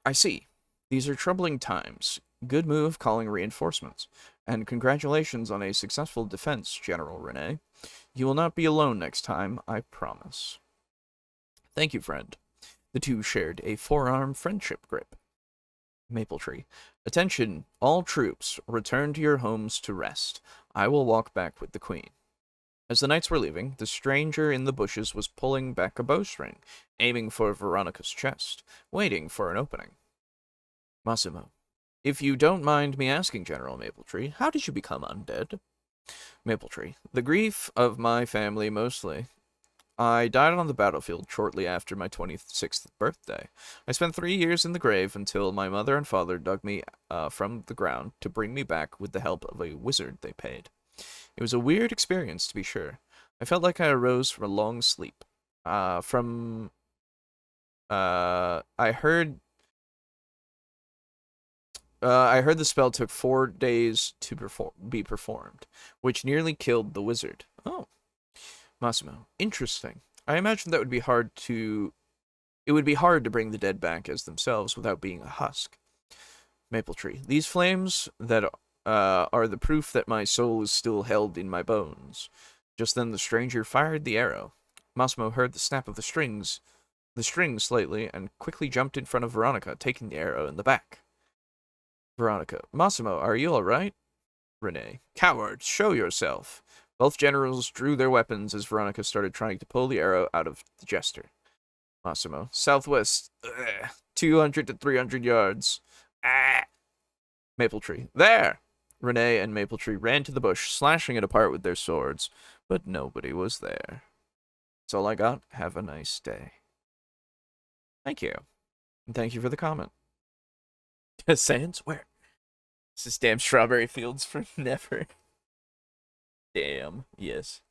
Speaker 1: I see. These are troubling times. Good move calling reinforcements. And congratulations on a successful defense, General Rene. You will not be alone next time, I promise. Thank you, friend. The two shared a forearm friendship grip. Mapletree. Attention, all troops, return to your homes to rest. I will walk back with the queen. As the knights were leaving, the stranger in the bushes was pulling back a bowstring, aiming for Veronica's chest, waiting for an opening. Massimo. If you don't mind me asking, General Mapletree, how did you become undead? Mapletree. The grief of my family, mostly. I died on the battlefield shortly after my 26th birthday. I spent 3 years in the grave until my mother and father dug me from the ground to bring me back with the help of a wizard they paid. It was a weird experience, to be sure. I felt like I arose from a long sleep. I heard the spell took 4 days to be performed, which nearly killed the wizard. Oh. Massimo. Interesting. I imagine it would be hard to bring the dead back as themselves without being a husk. Mapletree. These flames that are the proof that my soul is still held in my bones. Just then the stranger fired the arrow. Massimo heard the snap of the strings slightly, and quickly jumped in front of Veronica, taking the arrow in the back. Veronica. Massimo, are you all right? Rene. Cowards, show yourself. Both generals drew their weapons as Veronica started trying to pull the arrow out of the jester. Massimo. Southwest. 200 to 300 yards. Mapletree. There! Rene and Mapletree ran to the bush, slashing it apart with their swords, but nobody was there. That's all I got. Have a nice day. Thank you. And thank you for the comment. Sans? Where? This is damn strawberry fields for never. Damn. Yes.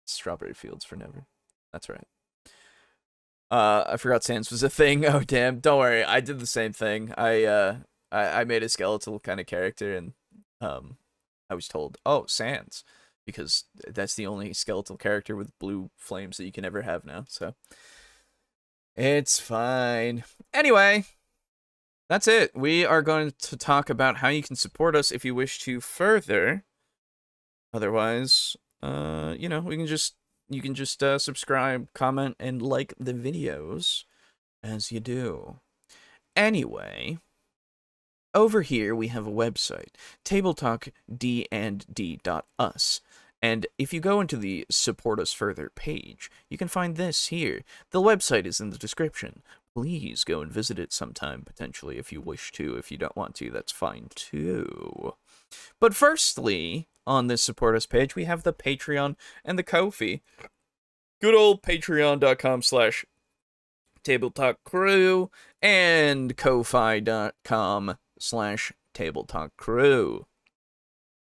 Speaker 1: Strawberry fields for never. That's right. I forgot Sans was a thing. Oh, damn. Don't worry. I did the same thing. I made a skeletal kind of character, and I was told, oh, Sans, because that's the only skeletal character with blue flames that you can ever have now, so it's fine. Anyway, that's it. We are going to talk about how you can support us if you wish to further. Otherwise, you can just subscribe, comment, and like the videos as you do. Anyway, over here we have a website, TableTalkD&D.us. And if you go into the Support Us Further page, you can find this here. The website is in the description. Please go and visit it sometime, potentially, if you wish to. If you don't want to, that's fine too. But firstly, on this Support Us page, we have the Patreon and the Ko-fi. Good old patreon.com/TableTalkCrew and ko-fi.com/TableTalkCrew.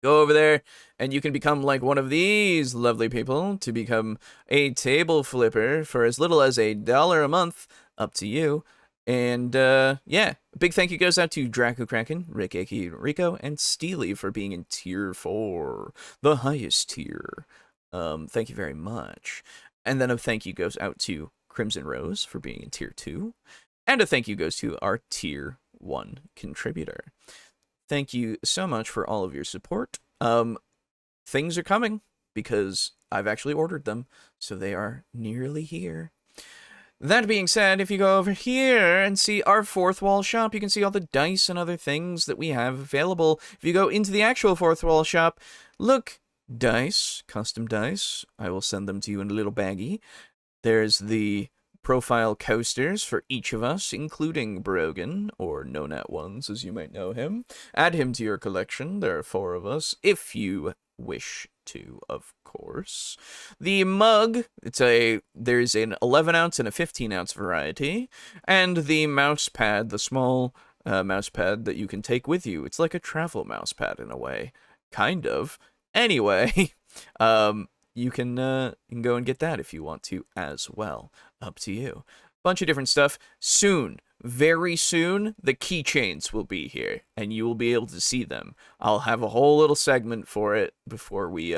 Speaker 1: Go over there, and you can become like one of these lovely people to become a table flipper for as little as $1 a month, up to you. And, yeah, a big thank you goes out to Draco Kraken, Rick Aki, Rico, and Steely for being in Tier 4, the highest tier. Thank you very much. And then a thank you goes out to Crimson Rose for being in Tier 2, and a thank you goes to our Tier 1 contributor. Thank you so much for all of your support. things are coming because I've actually ordered them, so they are nearly here. That being said, if you go over here and see our fourth wall shop, you can see all the dice and other things that we have available. If you go into the actual fourth wall shop, look, dice, custom dice. I will send them to you in a little baggie. There's the profile coasters for each of us, including Brogan, or No-Nat-Ones as you might know him. Add him to your collection. There are 4 of us, if you wish to, of course. The mug, there's an 11-ounce and a 15-ounce variety, and the mouse pad, the small mouse pad that you can take with you. It's like a travel mouse pad in a way, kind of. Anyway, you can go and get that if you want to as well. Up to you. Bunch of different stuff. Soon, very soon, the keychains will be here, and you will be able to see them. I'll have a whole little segment for it before we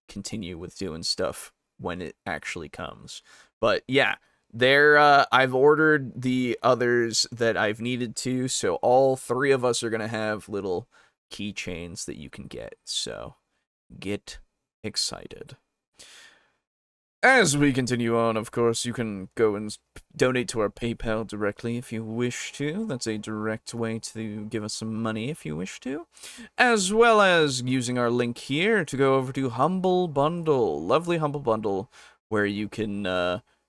Speaker 1: continue with doing stuff when it actually comes. But yeah, I've ordered the others that I've needed to, so all 3 of us are gonna have little keychains that you can get. So get excited. As we continue on, of course, you can go and donate to our PayPal directly if you wish to. That's a direct way to give us some money if you wish to. As well as using our link here to go over to Humble Bundle. Lovely Humble Bundle, where you can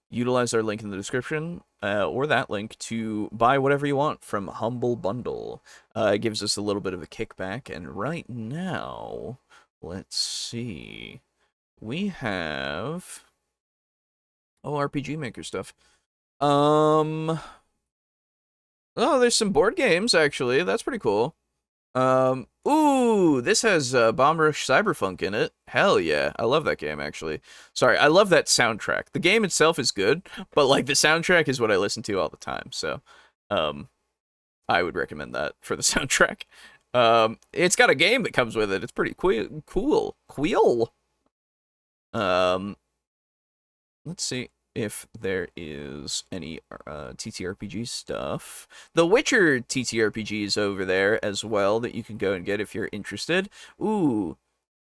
Speaker 1: utilize our link in the description, or that link, to buy whatever you want from Humble Bundle. It gives us a little bit of a kickback, and right now, let's see. We have... Oh, RPG Maker stuff. Oh, there's some board games, actually. That's pretty cool. Ooh, this has Bomb Rush Cyberpunk in it. Hell yeah. I love that game, actually. Sorry, I love that soundtrack. The game itself is good, but, like, the soundtrack is what I listen to all the time, so, I would recommend that for the soundtrack. It's got a game that comes with it. It's pretty cool. Let's see if there is any TTRPG stuff. The Witcher TTRPG is over there as well that you can go and get if you're interested. Ooh,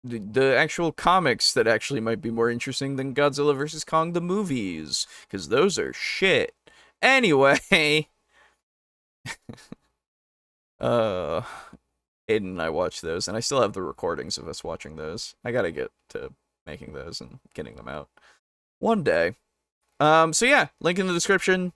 Speaker 1: the actual comics that actually might be more interesting than Godzilla vs. Kong the movies, because those are shit. Anyway, Aiden and I watched those, and I still have the recordings of us watching those. I gotta get to making those and getting them out one day. So yeah, link in the description,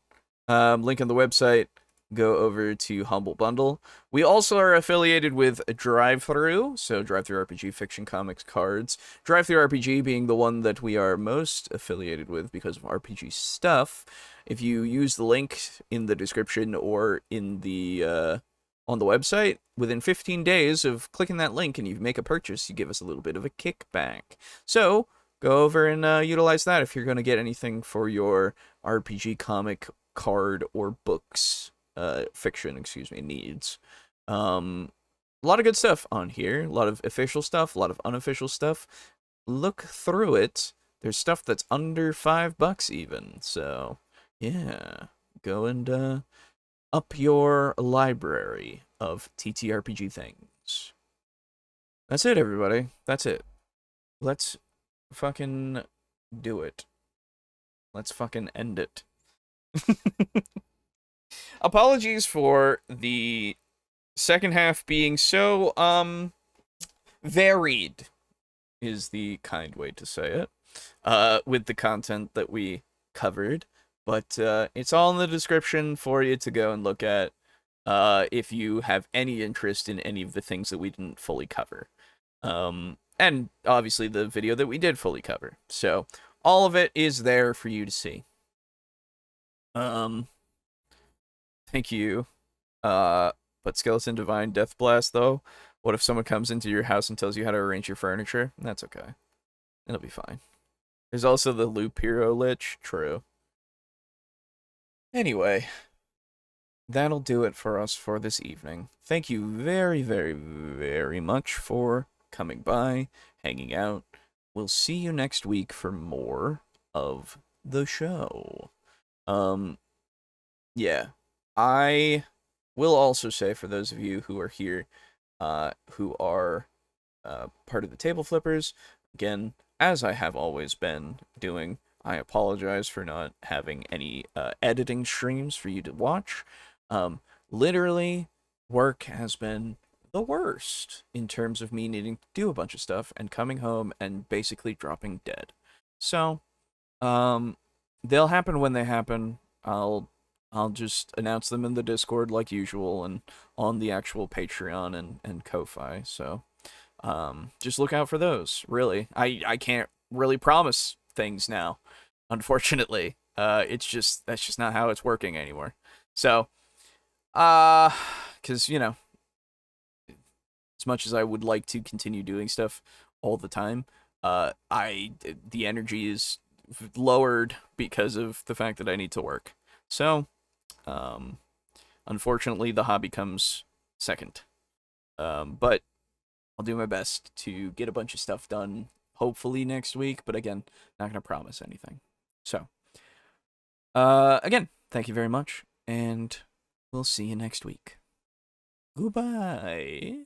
Speaker 1: link on the website, go over to Humble Bundle. We also are affiliated with Drive-Thru, so Drive-Thru RPG Fiction Comics cards. Drive-Thru RPG being the one that we are most affiliated with because of RPG stuff. If you use the link in the description or in the on the website, within 15 days of clicking that link and you make a purchase, you give us a little bit of a kickback. So go over and utilize that if you're going to get anything for your RPG comic, card, or books, fiction, needs. A lot of good stuff on here. A lot of official stuff, a lot of unofficial stuff. Look through it. There's stuff that's under $5 even. So, yeah. Go and up your library of TTRPG things. That's it, everybody. That's it. Let's fucking do it. Let's fucking end it. Apologies for the second half being so, varied, is the kind way to say it, with the content that we covered, but, it's all in the description for you to go and look at, if you have any interest in any of the things that we didn't fully cover. And obviously the video that we did fully cover. So, all of it is there for you to see. Thank you. But Skeleton Divine Death Blast, though? What if someone comes into your house and tells you how to arrange your furniture? That's okay. It'll be fine. There's also the Loop Hero Lich. True. Anyway, that'll do it for us for this evening. Thank you very, very, very much for coming by, hanging out. We'll see you next week for more of the show. Yeah. I will also say, for those of you who are here, who are part of the Table Flippers. Again, as I have always been doing, I apologize for not having any editing streams for you to watch. Literally, work has been the worst in terms of me needing to do a bunch of stuff and coming home and basically dropping dead. So, they'll happen when they happen. I'll just announce them in the Discord like usual and on the actual Patreon and Ko-Fi. So, just look out for those. Really, I can't really promise things now, unfortunately. That's just not how it's working anymore. So, because as much as I would like to continue doing stuff all the time, the energy is lowered because of the fact that I need to work. So, unfortunately, the hobby comes second. But I'll do my best to get a bunch of stuff done, hopefully next week. But again, not gonna promise anything. So, again, thank you very much, and we'll see you next week. Goodbye.